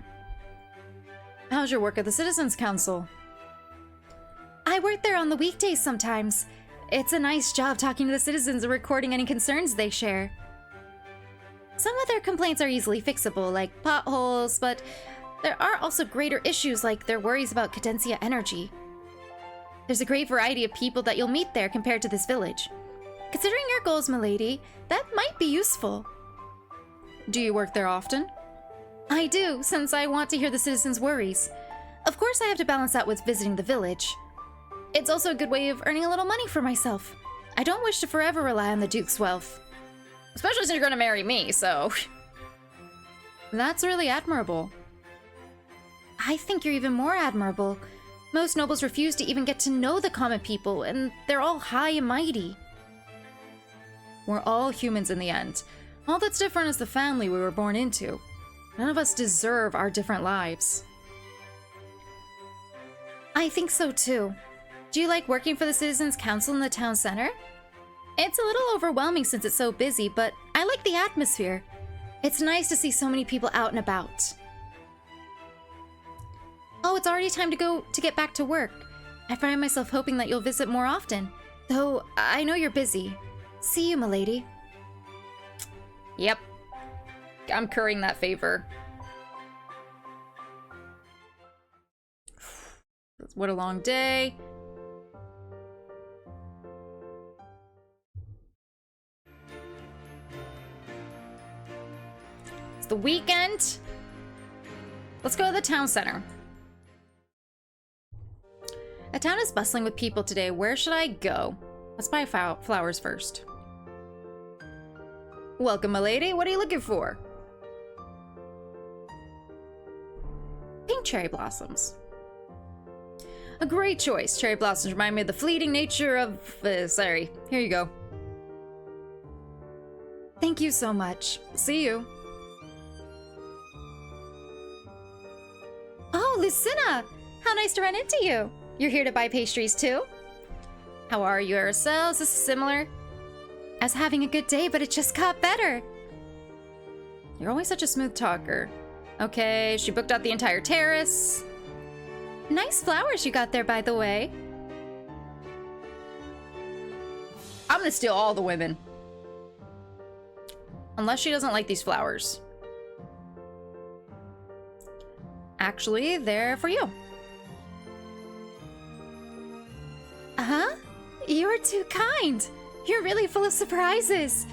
How's your work at the Citizens Council? I work there on the weekdays sometimes. It's a nice job talking to the citizens and recording any concerns they share. Some of their complaints are easily fixable, like potholes, but there are also greater issues like their worries about Cadencia energy. There's a great variety of people that you'll meet there compared to this village. Considering your goals, milady, that might be useful. Do you work there often? I do, since I want to hear the citizens' worries. Of course, I have to balance that with visiting the village. It's also a good way of earning a little money for myself. I don't wish to forever rely on the Duke's wealth. Especially since you're gonna marry me, so... That's really admirable. I think you're even more admirable. Most nobles refuse to even get to know the common people, and they're all high and mighty. We're all humans in the end. All that's different is the family we were born into. None of us deserve our different lives. I think so too. Do you like working for the Citizens Council in the town center? It's a little overwhelming since it's so busy, but I like the atmosphere. It's nice to see so many people out and about. Oh, it's already time to get back to work. I find myself hoping that you'll visit more often, though I know you're busy. See you, milady. Yep. I'm currying that favor. What a long day. It's the weekend. Let's go to the town center. The town is bustling with people today. Where should I go? Let's buy flowers first. Welcome, milady. What are you looking for? Pink cherry blossoms. A great choice. Cherry blossoms remind me of the fleeting nature of... sorry. Here you go. Thank you so much. See you. Oh, Lucina! How nice to run into you. You're here to buy pastries too? How are you, Aeriselle? Is this similar? I was having a good day, but it just got better. You're always such a smooth talker. Okay, she booked out the entire terrace. Nice flowers you got there, by the way. I'm gonna steal all the women. Unless she doesn't like these flowers. Actually, they're for you. Huh? You're too kind. You're really full of surprises.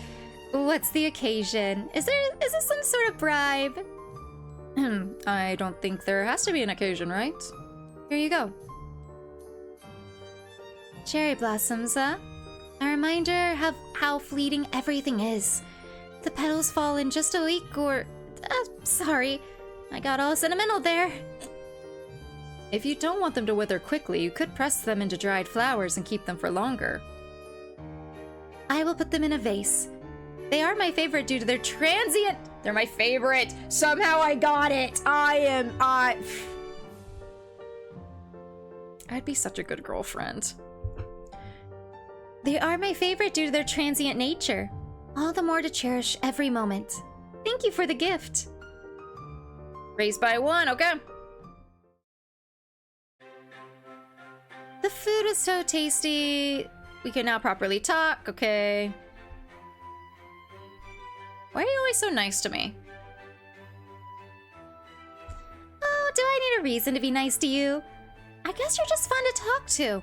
What's the occasion? Is this some sort of bribe? I don't think there has to be an occasion, right? Here you go. Cherry blossoms, huh? A reminder of how fleeting everything is. The petals fall in just a week or... sorry. I got all sentimental there. If you don't want them to wither quickly, you could press them into dried flowers and keep them for longer. I will put them in a vase. They are my favorite due to their transient... They're my favorite. Somehow I got it. I'd be such a good girlfriend. They are my favorite due to their transient nature. All the more to cherish every moment. Thank you for the gift. Raised by one, okay. The food was so tasty. We can now properly talk, okay. Why are you always so nice to me? Oh, do I need a reason to be nice to you? I guess you're just fun to talk to.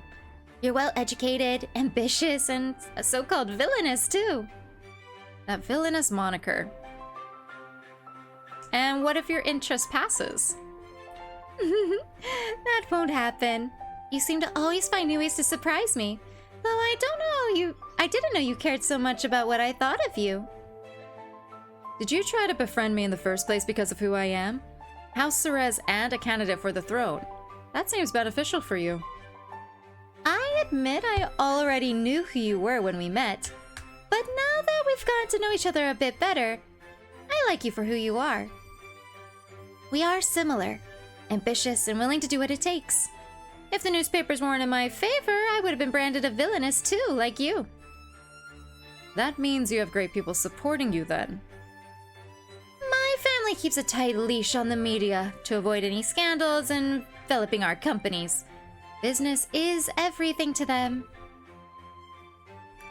You're well-educated, ambitious, and so-called villainous, too. That villainous moniker. And what if your interest passes? That won't happen. You seem to always find new ways to surprise me. Though I didn't know you cared so much about what I thought of you. Did you try to befriend me in the first place because of who I am? House Ceres and a candidate for the throne. That seems beneficial for you. I admit I already knew who you were when we met. But now that we've gotten to know each other a bit better, I like you for who you are. We are similar, ambitious and willing to do what it takes. If the newspapers weren't in my favor, I would have been branded a villainess too, like you. That means you have great people supporting you then. My family keeps a tight leash on the media to avoid any scandals enveloping our companies. Business is everything to them.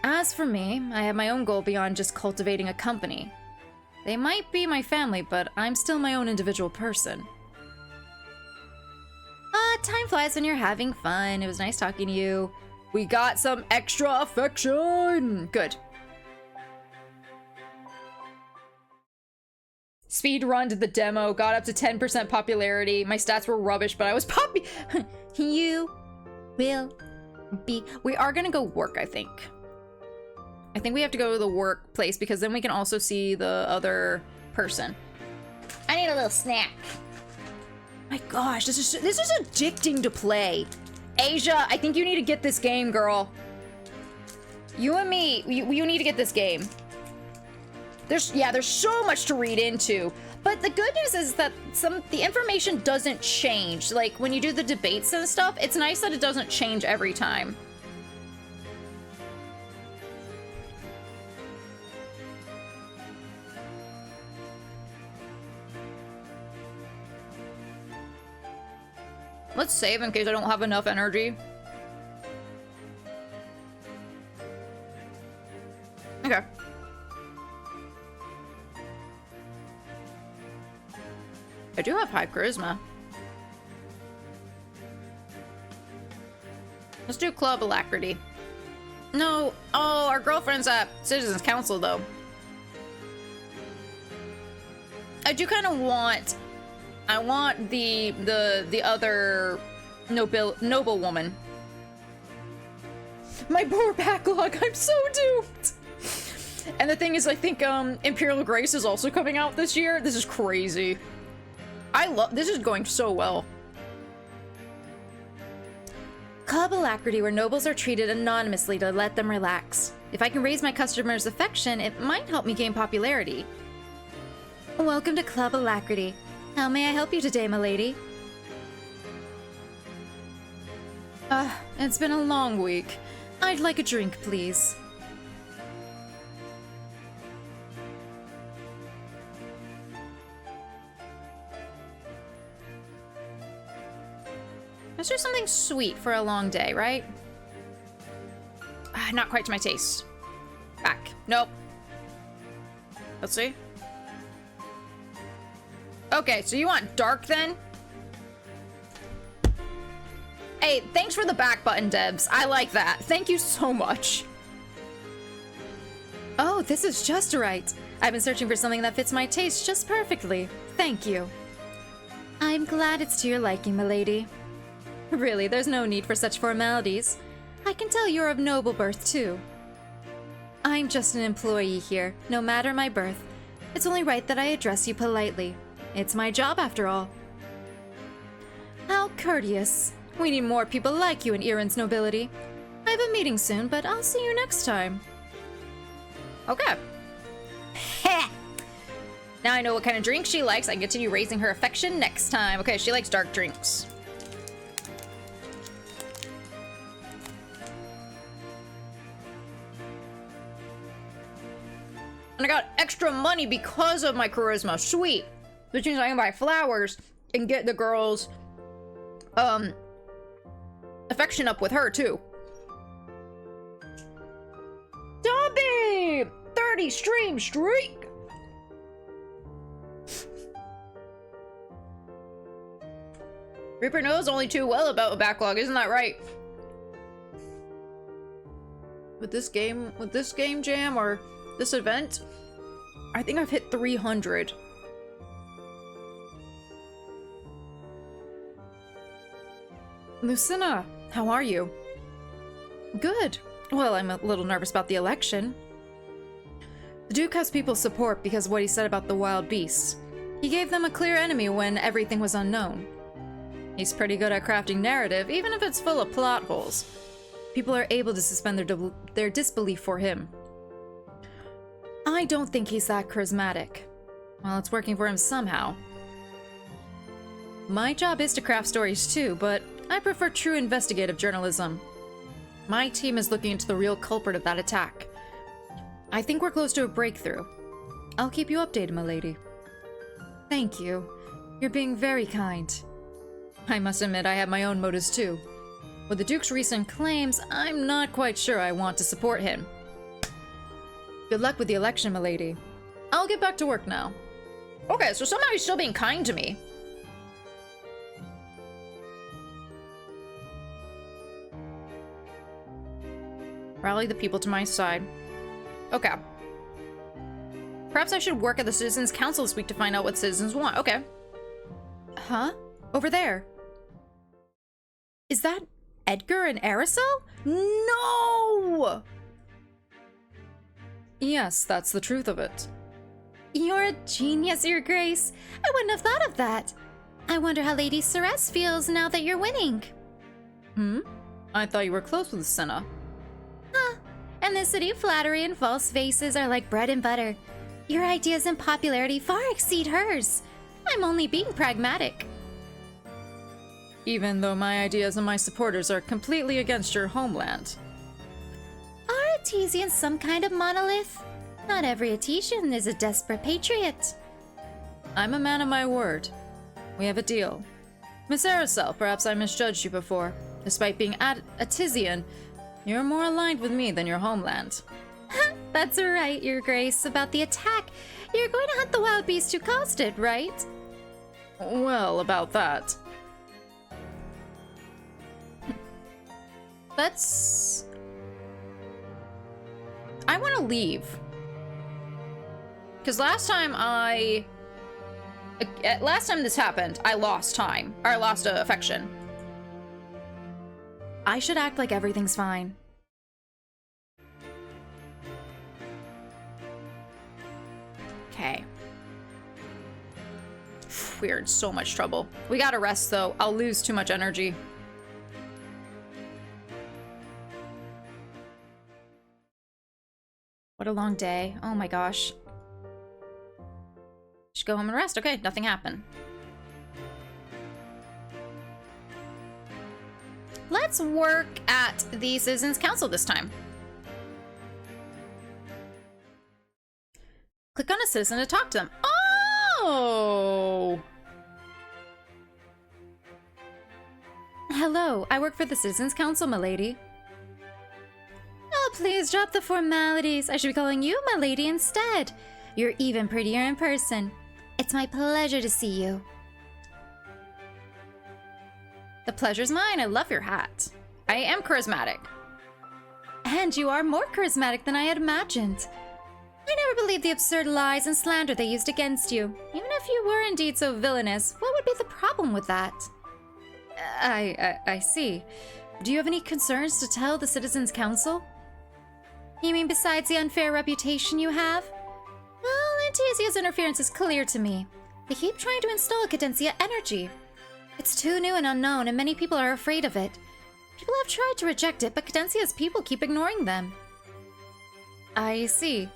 As for me, I have my own goal beyond just cultivating a company. They might be my family, but I'm still my own individual person. Time flies when you're having fun. It was nice talking to you. We got some extra affection! Good. Speed run to the demo, got up to 10% popularity. My stats were rubbish, but I was You will be... We are gonna go work, I think. I think we have to go to the workplace because then we can also see the other person. I need a little snack. My gosh, this is addicting to play. Asia, I think you need to get this game, girl. You and me, you need to get this game. There's so much to read into. But the good news is that the information doesn't change. Like, when you do the debates and stuff, it's nice that it doesn't change every time. Let's save in case I don't have enough energy. Okay. I do have high charisma. Let's do club alacrity. No, oh, our girlfriend's at Citizens Council though. I do kind of want... I want the other noble woman. My poor backlog, I'm so doomed. And the thing is, I think Imperial Grace is also coming out this year. This is crazy. This is going so well. Club alacrity, where nobles are treated anonymously to let them relax. If I can raise my customers' affection, it might help me gain popularity. Welcome to Club Alacrity. How may I help you today, milady? It's been a long week. I'd like a drink, please. Let's do something sweet for a long day, right? Not quite to my taste. Back. Nope. Let's see. Okay, so you want dark then? Hey, thanks for the back button, Debs. I like that. Thank you so much. Oh, this is just right. I've been searching for something that fits my taste just perfectly. Thank you. I'm glad it's to your liking, milady. Really, there's no need for such formalities. I can tell you're of noble birth, too. I'm just an employee here, no matter my birth. It's only right that I address you politely. It's my job, after all. How courteous. We need more people like you in Erin's nobility. I have a meeting soon, but I'll see you next time. Okay. Now I know what kind of drink she likes. I can continue raising her affection next time. Okay, she likes dark drinks. And I got extra money because of my charisma. Sweet. Which means I can buy flowers and get the girls affection up with her too. Dobby! 30 stream streak! Reaper knows only too well about a backlog, isn't that right? With this game jam or this event, I think I've hit 300. Lucina, how are you? Good. Well, I'm a little nervous about the election. The Duke has people's support because of what he said about the wild beasts. He gave them a clear enemy when everything was unknown. He's pretty good at crafting narrative, even if it's full of plot holes. People are able to suspend their disbelief for him. I don't think he's that charismatic. Well, it's working for him somehow. My job is to craft stories too, but I prefer true investigative journalism. My team is looking into the real culprit of that attack. I think we're close to a breakthrough. I'll keep you updated, milady. Thank you. You're being very kind. I must admit I have my own motives too. With the Duke's recent claims, I'm not quite sure I want to support him. Good luck with the election, milady. I'll get back to work now. Okay, so somehow he's still being kind to me. Rally the people to my side. Okay. Perhaps I should work at the Citizens Council this week to find out what citizens want. Okay. Huh? Over there. Is that Edgar and Aeriselle? No! Yes, that's the truth of it. You're a genius, Your Grace. I wouldn't have thought of that. I wonder how Lady Ceres feels now that you're winning. I thought you were close with Senna. In this city, flattery and false faces are like bread and butter. Your ideas and popularity far exceed hers. I'm only being pragmatic. Even though my ideas and my supporters are completely against your homeland. Are Artesians some kind of monolith? Not every Artesian is a desperate patriot. I'm a man of my word. We have a deal. Miss Aeriselle, perhaps I misjudged you before. Despite being Artesian, you're more aligned with me than your homeland. That's right, Your Grace. About the attack, you're going to hunt the wild beast who caused it, right? Well, about that. I want to leave. Because last time this happened, I lost time. Or I lost affection. I should act like everything's fine. Okay. We're in so much trouble. We gotta rest though. I'll lose too much energy. What a long day. Oh my gosh. Just go home and rest. Okay, nothing happened. Let's work at the Citizens Council this time. Click on a citizen to talk to them. Oh! Hello, I work for the Citizens Council, milady. Oh, please drop the formalities. I should be calling you my lady instead. You're even prettier in person. It's my pleasure to see you. The pleasure's mine. I love your hat. I am charismatic. And you are more charismatic than I had imagined. I never believed the absurd lies and slander they used against you. Even if you were indeed so villainous, what would be the problem with that? I see. Do you have any concerns to tell the Citizens' Council? You mean besides the unfair reputation you have? Well, Antesia's interference is clear to me. They keep trying to install Cadencia energy. It's too new and unknown, and many people are afraid of it. People have tried to reject it, but Cadencia's people keep ignoring them. I see.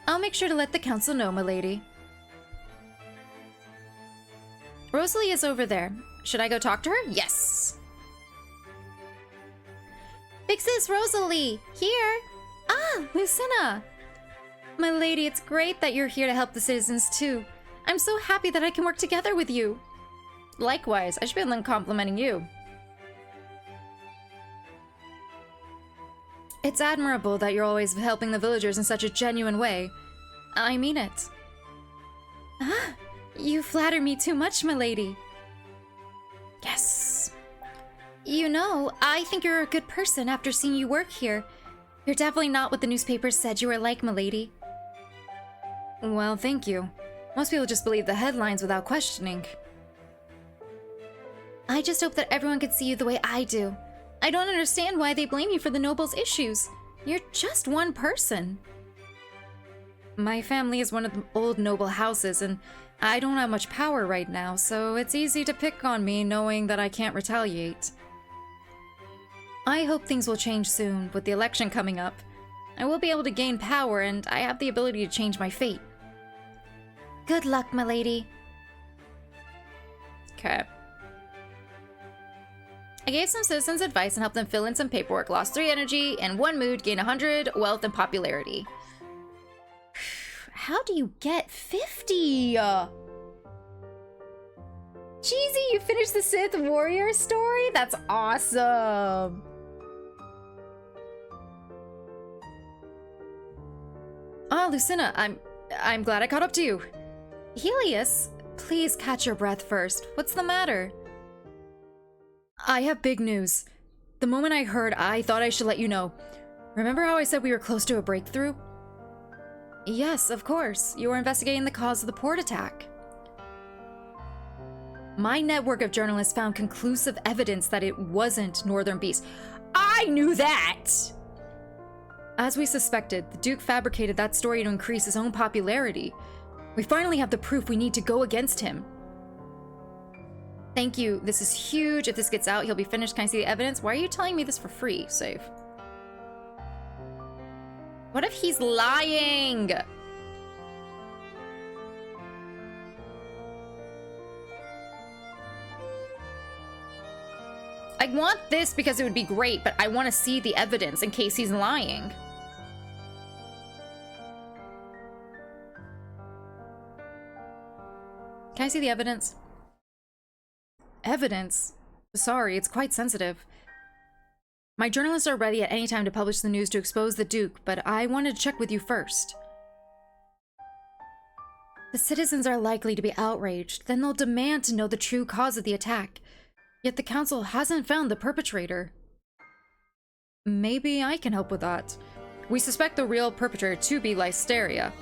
I'll make sure to let the council know, milady. Rosalie is over there. Should I go talk to her? Yes. Big sis Rosalie, here. Ah, Lucina! My lady, it's great that you're here to help the citizens too. I'm so happy that I can work together with you. Likewise, I should be the one complimenting you. It's admirable that you're always helping the villagers in such a genuine way. I mean it. Ah, you flatter me too much, my lady. Yes. You know, I think you're a good person after seeing you work here. You're definitely not what the newspapers said you were like, milady. Well, thank you. Most people just believe the headlines without questioning. I just hope that everyone could see you the way I do. I don't understand why they blame you for the nobles' issues. You're just one person. My family is one of the old noble houses, and I don't have much power right now, so it's easy to pick on me knowing that I can't retaliate. I hope things will change soon, with the election coming up. I will be able to gain power, and I have the ability to change my fate. Good luck, my lady. Okay. I gave some citizens advice and helped them fill in some paperwork. Lost 3 energy and 1 mood, gained 100 wealth and popularity. How do you get 50? Cheesy, you finished the Sith Warrior story? That's awesome. Ah, Lucina, I'm glad I caught up to you. Helios, please catch your breath first. What's the matter? I have big news. The moment I heard, I thought I should let you know. Remember how I said we were close to a breakthrough? Yes, of course. You were investigating the cause of the port attack. My network of journalists found conclusive evidence that it wasn't Northern Beast. I knew that! As we suspected, the Duke fabricated that story to increase his own popularity. We finally have the proof we need to go against him. Thank you. This is huge. If this gets out, he'll be finished. Can I see the evidence? Why are you telling me this for free? Save. What if he's lying? I want this because it would be great, but I want to see the evidence in case he's lying. Can I see the evidence? Evidence? Sorry, it's quite sensitive. My journalists are ready at any time to publish the news to expose the Duke, but I wanted to check with you first. The citizens are likely to be outraged, then they'll demand to know the true cause of the attack. Yet the council hasn't found the perpetrator. Maybe I can help with that. We suspect the real perpetrator to be Listeria,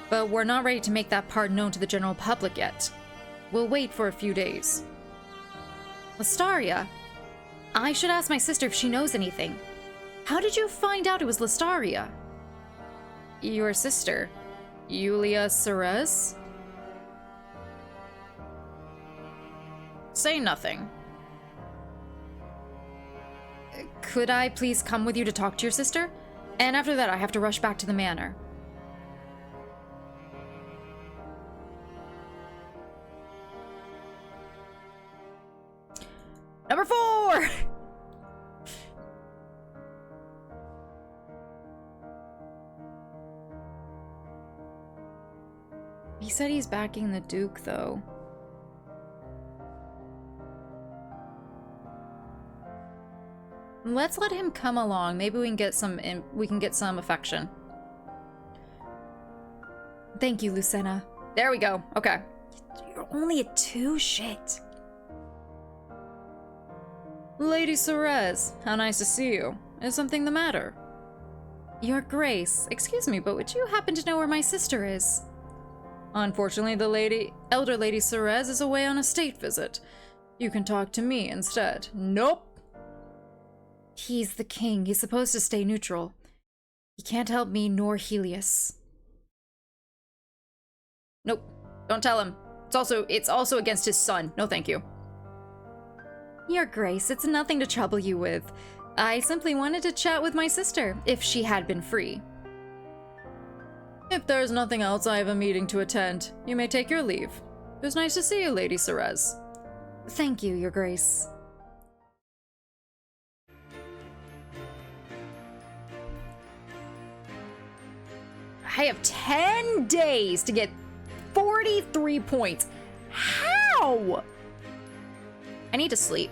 but we're not ready to make that part known to the general public yet. We'll wait for a few days. Listeria? I should ask my sister if she knows anything. How did you find out it was Listeria? Your sister, Yulia Ceres? Say nothing. Could I please come with you to talk to your sister? And after that, I have to rush back to the manor. Number 4! He said he's backing the Duke, though. Let's let him come along. Maybe we can get some affection. Thank you, Lucena. There we go. Okay. You're only at 2? Shit. Lady Cerez, how nice to see you. Is something the matter? Your Grace, excuse me, but would you happen to know where my sister is? Unfortunately, the elder Lady Cerez is away on a state visit. You can talk to me instead. Nope. He's the king. He's supposed to stay neutral. He can't help me nor Helios. Nope. Don't tell him. It's also against his son. No, thank you. Your Grace, it's nothing to trouble you with. I simply wanted to chat with my sister, if she had been free. If there's nothing else, I have a meeting to attend. You may take your leave. It was nice to see you, Lady Cerez. Thank you, Your Grace. I have 10 days to get 43 points. How? I need to sleep.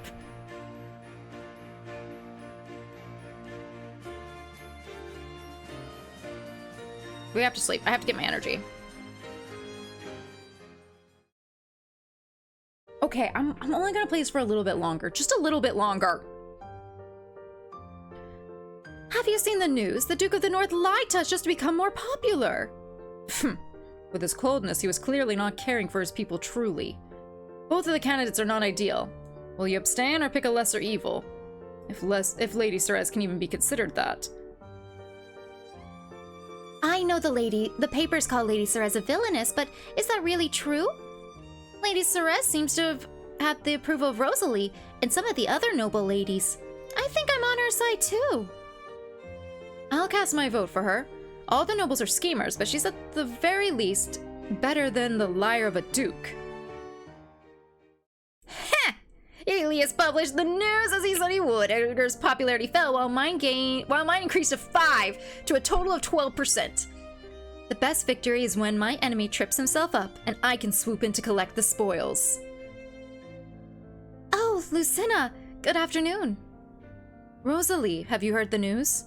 We have to sleep. I have to get my energy. Okay, I'm only gonna play this for a little bit longer. Just a little bit longer. Have you seen the news? The Duke of the North lied to us just to become more popular. With his coldness, he was clearly not caring for his people truly. Both of the candidates are not ideal. Will you abstain or pick a lesser evil? If Lady Cerez can even be considered that. I know the papers call Lady Cerez a villainess, but is that really true? Lady Cerez seems to have had the approval of Rosalie and some of the other noble ladies. I think I'm on her side too. I'll cast my vote for her. All the nobles are schemers, but she's at the very least better than the liar of a duke. Heh! Helios published the news as he said he would. Edgar's popularity fell while mine increased to 5 to a total of 12%. The best victory is when my enemy trips himself up and I can swoop in to collect the spoils. Oh, Lucena, good afternoon. Rosalie, have you heard the news?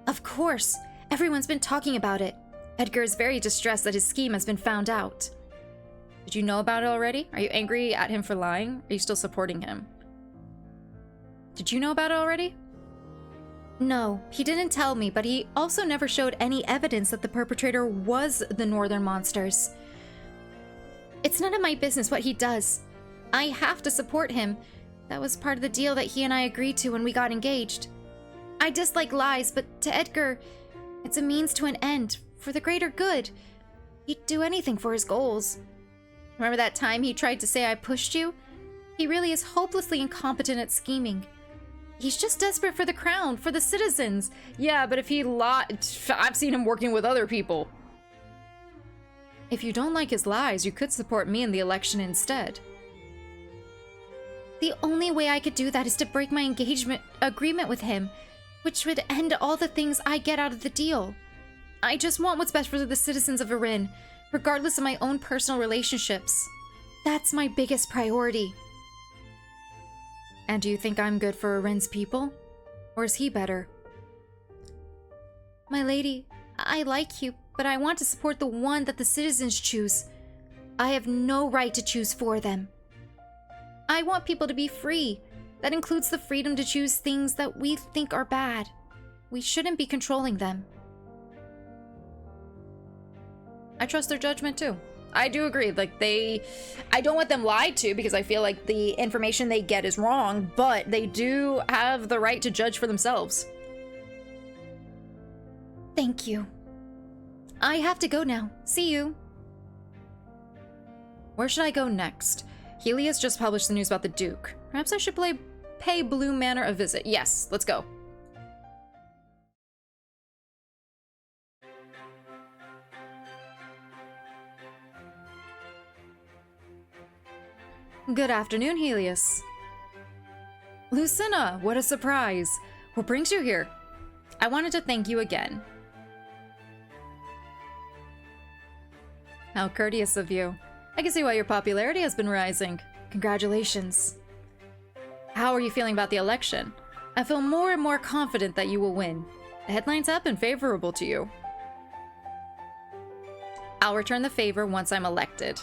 Of course. Everyone's been talking about it. Edgar is very distressed that his scheme has been found out. Did you know about it already? Are you angry at him for lying? Are you still supporting him? Did you know about it already? No, he didn't tell me, but he also never showed any evidence that the perpetrator was the Northern Monsters. It's none of my business what he does. I have to support him. That was part of the deal that he and I agreed to when we got engaged. I dislike lies, but to Edgar, it's a means to an end, for the greater good. He'd do anything for his goals. Remember that time he tried to say I pushed you? He really is hopelessly incompetent at scheming. He's just desperate for the crown, for the citizens. Yeah, but if he lied, I've seen him working with other people. If you don't like his lies, you could support me in the election instead. The only way I could do that is to break my agreement with him, which would end all the things I get out of the deal. I just want what's best for the citizens of Erin, regardless of my own personal relationships. That's my biggest priority. And do you think I'm good for Erin's people? Or is he better? My lady, I like you, but I want to support the one that the citizens choose. I have no right to choose for them. I want people to be free. That includes the freedom to choose things that we think are bad. We shouldn't be controlling them. I trust their judgment too. I do agree. I don't want them lied to because I feel like the information they get is wrong, but they do have the right to judge for themselves. Thank you. I have to go now. See you. Where should I go next? Helios just published the news about the Duke. Perhaps I should pay Blue Manor a visit. Yes, let's go. Good afternoon, Helios. Lucena, what a surprise. What brings you here? I wanted to thank you again. How courteous of you. I can see why your popularity has been rising. Congratulations. How are you feeling about the election? I feel more and more confident that you will win. The headlines have been favorable to you. I'll return the favor once I'm elected.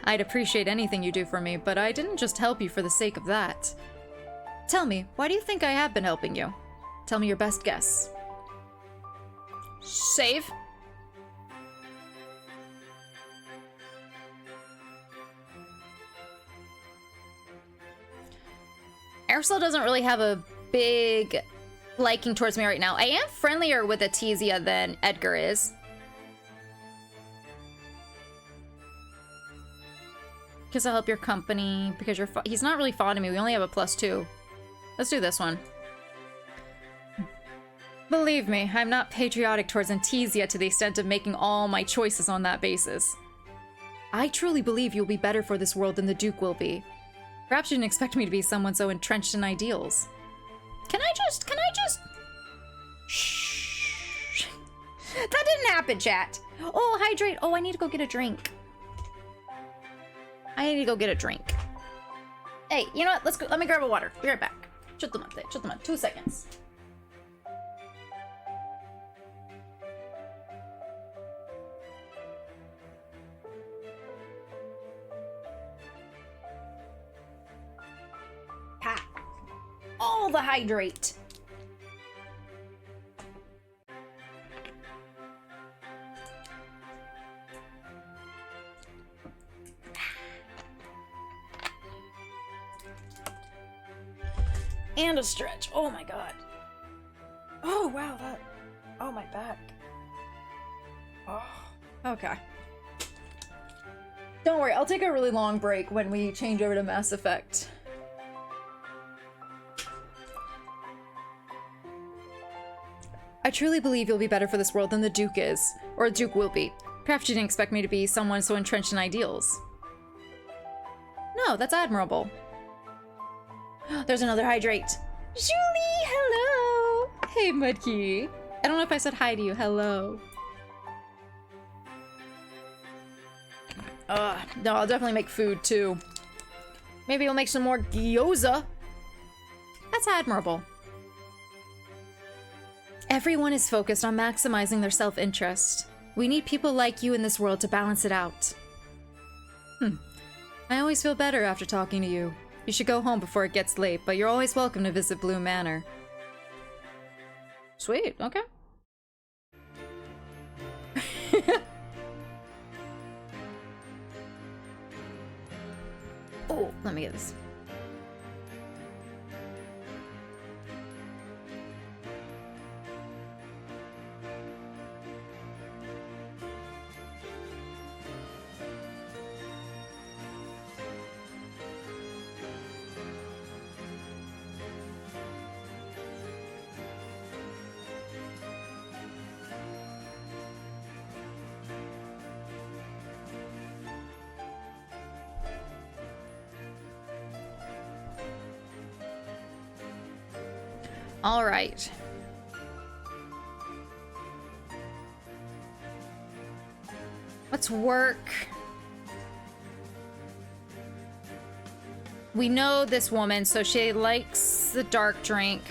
I'd appreciate anything you do for me, but I didn't just help you for the sake of that. Tell me, why do you think I have been helping you? Tell me your best guess. Save. Aeriselle doesn't really have a big liking towards me right now. I am friendlier with Atizia than Edgar is. Because I'll help your company, because he's not really fond of me. We only have a +2. Let's do this one. Believe me, I'm not patriotic towards Antizia to the extent of making all my choices on that basis. I truly believe you'll be better for this world than the Duke will be. Perhaps you didn't expect me to be someone so entrenched in ideals. Can I just... Shh. That didn't happen, chat. Oh, hydrate. Oh, I need to go get a drink. Hey, you know what? Let's go. Let me grab a water. Be right back. Shut them up. 2 seconds. Ha. All the hydrate. And a stretch. Oh my god. Oh wow, that. Oh, my back. Oh. Okay. Don't worry, I'll take a really long break when we change over to Mass Effect. I truly believe you'll be better for this world than the Duke is, or the Duke will be. Perhaps you didn't expect me to be someone so entrenched in ideals. No, that's admirable. There's another hydrate. Julie, hello! Hey, Mudkey. I don't know if I said hi to you. Hello. No, I'll definitely make food too. Maybe we'll make some more gyoza. That's admirable. Everyone is focused on maximizing their self-interest. We need people like you in this world to balance it out. I always feel better after talking to you. You should go home before it gets late, but you're always welcome to visit Blue Manor. Sweet, okay. Oh, let me get this. All right. Let's work. We know this woman, so she likes the dark drink.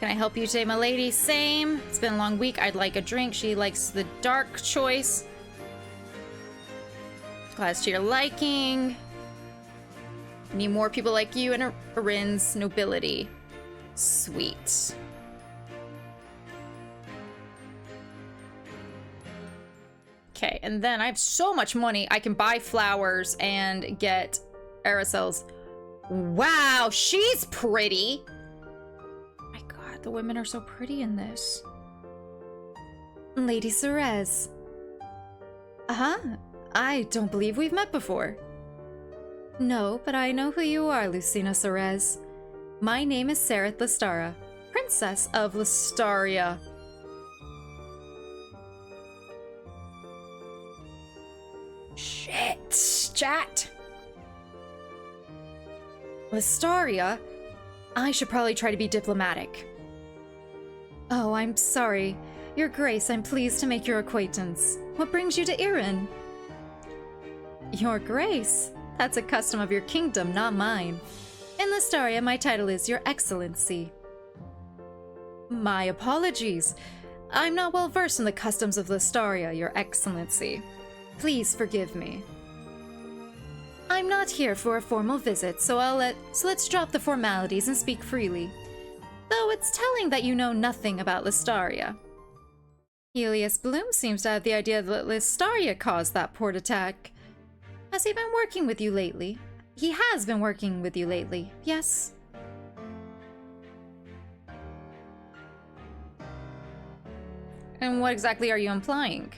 Can I help you today, my lady? Same. It's been a long week. I'd like a drink. She likes the dark choice. Glad it's to your liking. Need more people like you in Arin's nobility. Sweet. Okay, and then I have so much money. I can buy flowers and get Aeriselle's. Wow, she's pretty. My god, the women are so pretty in this. Lady Cerez. Uh-huh. I don't believe we've met before. No, but I know who you are, Lucina Cerez. My name is Sereth Lestara, Princess of Lestaria. Shit, chat. Lestaria? I should probably try to be diplomatic. Oh, I'm sorry. Your Grace, I'm pleased to make your acquaintance. What brings you to Erin? Your Grace? That's a custom of your kingdom, not mine. In Lestaria, my title is Your Excellency. My apologies. I'm not well versed in the customs of Listaria, Your Excellency. Please forgive me. I'm not here for a formal visit, so let's drop the formalities and speak freely. Though it's telling that you know nothing about Listaria. Helios Bloom seems to have the idea that Listaria caused that port attack. Has he been working with you lately? He has been working with you lately, yes? And what exactly are you implying?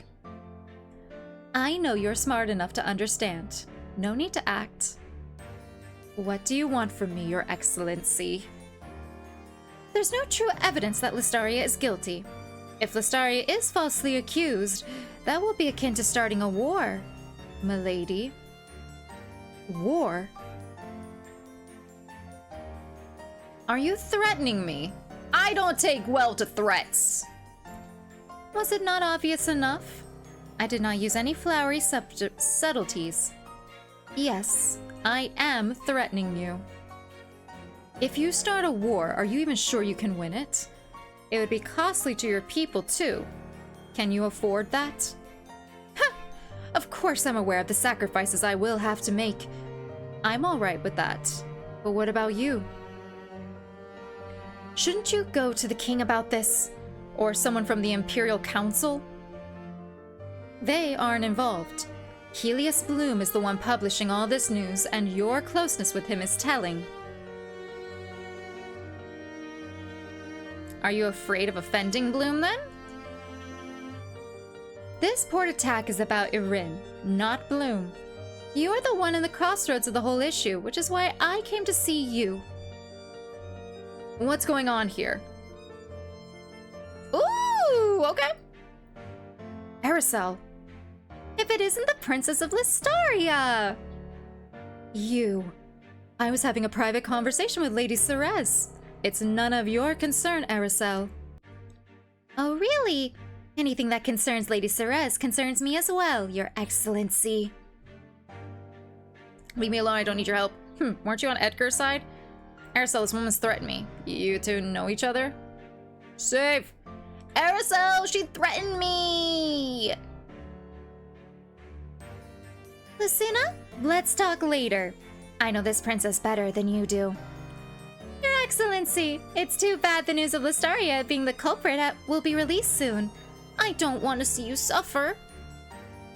I know you're smart enough to understand. No need to act. What do you want from me, Your Excellency? There's no true evidence that Listaria is guilty. If Listaria is falsely accused, that will be akin to starting a war, milady. War? Are you threatening me? I don't take well to threats. Was it not obvious enough? I did not use any flowery subtleties. Yes, I am threatening you. If you start a war, are you even sure you can win it? It would be costly to your people, too. Can you afford that? Huh! Of course I'm aware of the sacrifices I will have to make. I'm all right with that. But what about you? Shouldn't you go to the king about this? Or someone from the Imperial Council? They aren't involved. Helios Bloom is the one publishing all this news, and your closeness with him is telling. Are you afraid of offending Bloom, then? This port attack is about Erin, not Bloom. You are the one in the crossroads of the whole issue, which is why I came to see you. What's going on here? Ooh, okay. Aeriselle. If it isn't the Princess of Listaria! You. I was having a private conversation with Lady Ceres. It's none of your concern, Aeriselle. Oh, really? Anything that concerns Lady Ceres concerns me as well, Your Excellency. Leave me alone, I don't need your help. Weren't you on Edgar's side? Aeriselle, this woman's threatened me. You two know each other? Safe. Aeriselle, she threatened me! Lucina, let's talk later. I know this princess better than you do. Your Excellency, it's too bad the news of Listaria being the culprit will be released soon. I don't want to see you suffer.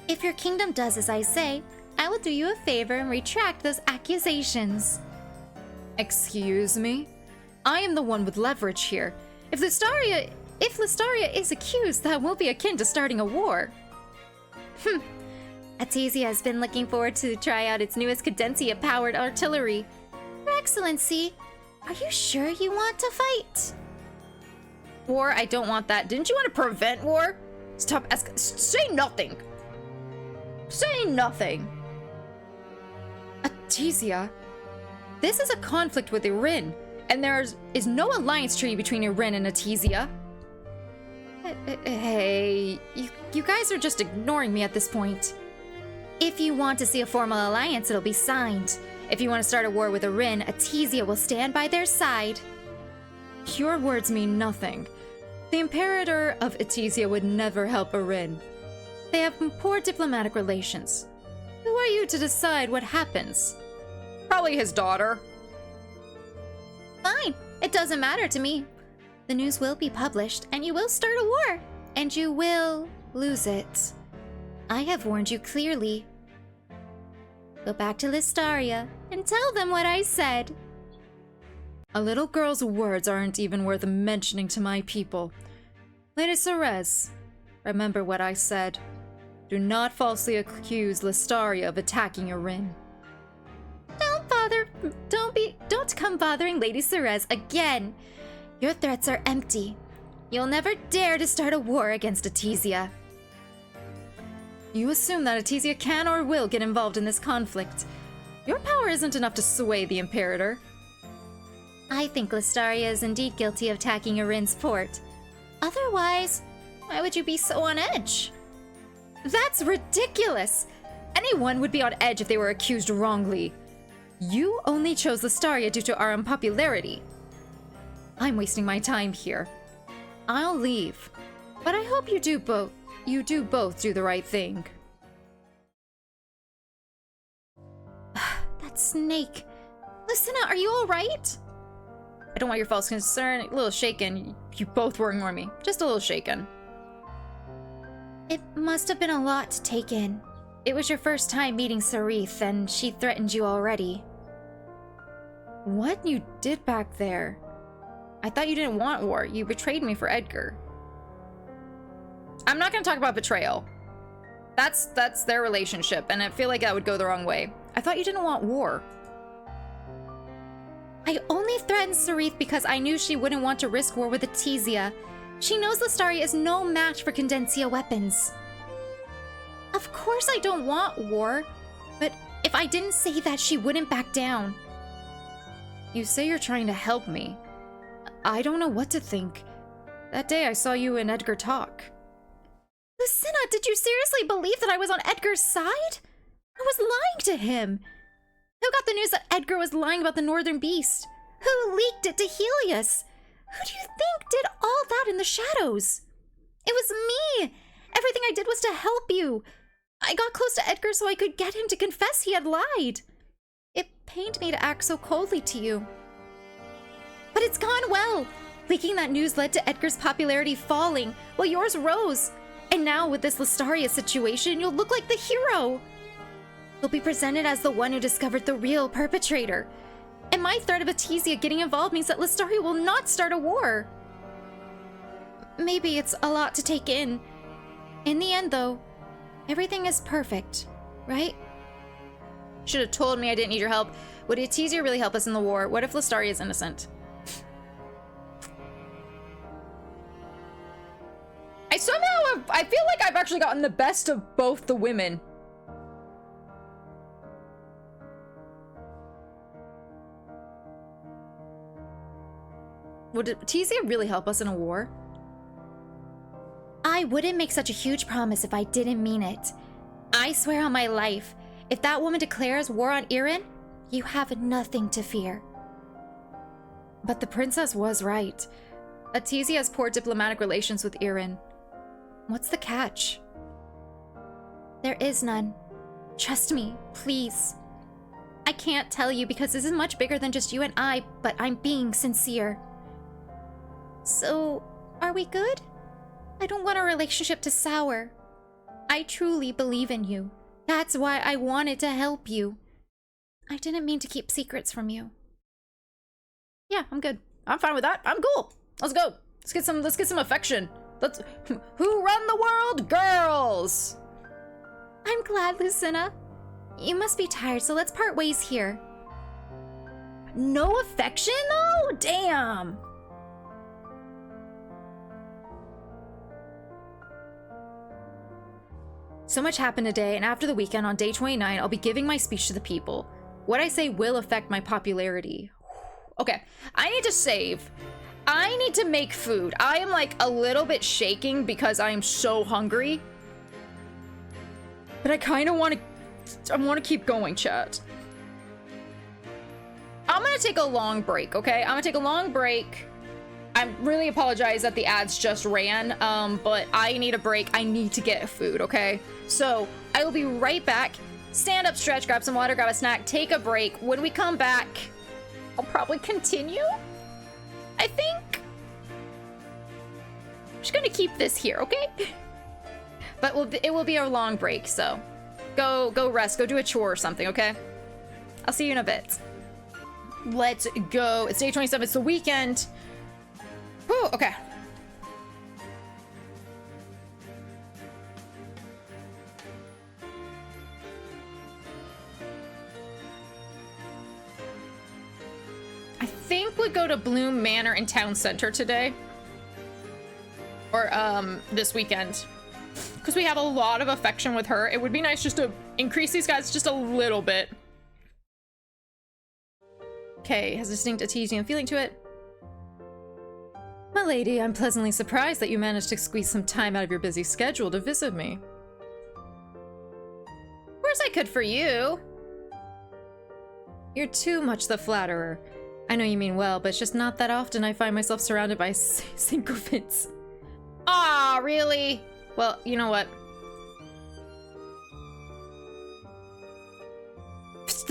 If your kingdom does as I say, I will do you a favor and retract those accusations. Excuse me? I am the one with leverage here. If Listaria is accused, that will be akin to starting a war. Artesia has been looking forward to try out its newest Cadencia-powered artillery. Your Excellency, are you sure you want to fight? War, I don't want that. Didn't you want to prevent war? Stop asking. Say nothing. Say nothing. Artesia, this is a conflict with Erin, and there is no alliance treaty between Erin and Artesia. Hey, you guys are just ignoring me at this point. If you want to see a formal alliance, it'll be signed. If you want to start a war with Erin, Artesia will stand by their side. Your words mean nothing. The Imperator of Artesia would never help Erin. They have poor diplomatic relations. Who are you to decide what happens? Probably his daughter. Fine, it doesn't matter to me. The news will be published, and you will start a war, and you will lose it. I have warned you clearly. Go back to Listaria and tell them what I said. A little girl's words aren't even worth mentioning to my people. Lady Ceres, remember what I said. Do not falsely accuse Listaria of attacking Erin. Don't come bothering Lady Ceres again. Your threats are empty. You'll never dare to start a war against Artesia. You assume that Artesia can or will get involved in this conflict. Your power isn't enough to sway the Imperator. I think Listaria is indeed guilty of attacking Erin's port. Otherwise, why would you be so on edge? That's ridiculous! Anyone would be on edge if they were accused wrongly. You only chose Listaria due to our unpopularity. I'm wasting my time here. I'll leave. But I hope you do both do the right thing. That snake. Lucina, are you alright? I don't want your false concern. A little shaken. You both were ignoring me. Just a little shaken. It must have been a lot to take in. It was your first time meeting Sarith, and she threatened you already. What you did back there? I thought you didn't want war. You betrayed me for Edgar. I'm not gonna talk about betrayal. That's their relationship, and I feel like that would go the wrong way. I thought you didn't want war. I only threatened Sarith because I knew she wouldn't want to risk war with Etizia. She knows Lestaria is no match for Condensia weapons. Of course I don't want war, but if I didn't say that, she wouldn't back down. You say you're trying to help me. I don't know what to think. That day I saw you and Edgar talk. Lucina, did you seriously believe that I was on Edgar's side? I was lying to him. Who got the news that Edgar was lying about the Northern Beast? Who leaked it to Helios? Who do you think did all that in the shadows? It was me! Everything I did was to help you. I got close to Edgar so I could get him to confess he had lied. It pained me to act so coldly to you. But it's gone well. Leaking that news led to Edgar's popularity falling, while yours rose. And now with this Lestaria situation, you'll look like the hero. You'll be presented as the one who discovered the real perpetrator. And my threat of Etizia getting involved means that Lestaria will not start a war. Maybe it's a lot to take in. In the end, though, everything is perfect, right? Should have told me I didn't need your help. Would Etizia really help us in the war? What if Lestaria is innocent? I feel like I've actually gotten the best of both the women. Would Etizia really help us in a war? I wouldn't make such a huge promise if I didn't mean it. I swear on my life, if that woman declares war on Erin, you have nothing to fear. But the princess was right. Etizia has poor diplomatic relations with Erin. What's the catch? There is none. Trust me, please. I can't tell you because this is much bigger than just you and I, but I'm being sincere. So, are we good? I don't want our relationship to sour. I truly believe in you. That's why I wanted to help you. I didn't mean to keep secrets from you. Yeah, I'm good. I'm fine with that. I'm cool. Let's go. Let's get some affection. Who run the world? Girls! I'm glad, Lucina. You must be tired, so let's part ways here. No affection, though? Damn! So much happened today, and after the weekend on day 29, I'll be giving my speech to the people. What I say will affect my popularity. Okay, I need to save. I need to make food. I am like a little bit shaking because I am so hungry. But I kind of want to keep going, chat. I'm going to take a long break, okay? I'm going to take a long break. I really apologize that the ads just ran, but I need a break. I need to get food, okay? So I will be right back. Stand up, stretch, grab some water, grab a snack, take a break. When we come back, I'll probably continue, I think. I'm just gonna keep this here, okay? But it will be a long break, so go rest, go do a chore or something, okay? I'll see you in a bit. Let's go. It's day 27, it's the weekend. Whew, okay. I think we'll go to Bloom Manor in Town Center today. Or, this weekend. Because we have a lot of affection with her. It would be nice just to increase these guys just a little bit. Okay, has a distinct Etesian feeling to it. My lady, I'm pleasantly surprised that you managed to squeeze some time out of your busy schedule to visit me. Of course I could for you. You're too much the flatterer. I know you mean well, but it's just not that often I find myself surrounded by sycophants. Ah, really? Well, you know what?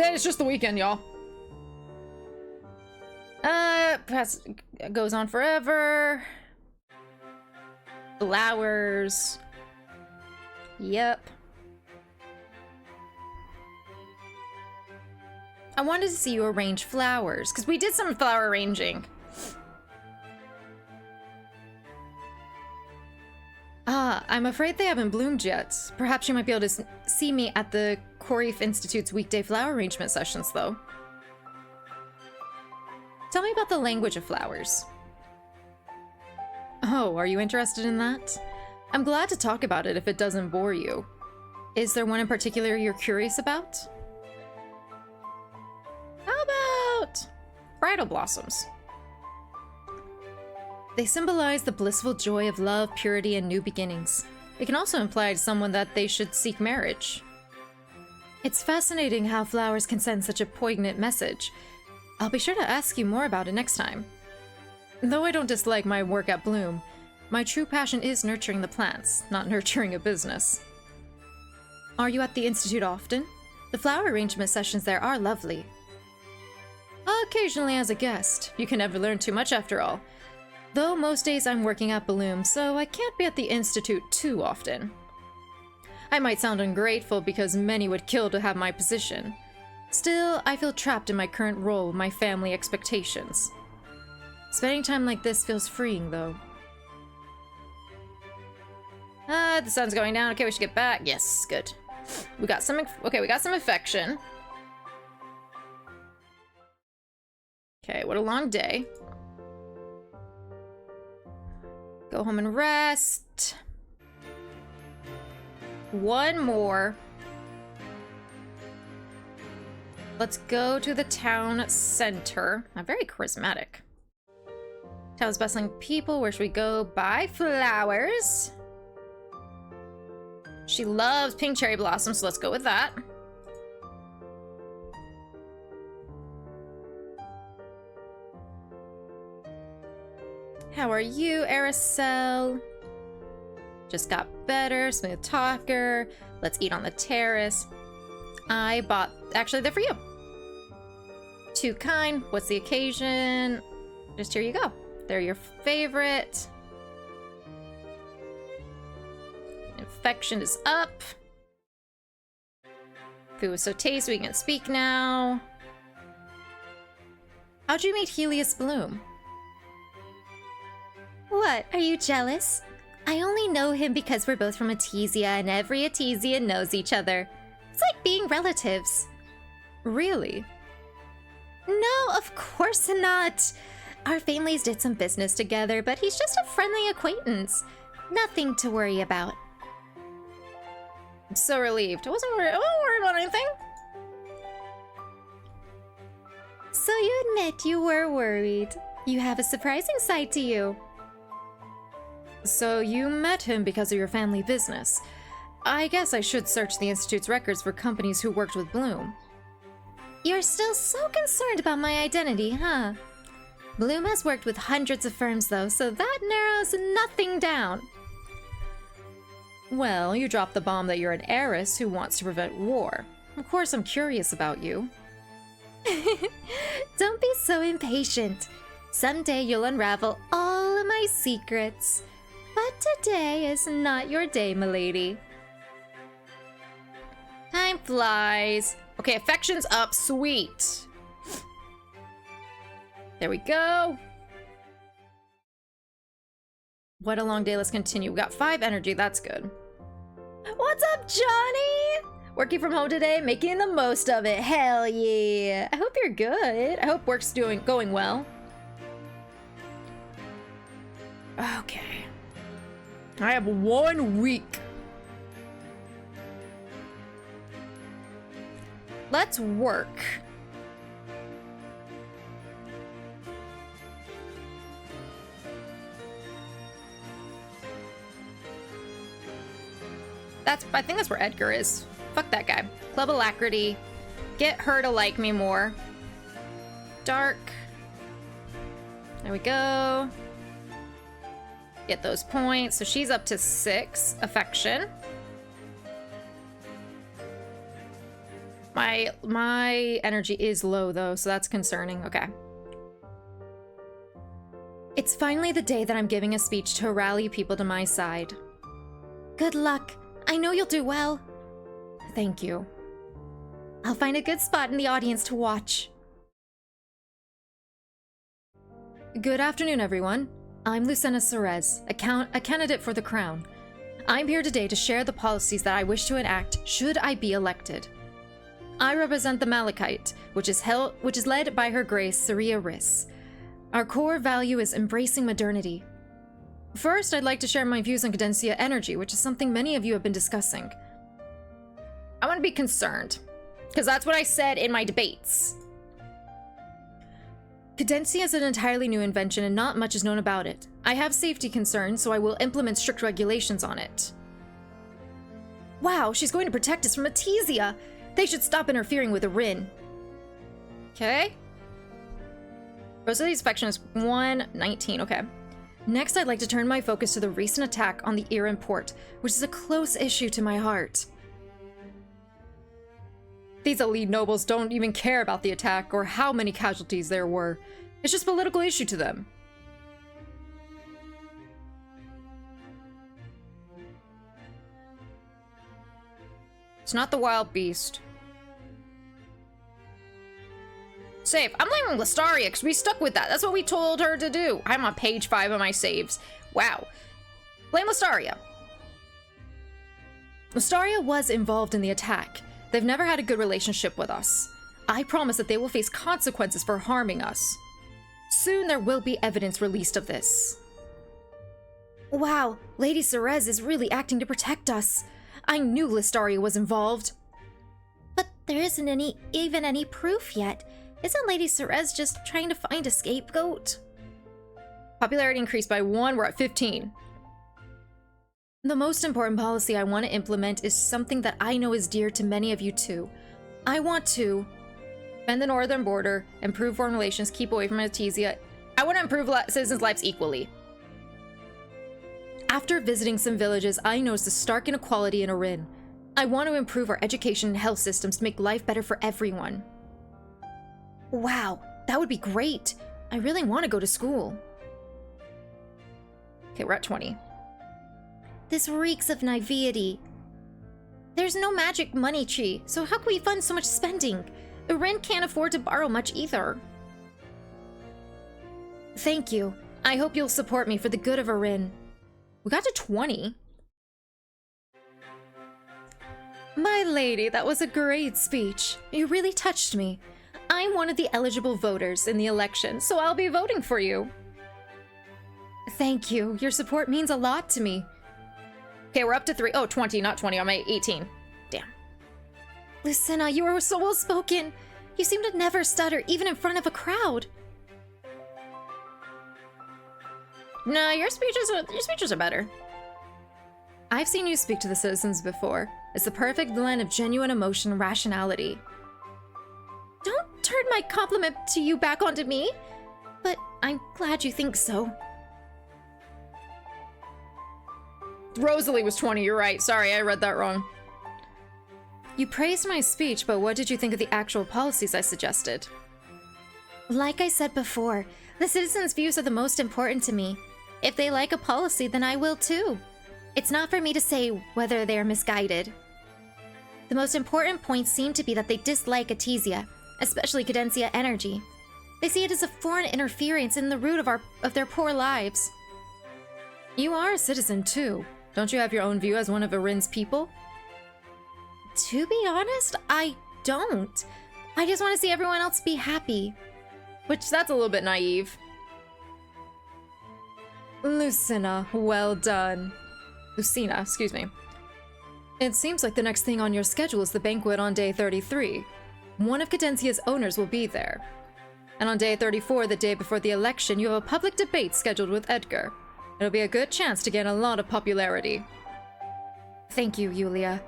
It's just the weekend, y'all. Perhaps it goes on forever. Flowers. Yep. I wanted to see you arrange flowers. Because we did some flower arranging. I'm afraid they haven't bloomed yet. Perhaps you might be able to see me at the Correef Institute's weekday flower arrangement sessions, though. Tell me about the language of flowers. Oh, are you interested in that? I'm glad to talk about it if it doesn't bore you. Is there one in particular you're curious about? How about bridal blossoms? They symbolize the blissful joy of love, purity, and new beginnings. It can also imply to someone that they should seek marriage. It's fascinating how flowers can send such a poignant message. I'll be sure to ask you more about it next time. Though I don't dislike my work at Bloom, my true passion is nurturing the plants, not nurturing a business. Are you at the Institute often? The flower arrangement sessions there are lovely. Occasionally as a guest. You can never learn too much after all. Though most days I'm working at Bloom, so I can't be at the Institute too often. I might sound ungrateful because many would kill to have my position. Still, I feel trapped in my current role with my family expectations. Spending time like this feels freeing, though. The sun's going down. Okay, we should get back. Yes, good. We got some. Okay, we got some affection. Okay, what a long day. Go home and rest. One more. Let's go to the town center. I'm very charismatic. Town's bustling people. Where should we go? Buy flowers. She loves pink cherry blossoms, so let's go with that. How are you, Aeriselle? Just got better, smooth talker. Let's eat on the terrace. I bought, actually, they're for you. Too kind. What's the occasion? Just here you go. They're your favorite. Infection is up. Food was so tasty, we can speak now. How'd you meet Helios Bloom? What, are you jealous? I only know him because we're both from Atesia and every Atesian knows each other. It's like being relatives. Really? No, of course not. Our families did some business together, but he's just a friendly acquaintance. Nothing to worry about. I'm so relieved. I wasn't worried about anything. So you admit you were worried. You have a surprising side to you. So you met him because of your family business. I guess I should search the Institute's records for companies who worked with Bloom. You're still so concerned about my identity, huh? Bloom has worked with hundreds of firms though, so that narrows nothing down. Well, you dropped the bomb that you're an heiress who wants to prevent war. Of course I'm curious about you. Don't be so impatient. Someday you'll unravel all of my secrets. But today is not your day, milady. Time flies. Okay, affection's up. Sweet. There we go. What a long day. Let's continue. We got 5 energy. That's good. What's up, Johnny? Working from home today, making the most of it. Hell yeah. I hope you're good. I hope work's going well. Okay. I have 1 week. Let's work. I think that's where Edgar is. Fuck that guy. Club Alacrity. Get her to like me more. Dark. There we go. Get those points. So she's up to 6 affection. My energy is low though, so that's concerning. Okay. It's finally the day that I'm giving a speech to rally people to my side. Good luck. I know you'll do well. Thank you. I'll find a good spot in the audience to watch. Good afternoon, everyone. I'm Lucena Cerez, a candidate for the crown. I'm here today to share the policies that I wish to enact should I be elected. I represent the Malachite, which is led by Her Grace Saria Riss. Our core value is embracing modernity. First, I'd like to share my views on Cadencia energy, which is something many of you have been discussing. I want to be concerned, because that's what I said in my debates. Cadencia is an entirely new invention and not much is known about it. I have safety concerns, so I will implement strict regulations on it. Wow, she's going to protect us from Artesia! They should stop interfering with Erin. Okay. Rosalie's affection is 119, okay. Next, I'd like to turn my focus to the recent attack on the Erin port, which is a close issue to my heart. These elite nobles don't even care about the attack or how many casualties there were. It's just a political issue to them. It's not the wild beast. Save. I'm blaming Listaria because we stuck with that. That's what we told her to do. I'm on page 5 of my saves. Wow. Blame Listaria. Listaria was involved in the attack. They've never had a good relationship with us. I promise that they will face consequences for harming us. Soon there will be evidence released of this. Wow, Lady Cerez is really acting to protect us. I knew Listaria was involved. But there isn't even any proof yet. Isn't Lady Cerez just trying to find a scapegoat? Popularity increased by 1. We're at 15. The most important policy I want to implement is something that I know is dear to many of you too. I want to defend the northern border, improve foreign relations, keep away from Artesia. I want to improve citizens' lives equally. After visiting some villages, I noticed the stark inequality in Erin. I want to improve our education and health systems to make life better for everyone. Wow, that would be great. I really want to go to school. Okay, we're at 20. This reeks of naivety. There's no magic money tree, so how can we fund so much spending? Erin can't afford to borrow much either. Thank you. I hope you'll support me for the good of Erin. We got to 20. My lady, that was a great speech. You really touched me. I'm one of the eligible voters in the election, so I'll be voting for you. Thank you. Your support means a lot to me. Okay, we're up to 3. Oh, 20, not 20. I'm at 18. Damn. Lucena, you are so well spoken. You seem to never stutter, even in front of a crowd. No, your speeches are better. I've seen you speak to the citizens before. It's the perfect blend of genuine emotion and rationality. Don't turn my compliment to you back onto me. But I'm glad you think so. Rosalie was 20, you're right. Sorry, I read that wrong. You praised my speech, but what did you think of the actual policies I suggested? Like I said before, the citizens' views are the most important to me. If they like a policy, then I will too. It's not for me to say whether they are misguided. The most important points seem to be that they dislike Artesia, especially Cadencia energy. They see it as a foreign interference in the root of their poor lives. You are a citizen too. Don't you have your own view as one of Erin's people? To be honest, I don't. I just want to see everyone else be happy. Which, that's a little bit naive. Lucena, well done. Lucina, excuse me. It seems like the next thing on your schedule is the banquet on day 33. One of Cadencia's owners will be there. And on day 34, the day before the election, you have a public debate scheduled with Edgar. It'll be a good chance to gain a lot of popularity. Thank you, Yulia.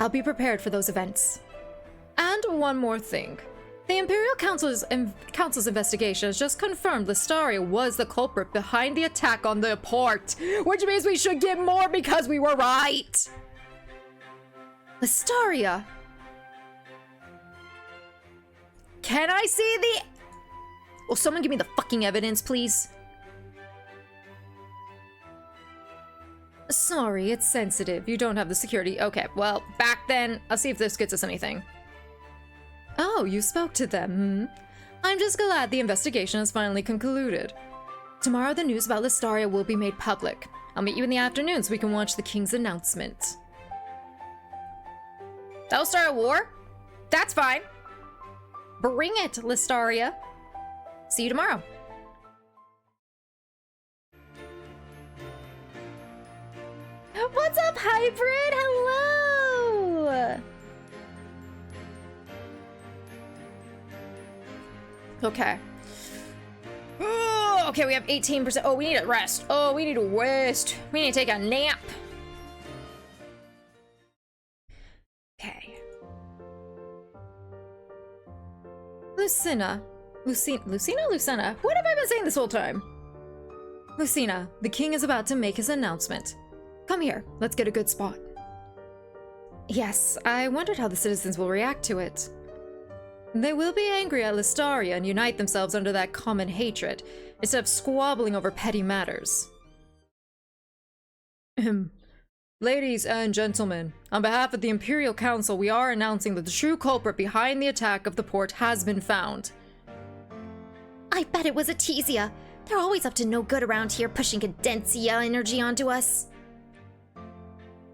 I'll be prepared for those events. And one more thing. The Imperial Council's investigation has just confirmed Listaria was the culprit behind the attack on the port, which means we should get more because we were right. Listaria. Can I see the... Will someone give me the fucking evidence, please? Sorry, it's sensitive. You don't have the security. Okay, well, back then. I'll see if this gets us anything. Oh, you spoke to them, hmm? I'm just glad the investigation has finally concluded. Tomorrow the news about Listaria will be made public. I'll meet you in the afternoon so we can watch the king's announcement. That'll start a war? That's fine. Bring it, Listaria. See you tomorrow. What's up, Hybrid? Hello! Okay. Oh, okay, we have 18%. Oh, we need to rest. Oh, we need to rest. We need to take a nap. Okay. Lucina. Lucina? What have I been saying this whole time? Lucina, the king is about to make his announcement. Come here, let's get a good spot. Yes, I wondered how the citizens will react to it. They will be angry at Listaria and unite themselves under that common hatred, instead of squabbling over petty matters. Ladies and gentlemen, on behalf of the Imperial Council, we are announcing that the true culprit behind the attack of the port has been found. I bet it was Artesia. They're always up to no good around here, pushing Cadencia energy onto us.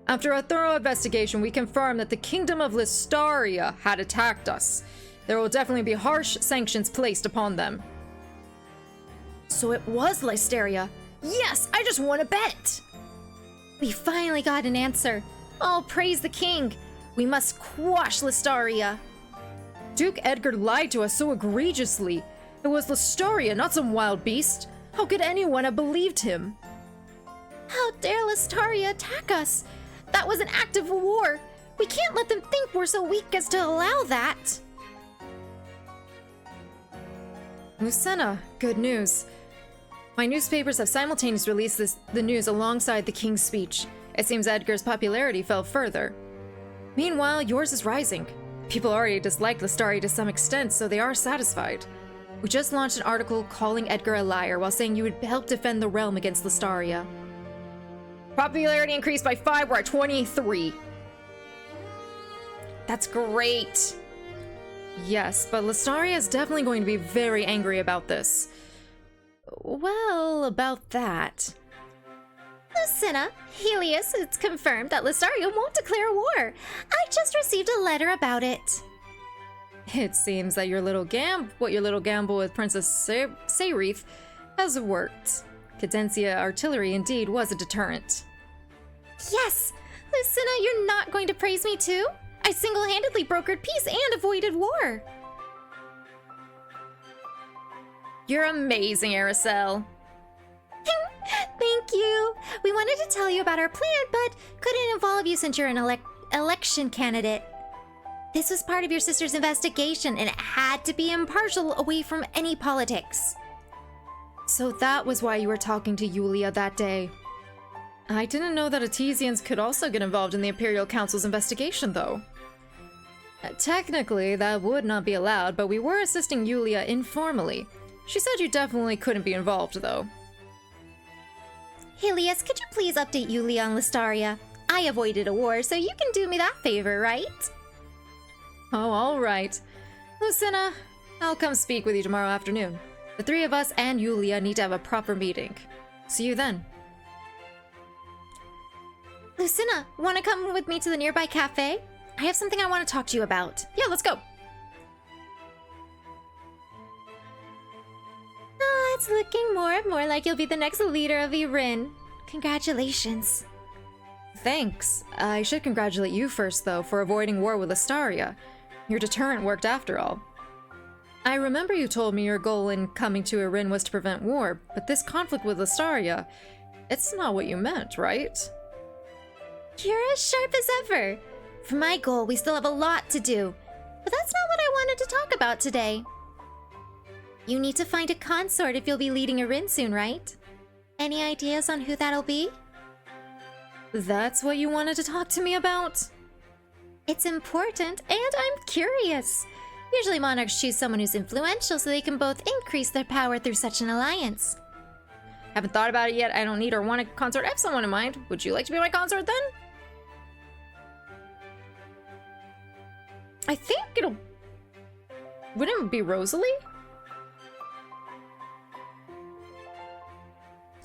After a thorough investigation, we confirm that the Kingdom of Listaria had attacked us. There will definitely be harsh sanctions placed upon them. So it was Listaria. Yes, I just won a bet. We finally got an answer. All praise the king. We must quash Listaria. Duke Edgar lied to us so egregiously. It was Listaria, not some wild beast. How could anyone have believed him? How dare Listaria attack us? That was an act of war. We can't let them think we're so weak as to allow that. Lucina, good news. My newspapers have simultaneously released the news alongside the king's speech. It seems Edgar's popularity fell further. Meanwhile, yours is rising. People already dislike Listaria to some extent, so they are satisfied. We just launched an article calling Edgar a liar while saying you would help defend the realm against Listaria. Popularity increased by 5, we're at 23. That's great. Yes, but Listaria is definitely going to be very angry about this. Well, about that. Lucina, Helios, it's confirmed that Listaria won't declare war. I just received a letter about it. It seems that your little gamble with Princess Saerith has worked. Cadencia artillery indeed was a deterrent. Yes! Lucina, you're not going to praise me too? I single-handedly brokered peace and avoided war. You're amazing, Aeriselle. Thank you. We wanted to tell you about our plan, but couldn't involve you since you're an election candidate. This was part of your sister's investigation, and it had to be impartial, away from any politics. So that was why you were talking to Yulia that day. I didn't know that Artesians could also get involved in the Imperial Council's investigation, though. Technically, that would not be allowed, but we were assisting Yulia informally. She said you definitely couldn't be involved, though. Helios, could you please update Yulia on Listaria? I avoided a war, so you can do me that favor, right? Oh, all right. Lucina, I'll come speak with you tomorrow afternoon. The three of us and Yulia need to have a proper meeting. See you then. Lucina, want to come with me to the nearby cafe? I have something I want to talk to you about. Yeah, let's go. Oh, it's looking more and more like you'll be the next leader of Irin. Congratulations. Thanks. I should congratulate you first, though, for avoiding war with Listaria. Your deterrent worked after all. I remember you told me your goal in coming to Irin was to prevent war, but this conflict with Listaria, it's not what you meant, right? You're as sharp as ever. For my goal, we still have a lot to do. But that's not what I wanted to talk about today. You need to find a consort if you'll be leading Erin soon, right? Any ideas on who that'll be? That's what you wanted to talk to me about? It's important, and I'm curious. Usually monarchs choose someone who's influential so they can both increase their power through such an alliance. Haven't thought about it yet. I don't need or want a consort. I have someone in mind. Would you like to be my consort then? I think it'll... Wouldn't it be Rosalie?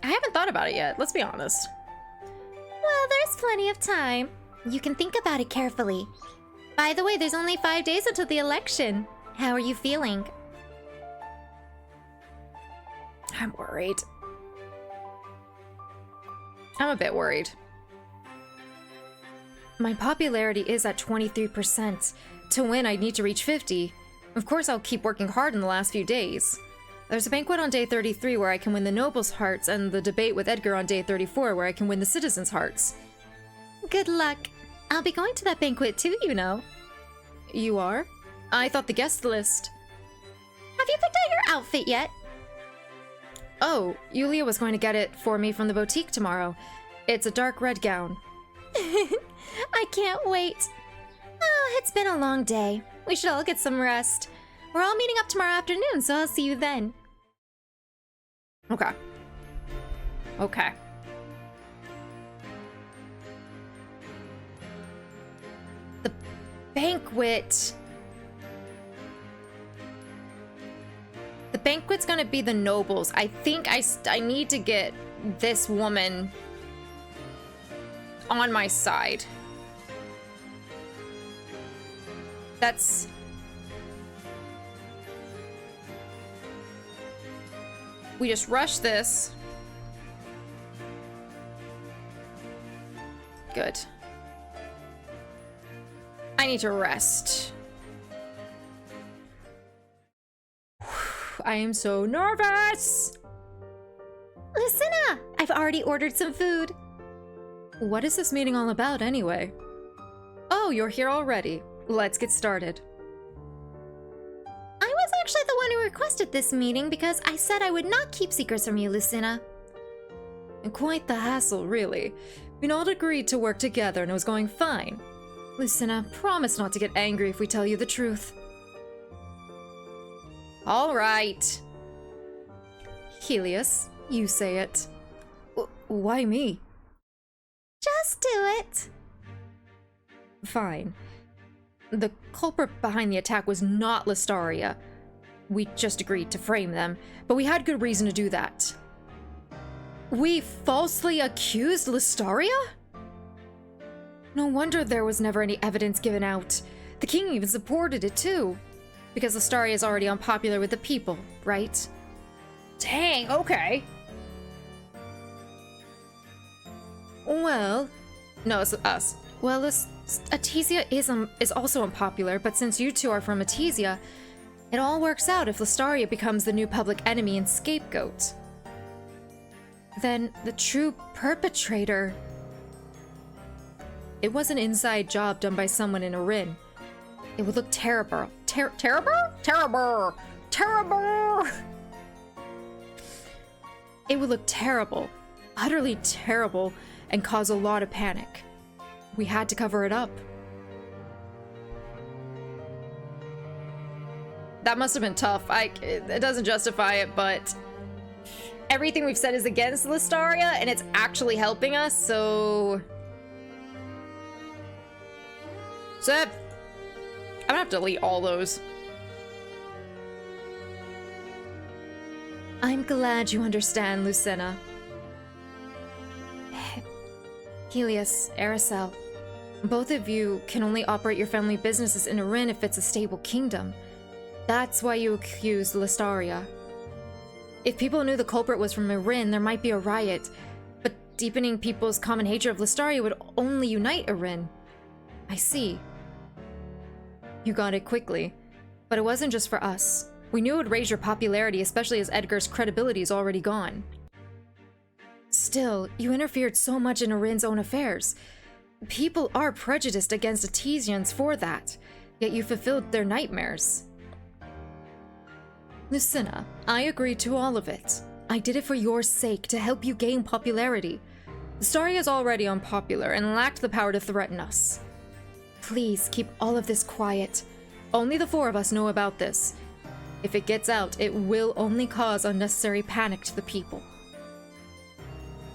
I haven't thought about it yet, let's be honest. Well, there's plenty of time. You can think about it carefully. By the way, there's only 5 days until the election. How are you feeling? I'm worried. I'm a bit worried. My popularity is at 23%. To win, I'd need to reach 50. Of course, I'll keep working hard in the last few days. There's a banquet on day 33 where I can win the nobles' hearts, and the debate with Edgar on day 34 where I can win the citizens' hearts. Good luck. I'll be going to that banquet too, you know. You are? I thought the guest list. Have you picked out your outfit yet? Oh, Yulia was going to get it for me from the boutique tomorrow. It's a dark red gown. I can't wait. Oh, it's been a long day. We should all get some rest. We're all meeting up tomorrow afternoon, so I'll see you then. Okay. Okay. The banquet. The banquet's gonna be the nobles. I think I need to get this woman on my side. That's... We just rush this. Good. I need to rest. I am so nervous! Lucina! I've already ordered some food. What is this meeting all about, anyway? Oh, you're here already. Let's get started. I was actually the one who requested this meeting because I said I would not keep secrets from you, Lucina. And quite the hassle, really. We all agreed to work together and it was going fine. Lucina, promise not to get angry if we tell you the truth. All right. Helios, you say it. Why me? Just do it. Fine. The culprit behind the attack was not Listaria. We just agreed to frame them, but we had good reason to do that. We falsely accused Listaria? No wonder there was never any evidence given out. The king even supported it too. Because Listaria is already unpopular with the people, right? Dang, okay. Well, No, it's us. well, Artesia is also unpopular, but since you two are from Artesia, it all works out if Listaria becomes the new public enemy and scapegoat. Then the true perpetrator... It was an inside job done by someone in Erin. It would look terrible. Terrible? Terrible! Terrible! It would look terrible. Utterly terrible, and cause a lot of panic. We had to cover it up. That must have been tough. It doesn't justify it, but everything we've said is against Listaria, and it's actually helping us, so... I'm gonna have to delete all those. I'm glad you understand, Lucina. Helios, Aeriselle, both of you can only operate your family businesses in Erin if it's a stable kingdom. That's why you accused Listaria. If people knew the culprit was from Erin, there might be a riot, but deepening people's common hatred of Listaria would only unite Erin. I see. You got it quickly. But it wasn't just for us. We knew it would raise your popularity, especially as Edgar's credibility is already gone. Still, you interfered so much in Erin's own affairs. People are prejudiced against Artesians for that. Yet you fulfilled their nightmares. Lucina, I agreed to all of it. I did it for your sake, to help you gain popularity. Staria is already unpopular and lacked the power to threaten us. Please keep all of this quiet. Only the four of us know about this. If it gets out, it will only cause unnecessary panic to the people.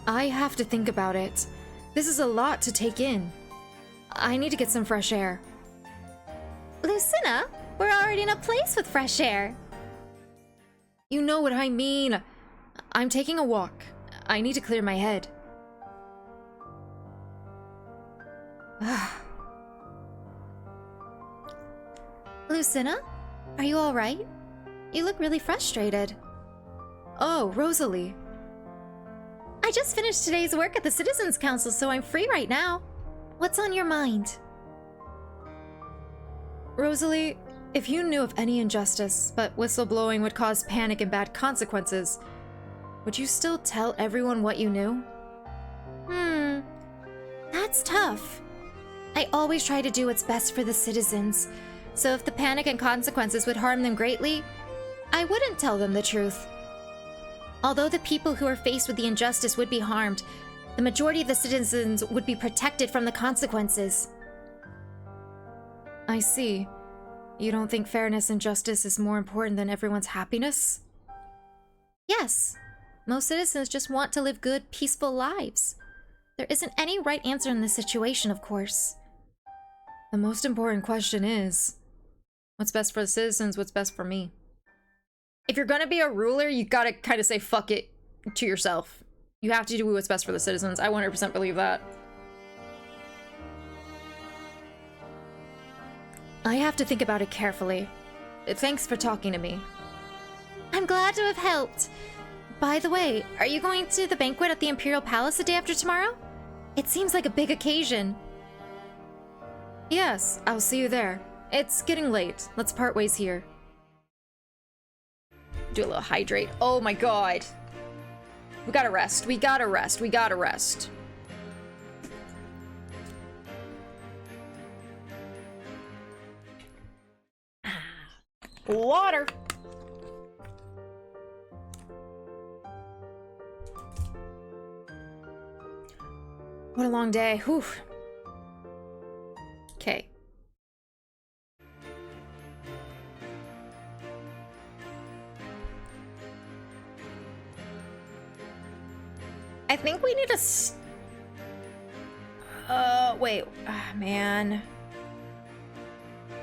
I have to think about it. This is a lot to take in. I need to get some fresh air. Lucina, we're already in a place with fresh air. You know what I mean. I'm taking a walk. I need to clear my head. Lucina, are you all right? You look really frustrated. Oh, Rosalie. I just finished today's work at the Citizens Council, so I'm free right now. What's on your mind? Rosalie, if you knew of any injustice, but whistleblowing would cause panic and bad consequences, would you still tell everyone what you knew? That's tough. I always try to do what's best for the citizens, so if the panic and consequences would harm them greatly, I wouldn't tell them the truth. Although the people who are faced with the injustice would be harmed, the majority of the citizens would be protected from the consequences. I see. You don't think fairness and justice is more important than everyone's happiness? Yes. Most citizens just want to live good, peaceful lives. There isn't any right answer in this situation, of course. The most important question is, what's best for the citizens, what's best for me? If you're gonna be a ruler, you gotta kind of say fuck it to yourself. You have to do what's best for the citizens. I 100% believe that. I have to think about it carefully. Thanks for talking to me. I'm glad to have helped. By the way, are you going to the banquet at the Imperial Palace the day after tomorrow? It seems like a big occasion. Yes, I'll see you there. It's getting late. Let's part ways here. Do a little hydrate. Oh my god. We gotta rest. We gotta rest. We gotta rest. Water. What a long day. Whew. Okay. I think we need to wait. Man.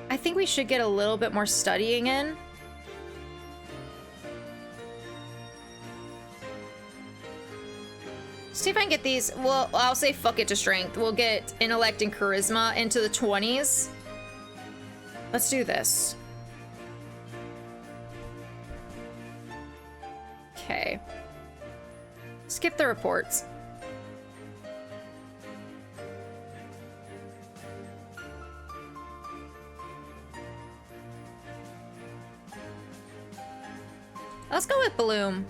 I think we should get a little bit more studying in. See if I can get these. Well, I'll say fuck it to strength. We'll get intellect and charisma into the 20s. Let's do this. Okay. Skip the reports. Let's go with Bloom.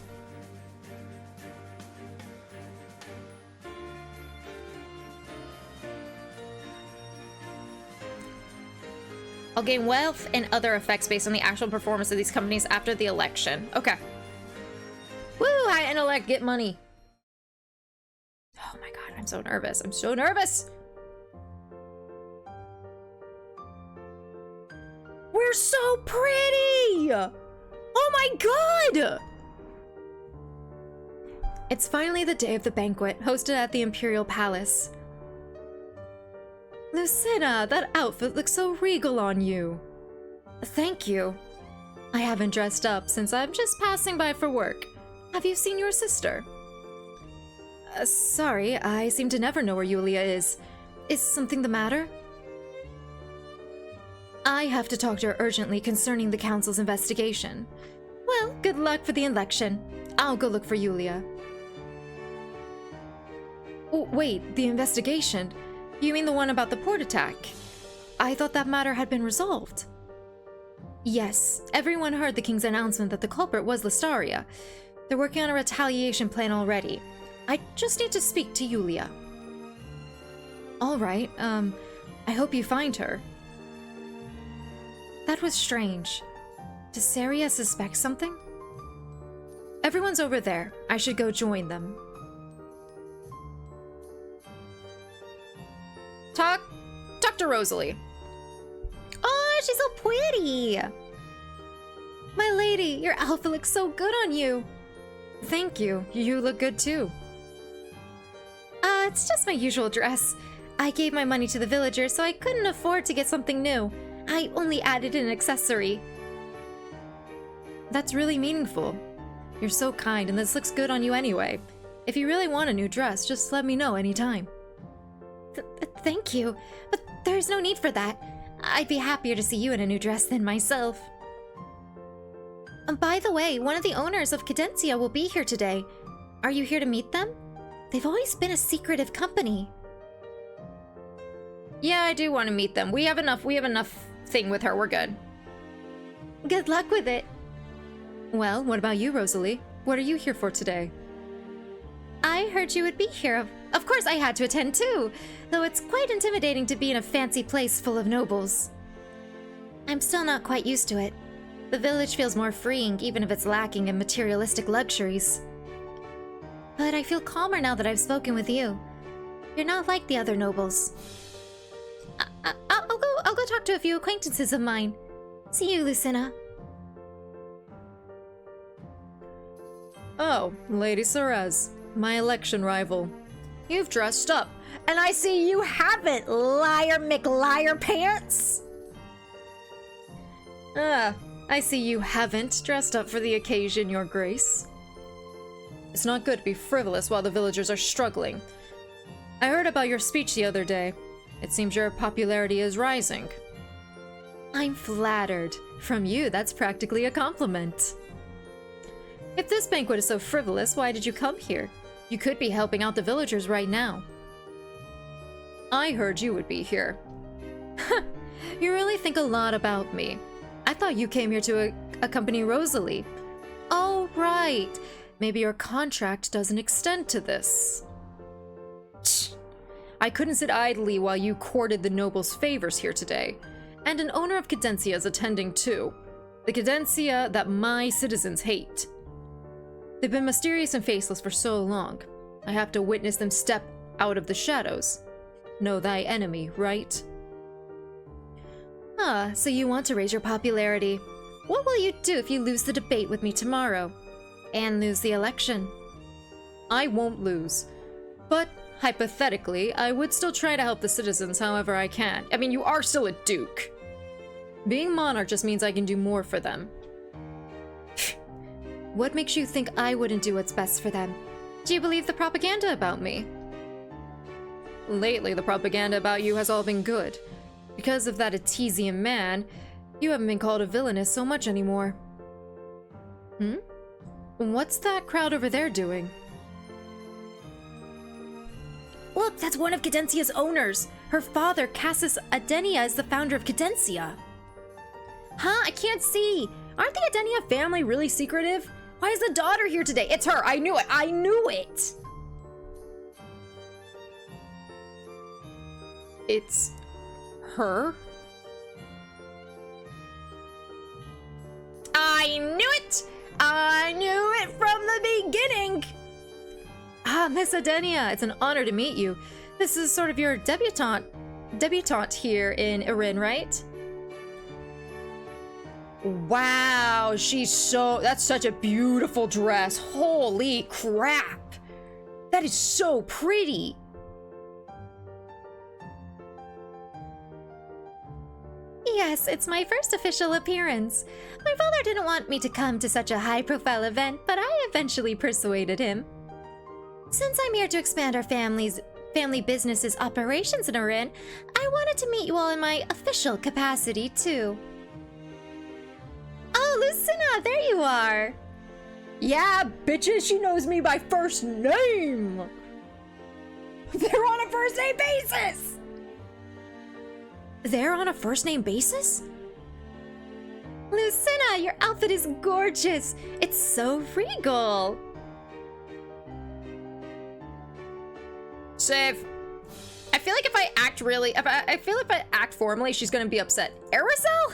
I'll gain wealth and other effects based on the actual performance of these companies after the election. Okay. Woo! High intellect, get money. Oh my god, I'm so nervous. I'm so nervous! We're so pretty! Oh my god! It's finally the day of the banquet, hosted at the Imperial Palace. Lucina, that outfit looks so regal on you. Thank you. I haven't dressed up since I'm just passing by for work. Have you seen your sister? Sorry, I seem to never know where Yulia is. Is something the matter? I have to talk to her urgently concerning the council's investigation. Well, good luck for the election. I'll go look for Yulia. Oh, wait, the investigation? You mean the one about the port attack? I thought that matter had been resolved. Yes, everyone heard the king's announcement that the culprit was Listaria. They're working on a retaliation plan already. I just need to speak to Yulia. All right, I hope you find her. That was strange. Does Saria suspect something? Everyone's over there. I should go join them. Talk to Rosalie. Oh, she's so pretty. My lady, your outfit looks so good on you. Thank you. You look good too. It's just my usual dress. I gave my money to the villagers, so I couldn't afford to get something new. I only added an accessory. That's really meaningful. You're so kind, and this looks good on you anyway. If you really want a new dress, just let me know anytime. Thank you, but there's no need for that. I'd be happier to see you in a new dress than myself. By the way, one of the owners of Cadencia will be here today. Are you here to meet them? They've always been a secretive company. Yeah, I do want to meet them. We have enough thing with her. We're good. Good luck with it. Well, what about you, Rosalie? What are you here for today? I heard you would be here. Of course I had to attend too, though it's quite intimidating to be in a fancy place full of nobles. I'm still not quite used to it. The village feels more freeing, even if it's lacking in materialistic luxuries. But I feel calmer now that I've spoken with you. You're not like the other nobles. I'll go talk to a few acquaintances of mine. See you, Lucina. Oh, Lady Sorez, my election rival. You've dressed up. And I see you haven't, liar McLiar pants! I see you haven't dressed up for the occasion, Your Grace. It's not good to be frivolous while the villagers are struggling. I heard about your speech the other day. It seems your popularity is rising. I'm flattered. From you, that's practically a compliment. If this banquet is so frivolous, why did you come here? You could be helping out the villagers right now. I heard you would be here. You really think a lot about me. I thought you came here to accompany Rosalie. Oh, right. Maybe your contract doesn't extend to this. I couldn't sit idly while you courted the noble's favors here today. And an owner of Cadencia is attending too. The Cadencia that my citizens hate. They've been mysterious and faceless for so long. I have to witness them step out of the shadows. Know thy enemy, right? Ah, so you want to raise your popularity. What will you do if you lose the debate with me tomorrow? And lose the election? I won't lose. But, hypothetically, I would still try to help the citizens however I can. I mean, you are still a duke. Being monarch just means I can do more for them. What makes you think I wouldn't do what's best for them? Do you believe the propaganda about me? Lately, the propaganda about you has all been good. Because of that Etesian man, you haven't been called a villainess so much anymore. What's that crowd over there doing? Look, that's one of Cadencia's owners. Her father, Cassus Adenia, is the founder of Cadencia. Huh? I can't see. Aren't the Adenia family really secretive? Why is the daughter here today? It's her. I knew it. I knew it. It's her? I knew it. I knew it from the beginning. Ah, Miss Adenia, it's an honor to meet you. This is sort of your debutante here in Erin, right? Wow, that's such a beautiful dress. Holy crap. That is so pretty. Yes, it's my first official appearance. My father didn't want me to come to such a high-profile event, but I eventually persuaded him. Since I'm here to expand our family business's operations in Erin, I wanted to meet you all in my official capacity, too. Oh, Lucina, there you are! Yeah, bitches, she knows me by first name. They're on a first name basis. They're on a first-name basis? Lucina, your outfit is gorgeous! It's so regal! Save. I feel like if I act formally, she's gonna be upset. Aeriselle?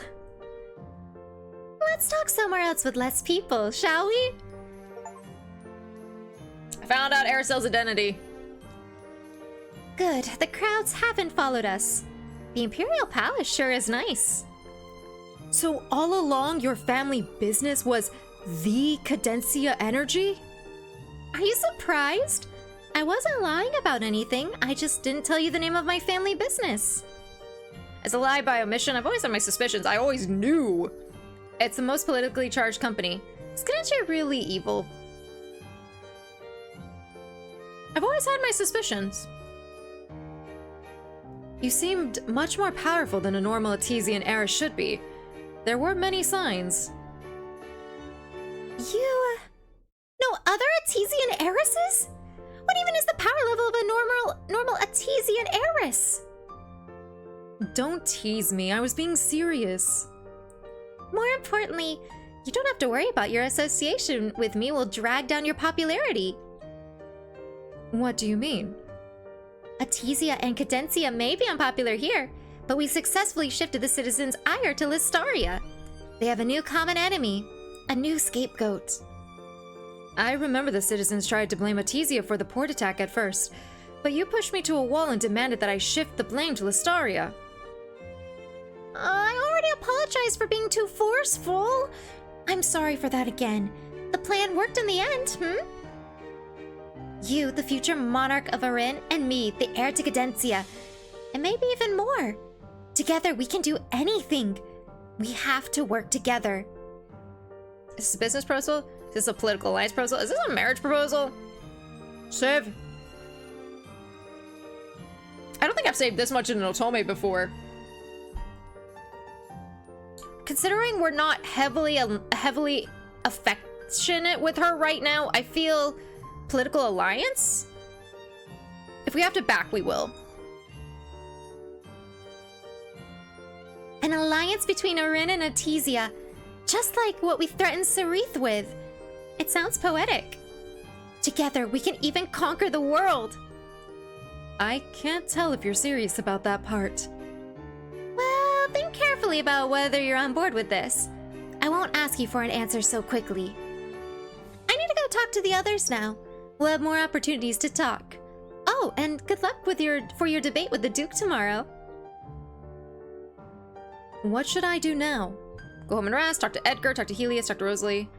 Let's talk somewhere else with less people, shall we? I found out Aericelle's identity. Good, the crowds haven't followed us. The Imperial Palace sure is nice. So all along, your family business was the Cadencia Energy? Are you surprised? I wasn't lying about anything, I just didn't tell you the name of my family business. As a lie by omission, I've always had my suspicions. I always knew. It's the most politically charged company. Is Cadencia really evil? I've always had my suspicions. You seemed much more powerful than a normal Atesian heiress should be. There were many signs. You know other Atesian heiresses? What even is the power level of a normal Atesian heiress? Don't tease me, I was being serious. More importantly, you don't have to worry about your association with me will drag down your popularity. What do you mean? Atesia and Cadencia may be unpopular here, but we successfully shifted the citizens' ire to Listaria. They have a new common enemy, a new scapegoat. I remember the citizens tried to blame Atesia for the port attack at first, but you pushed me to a wall and demanded that I shift the blame to Listaria. I already apologized for being too forceful. I'm sorry for that again. The plan worked in the end, You, the future monarch of Arin, and me, the heir to Cadencia. And maybe even more. Together, we can do anything. We have to work together. Is this a business proposal? Is this a political alliance proposal? Is this a marriage proposal? Save. I don't think I've saved this much in an Otome before. Considering we're not heavily affectionate with her right now, I feel political alliance? If we have to back, we will. An alliance between Arin and Atesia, just like what we threatened Serith with. It sounds poetic. Together, we can even conquer the world. I can't tell if you're serious about that part. Well, think carefully about whether you're on board with this. I won't ask you for an answer so quickly. I need to go talk to the others now. We'll have more opportunities to talk. Oh, and good luck with for your debate with the Duke tomorrow. What should I do now? Go home and rest, talk to Edgar, talk to Helios, talk to Rosalie.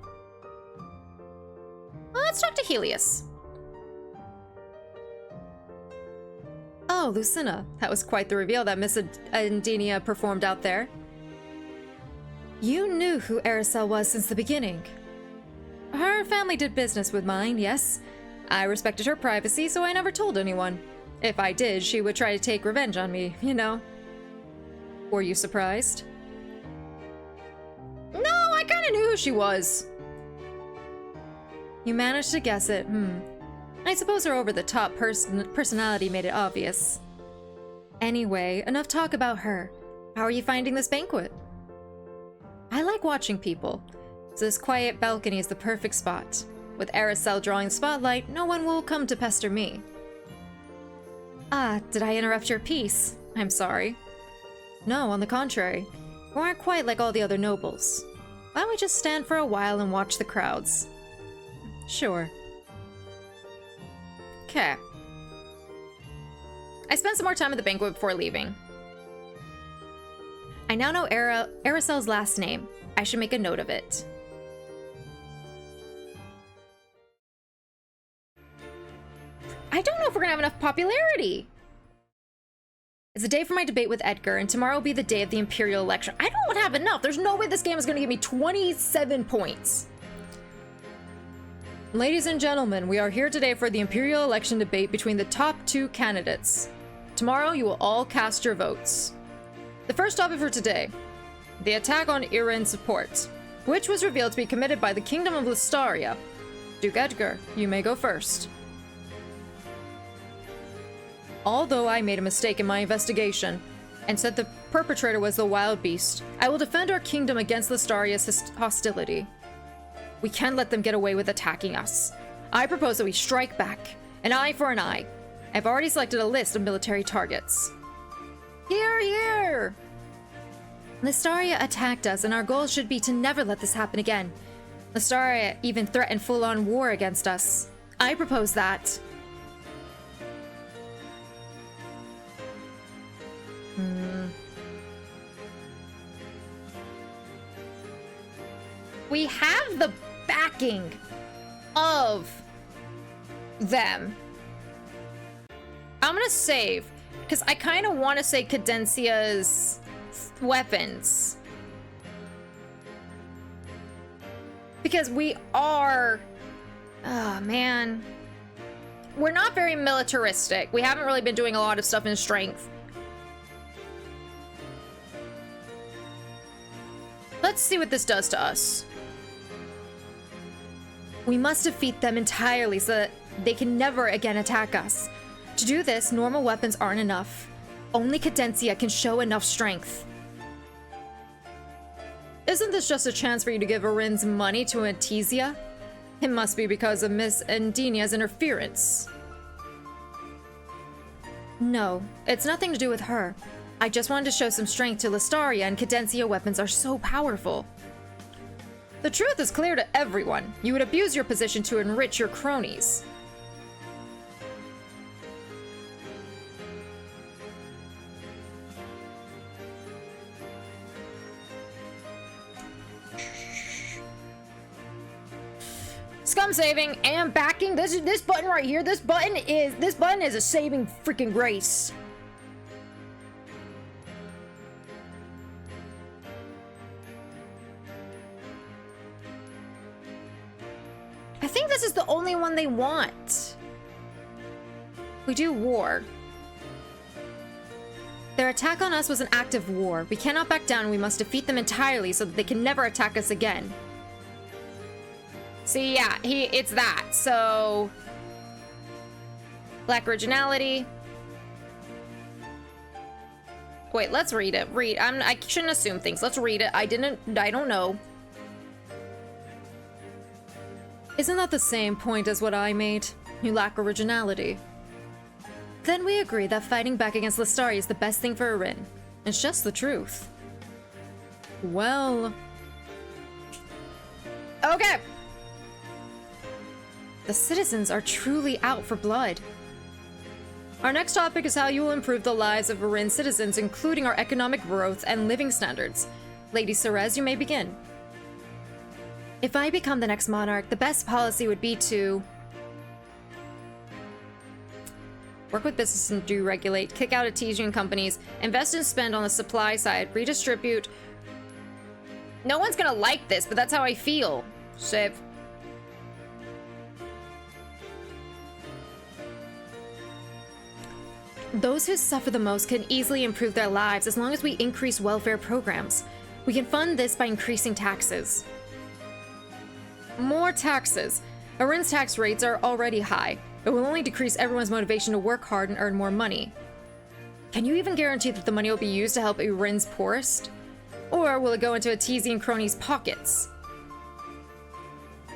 Well, let's talk to Helios. Oh, Lucina. That was quite the reveal that Miss Andenia performed out there. You knew who Aeriselle was since the beginning. Her family did business with mine, yes. I respected her privacy, so I never told anyone. If I did, she would try to take revenge on me, you know. Were you surprised? No, I kind of knew who she was. You managed to guess it, I suppose her over-the-top personality made it obvious. Anyway, enough talk about her. How are you finding this banquet? I like watching people, so this quiet balcony is the perfect spot. With Aeriselle drawing the spotlight, no one will come to pester me. Ah, did I interrupt your piece? I'm sorry. No, on the contrary. You aren't quite like all the other nobles. Why don't we just stand for a while and watch the crowds? Sure. Okay. I spent some more time at the banquet before leaving. I now know Aericelle's last name. I should make a note of it. I don't know if we're gonna have enough popularity. It's the day for my debate with Edgar, and tomorrow will be the day of the Imperial election. I don't have enough. There's no way this game is gonna give me 27 points. Ladies and gentlemen, we are here today for the Imperial election debate between the top two candidates. Tomorrow, you will all cast your votes. The first topic for today, the attack on Irin's port, which was revealed to be committed by the Kingdom of Listaria. Duke Edgar, you may go first. Although I made a mistake in my investigation and said the perpetrator was the wild beast, I will defend our kingdom against Listaria's hostility. We can't let them get away with attacking us. I propose that we strike back, an eye for an eye. I've already selected a list of military targets. Hear, hear! Listaria attacked us, and our goal should be to never let this happen again. Listaria even threatened full-on war against us. I propose that. We have the backing of them. I'm gonna save, because I kind of want to say Cadencia's weapons. Because we are... Oh, man. We're not very militaristic. We haven't really been doing a lot of stuff in strength. Let's see what this does to us. We must defeat them entirely so that they can never again attack us. To do this, normal weapons aren't enough. Only Cadencia can show enough strength. Isn't this just a chance for you to give Arin's money to Artesia? It must be because of Miss Endinia's interference. No, it's nothing to do with her. I just wanted to show some strength to Listaria, and Cadencia weapons are so powerful. The truth is clear to everyone. You would abuse your position to enrich your cronies. Scum saving and backing. This button right here. This button is a saving freaking grace. I think this is the only one they want. We do war. Their attack on us was an act of war. We cannot back down. We must defeat them entirely so that they can never attack us again. See, yeah, it's that. So, lack originality. Wait, let's read it. I shouldn't assume things. Let's read it. I don't know. Isn't that the same point as what I made? You lack originality. Then we agree that fighting back against Listaria is the best thing for Arin. It's just the truth. Well... Okay. The citizens are truly out for blood. Our next topic is how you will improve the lives of Arin citizens, including our economic growth and living standards. Lady Cerez, you may begin. If I become the next monarch, the best policy would be to work with business and deregulate, kick out Artesian companies, invest and spend on the supply side, redistribute. No one's gonna like this, but that's how I feel. Save. Those who suffer the most can easily improve their lives as long as we increase welfare programs. We can fund this by increasing taxes. More taxes. Arin's tax rates are already high. It will only decrease everyone's motivation to work hard and earn more money. Can you even guarantee that the money will be used to help Arin's poorest? Or will it go into Artesian cronies' pockets?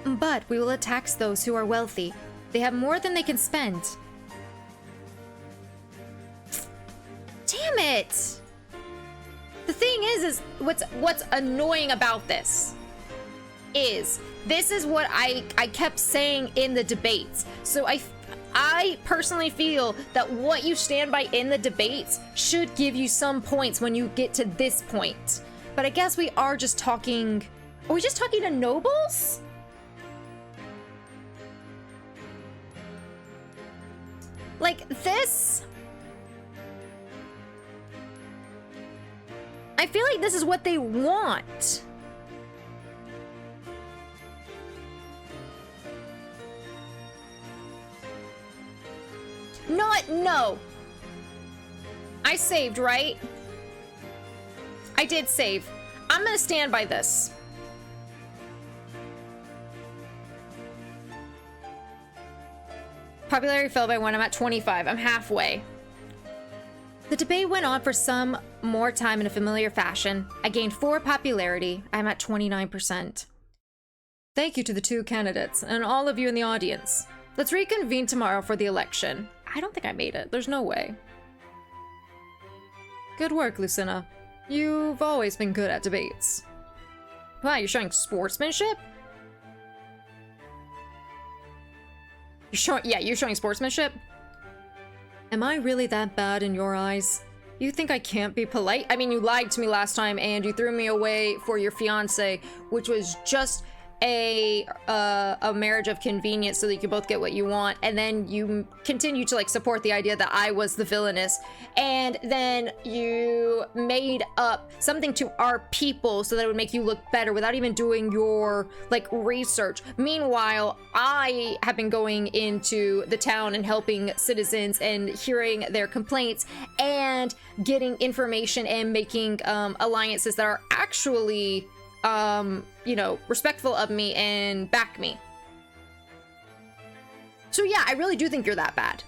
But we will tax those who are wealthy. They have more than they can spend. Damn it! The thing is what's annoying about this is this is what I kept saying in the debates. So I personally feel that what you stand by in the debates should give you some points when you get to this point. But I guess we are just talking... Are we just talking to nobles? Like this... I feel like this is what they want. No. I saved, right? I did save. I'm gonna stand by this. Popularity fell by 1. I'm at 25. I'm halfway. The debate went on for some more time in a familiar fashion. I gained 4 popularity. I'm at 29%. Thank you to the 2 candidates and all of you in the audience. Let's reconvene tomorrow for the election. I don't think I made it. There's no way. Good work, Lucina. You've always been good at debates. Wow, you're showing sportsmanship? You're showing sportsmanship? Am I really that bad in your eyes? You think I can't be polite? I mean, you lied to me last time and you threw me away for your fiance, which was just a marriage of convenience so that you can both get what you want, and then you continue to like support the idea that I was the villainess, and then you made up something to our people so that it would make you look better without even doing your like research. Meanwhile, I have been going into the town and helping citizens and hearing their complaints and getting information and making alliances that are actually you know, respectful of me and back me. So yeah, I really do think you're that bad.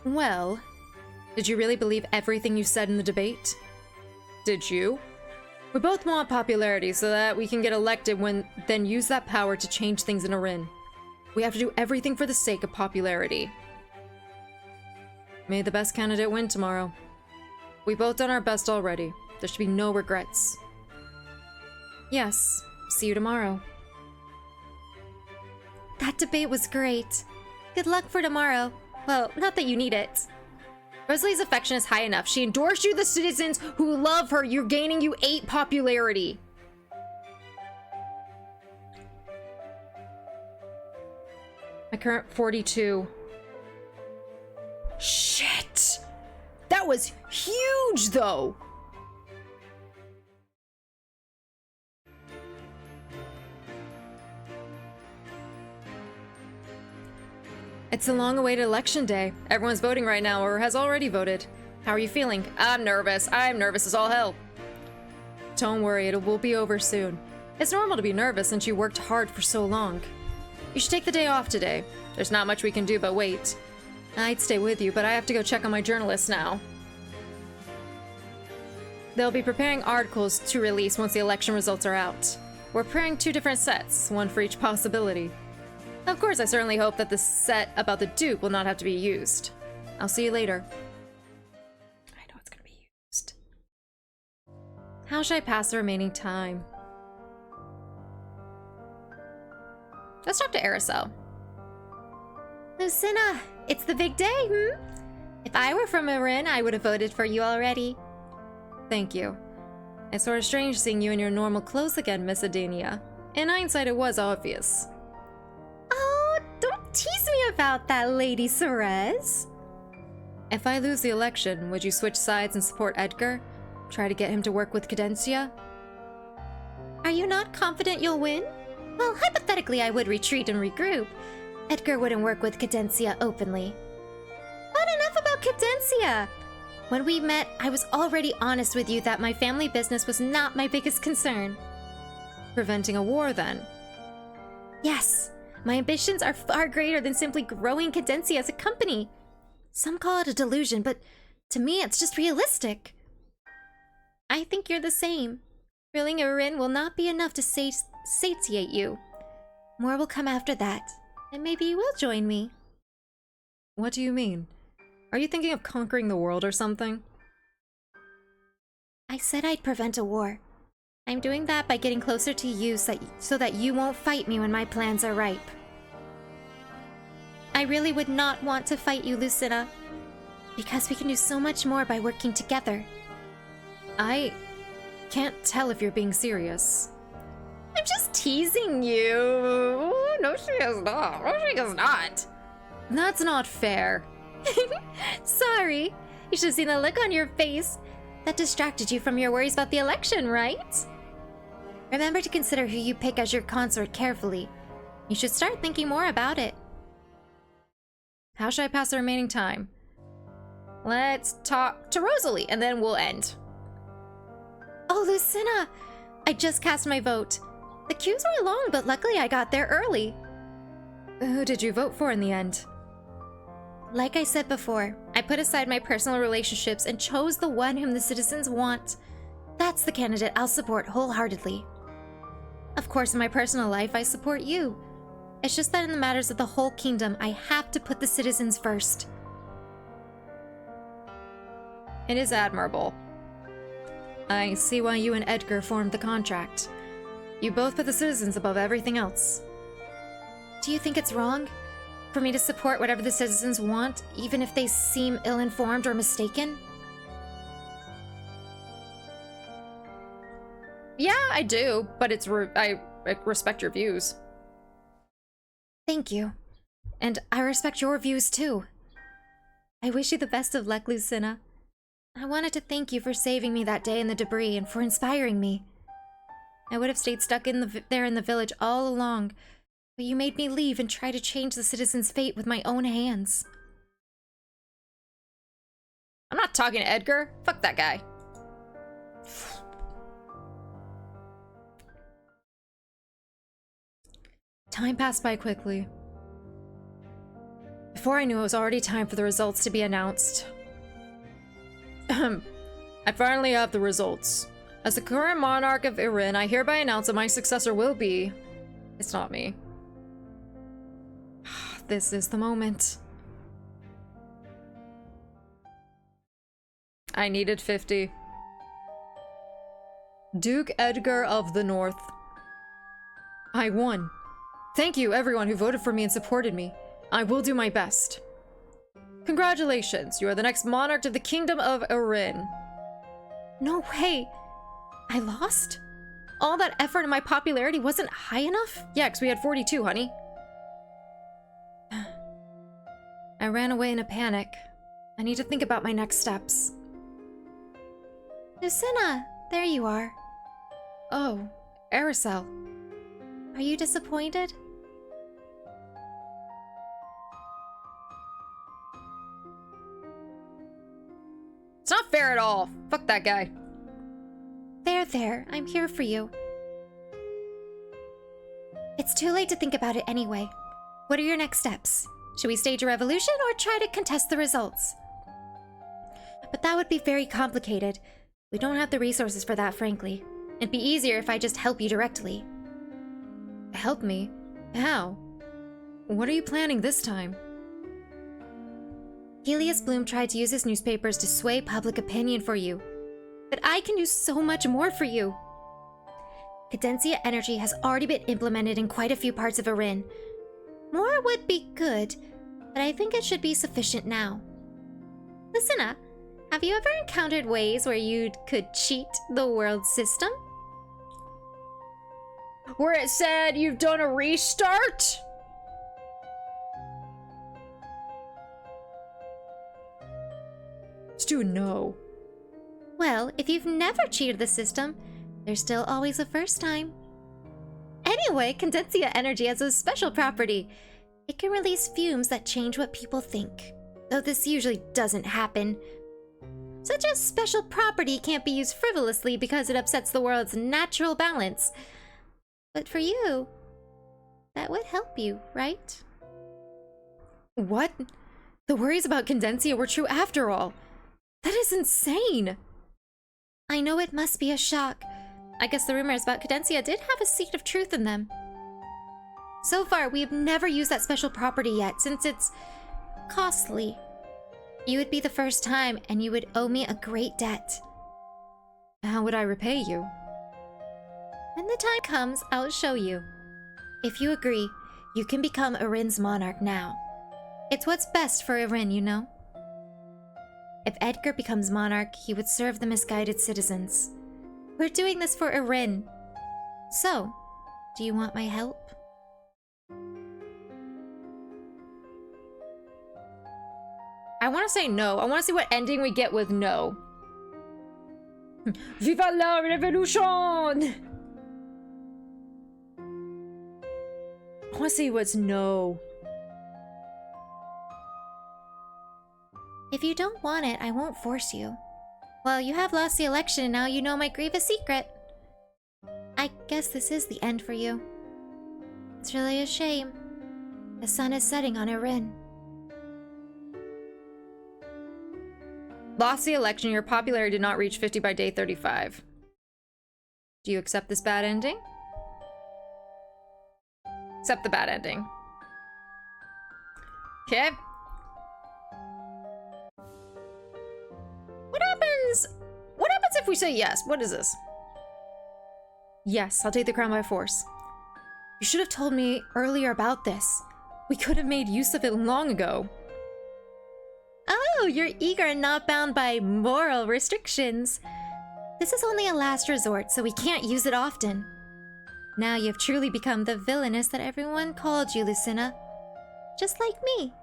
Well, did you really believe everything you said in the debate? Did you? We both want popularity so that we can get elected then use that power to change things in Arin. We have to do everything for the sake of popularity. May the best candidate win tomorrow. We've both done our best already. There should be no regrets. Yes, see you tomorrow. That debate was great. Good luck for tomorrow. Well, not that you need it. Rosalie's affection is high enough. She endorsed you, the citizens who love her. You're gaining you 8 popularity. My current 42. Shit! That was huge, though! It's a long awaited election day. Everyone's voting right now or has already voted. How are you feeling? I'm nervous. I'm nervous as all hell. Don't worry, it will be over soon. It's normal to be nervous since you worked hard for so long. You should take the day off today. There's not much we can do but wait. I'd stay with you, but I have to go check on my journalists now. They'll be preparing articles to release once the election results are out. We're preparing 2 different sets, one for each possibility. Of course, I certainly hope that the set about the Duke will not have to be used. I'll see you later. I know it's gonna be used. How should I pass the remaining time? Let's talk to Aeriselle. Lucina, it's the big day, If I were from Arin, I would have voted for you already. Thank you. It's sort of strange seeing you in your normal clothes again, Miss Adenia. In hindsight, it was obvious. Oh, don't tease me about that, Lady Cerez. If I lose the election, would you switch sides and support Edgar? Try to get him to work with Cadencia? Are you not confident you'll win? Well, hypothetically, I would retreat and regroup. Edgar wouldn't work with Cadencia openly. But enough about Cadencia! When we met, I was already honest with you that my family business was not my biggest concern. Preventing a war, then? Yes, my ambitions are far greater than simply growing Cadencia as a company. Some call it a delusion, but to me it's just realistic. I think you're the same. Ruling Arin will not be enough to satiate you. More will come after that, and maybe you will join me. What do you mean? Are you thinking of conquering the world or something? I said I'd prevent a war. I'm doing that by getting closer to you so that you won't fight me when my plans are ripe. I really would not want to fight you, Lucina, because we can do so much more by working together. I can't tell if you're being serious. I'm just teasing you. No, she is not. No, she is not. That's not fair. Sorry. You should have seen the look on your face. That distracted you from your worries about the election, right? Remember to consider who you pick as your consort carefully. You should start thinking more about it. How should I pass the remaining time? Let's talk to Rosalie, and then we'll end. Oh, Lucina! I just cast my vote. The queues were long, but luckily I got there early. Who did you vote for in the end? Like I said before, I put aside my personal relationships and chose the one whom the citizens want. That's the candidate I'll support wholeheartedly. Of course, in my personal life, I support you. It's just that in the matters of the whole kingdom, I have to put the citizens first. It is admirable. I see why you and Edgar formed the contract. You both put the citizens above everything else. Do you think it's wrong for me to support whatever the citizens want, even if they seem ill-informed or mistaken? Yeah, I do, but I respect your views. Thank you. And I respect your views too. I wish you the best of luck, Lucina. I wanted to thank you for saving me that day in the debris and for inspiring me. I would have stayed stuck there in the village all along, but you made me leave and try to change the citizens' fate with my own hands. I'm not talking to Edgar. Fuck that guy. Time passed by quickly. Before I knew, it was already time for the results to be announced. I finally have the results. As the current monarch of Erin, I hereby announce that my successor will be... It's not me. This is the moment. I needed 50. Duke Edgar of the North. I won. Thank you, everyone who voted for me and supported me. I will do my best. Congratulations, you are the next monarch of the Kingdom of Erin. No way! I lost? All that effort and my popularity wasn't high enough? Yeah, because we had 42, honey. I ran away in a panic. I need to think about my next steps. Lucina, there you are. Oh, Aeriselle. Are you disappointed? It's not fair at all. Fuck that guy. There, I'm here for you. It's too late to think about it anyway. What are your next steps? Should we stage a revolution or try to contest the results? But that would be very complicated. We don't have the resources for that, frankly. It'd be easier if I just help you directly. Help me? How? What are you planning this time? Helios Bloom tried to use his newspapers to sway public opinion for you. But I can do so much more for you. Cadencia energy has already been implemented in quite a few parts of Erin. More would be good, but I think it should be sufficient now. Lucina, have you ever encountered ways where you could cheat the world system? Where it said you've done a restart? Stu, no. Well, if you've never cheated the system, there's still always a first time. Anyway, Cadencia energy has a special property. It can release fumes that change what people think, though this usually doesn't happen. Such a special property can't be used frivolously because it upsets the world's natural balance. But for you, that would help you, right? What? The worries about Cadencia were true after all. That is insane! I know it must be a shock. I guess the rumors about Cadencia did have a seed of truth in them. So far, we have never used that special property yet, since it's costly. You would be the first time, and you would owe me a great debt. How would I repay you? When the time comes, I'll show you. If you agree, you can become Erin's monarch now. It's what's best for Erin, you know? If Edgar becomes monarch, he would serve the misguided citizens. We're doing this for Erin. So, do you want my help? I want to say no. I want to see what ending we get with no. Viva la revolution! I want to see what's no. If you don't want it, I won't force you. Well, you have lost the election and now you know my grievous secret. I guess this is the end for you. It's really a shame. The sun is setting on Erin. Lost the election, your popularity did not reach 50 by day 35. Do you accept this bad ending? Accept the bad ending. Okay. What happened say yes. What is this? Yes, I'll take the crown by force. You should have told me earlier about this. We could have made use of it long ago. Oh, you're eager and not bound by moral restrictions. This is only a last resort, so we can't use it often. Now you've truly become the villainess that everyone called you, Lucina. Just like me.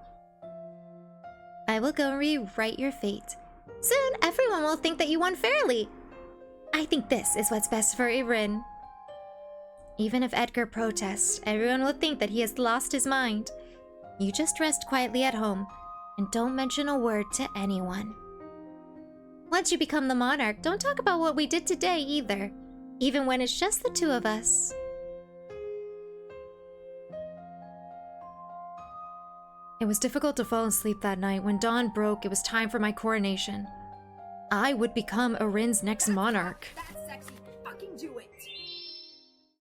I will go rewrite your fate. Soon, everyone will think that you won fairly. I think this is what's best for Irin. Even if Edgar protests, everyone will think that he has lost his mind. You just rest quietly at home, and don't mention a word to anyone. Once you become the monarch, don't talk about what we did today either, even when it's just the two of us. It was difficult to fall asleep that night. When dawn broke, it was time for my coronation. I would become Irin's next monarch. That's sexy. Fucking do it.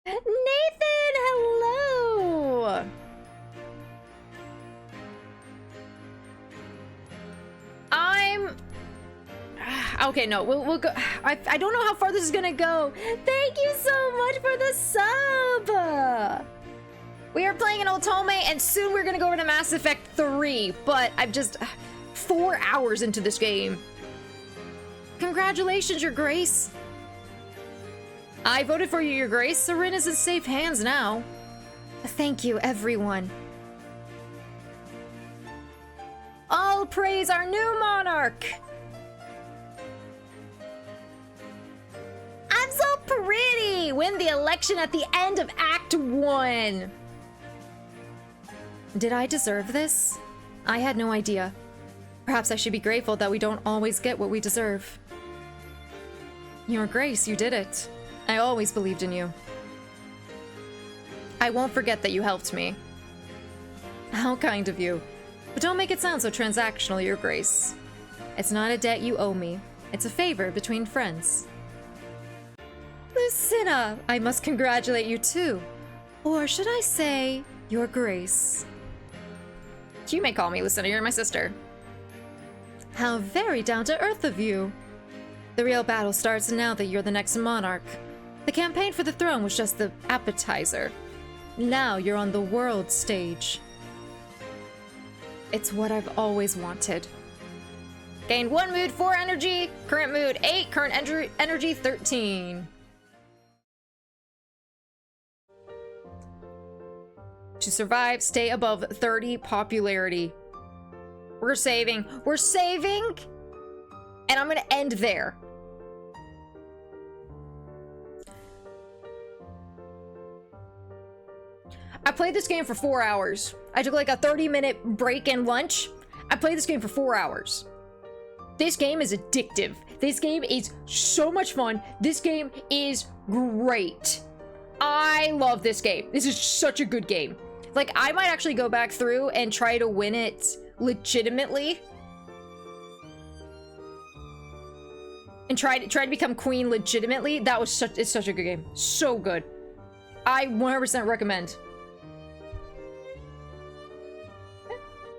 Nathan, hello! Okay, no, we'll go. I don't know how far this is gonna go. Thank you so much for the sub! We are playing an Otome, and soon we're gonna go over to Mass Effect 3, but I'm just 4 hours into this game. Congratulations, Your Grace. I voted for you, Your Grace. Irin is in safe hands now. Thank you, everyone. All praise our new monarch! I'm so pretty! Win the election at the end of Act 1. Did I deserve this? I had no idea. Perhaps I should be grateful that we don't always get what we deserve. Your Grace, you did it. I always believed in you. I won't forget that you helped me. How kind of you. But don't make it sound so transactional, Your Grace. It's not a debt you owe me. It's a favor between friends. Lucina, I must congratulate you too. Or should I say, Your Grace. You may call me Lucina, you're my sister. How very down-to-earth of you. The real battle starts now that you're the next monarch. The campaign for the throne was just the appetizer. Now you're on the world stage. It's what I've always wanted. Gained 1 mood, 4 energy. Current mood 8, current energy 13. To survive, stay above 30 popularity. We're saving. We're saving! And I'm gonna end there. I played this game for 4 hours. I took like a 30-minute break and lunch. I played this game for 4 hours. This game is addictive. This game is so much fun. This game is great. I love this game. This is such a good game. Like, I might actually go back through and try to win it legitimately. And try to become queen legitimately. That was it's such a good game. So good. I 100% recommend.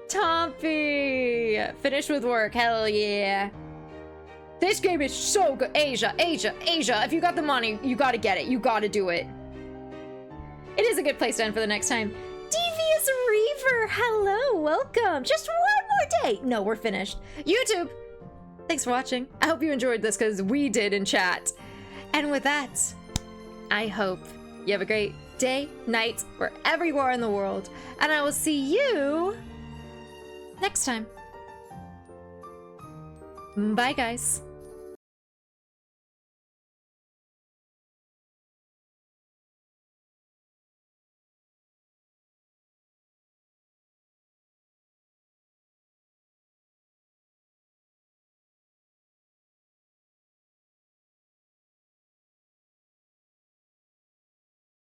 Tompy! Finished with work, hell yeah. This game is so good. Asia, if you got the money, you gotta get it. You gotta do it. It is a good place to end for the next time. Devious Reaver, hello, welcome. Just one more day. No, we're finished. YouTube, thanks for watching. I hope you enjoyed this because we did in chat. And with that, I hope you have a great day, night, wherever you are in the world. And I will see you next time. Bye, guys.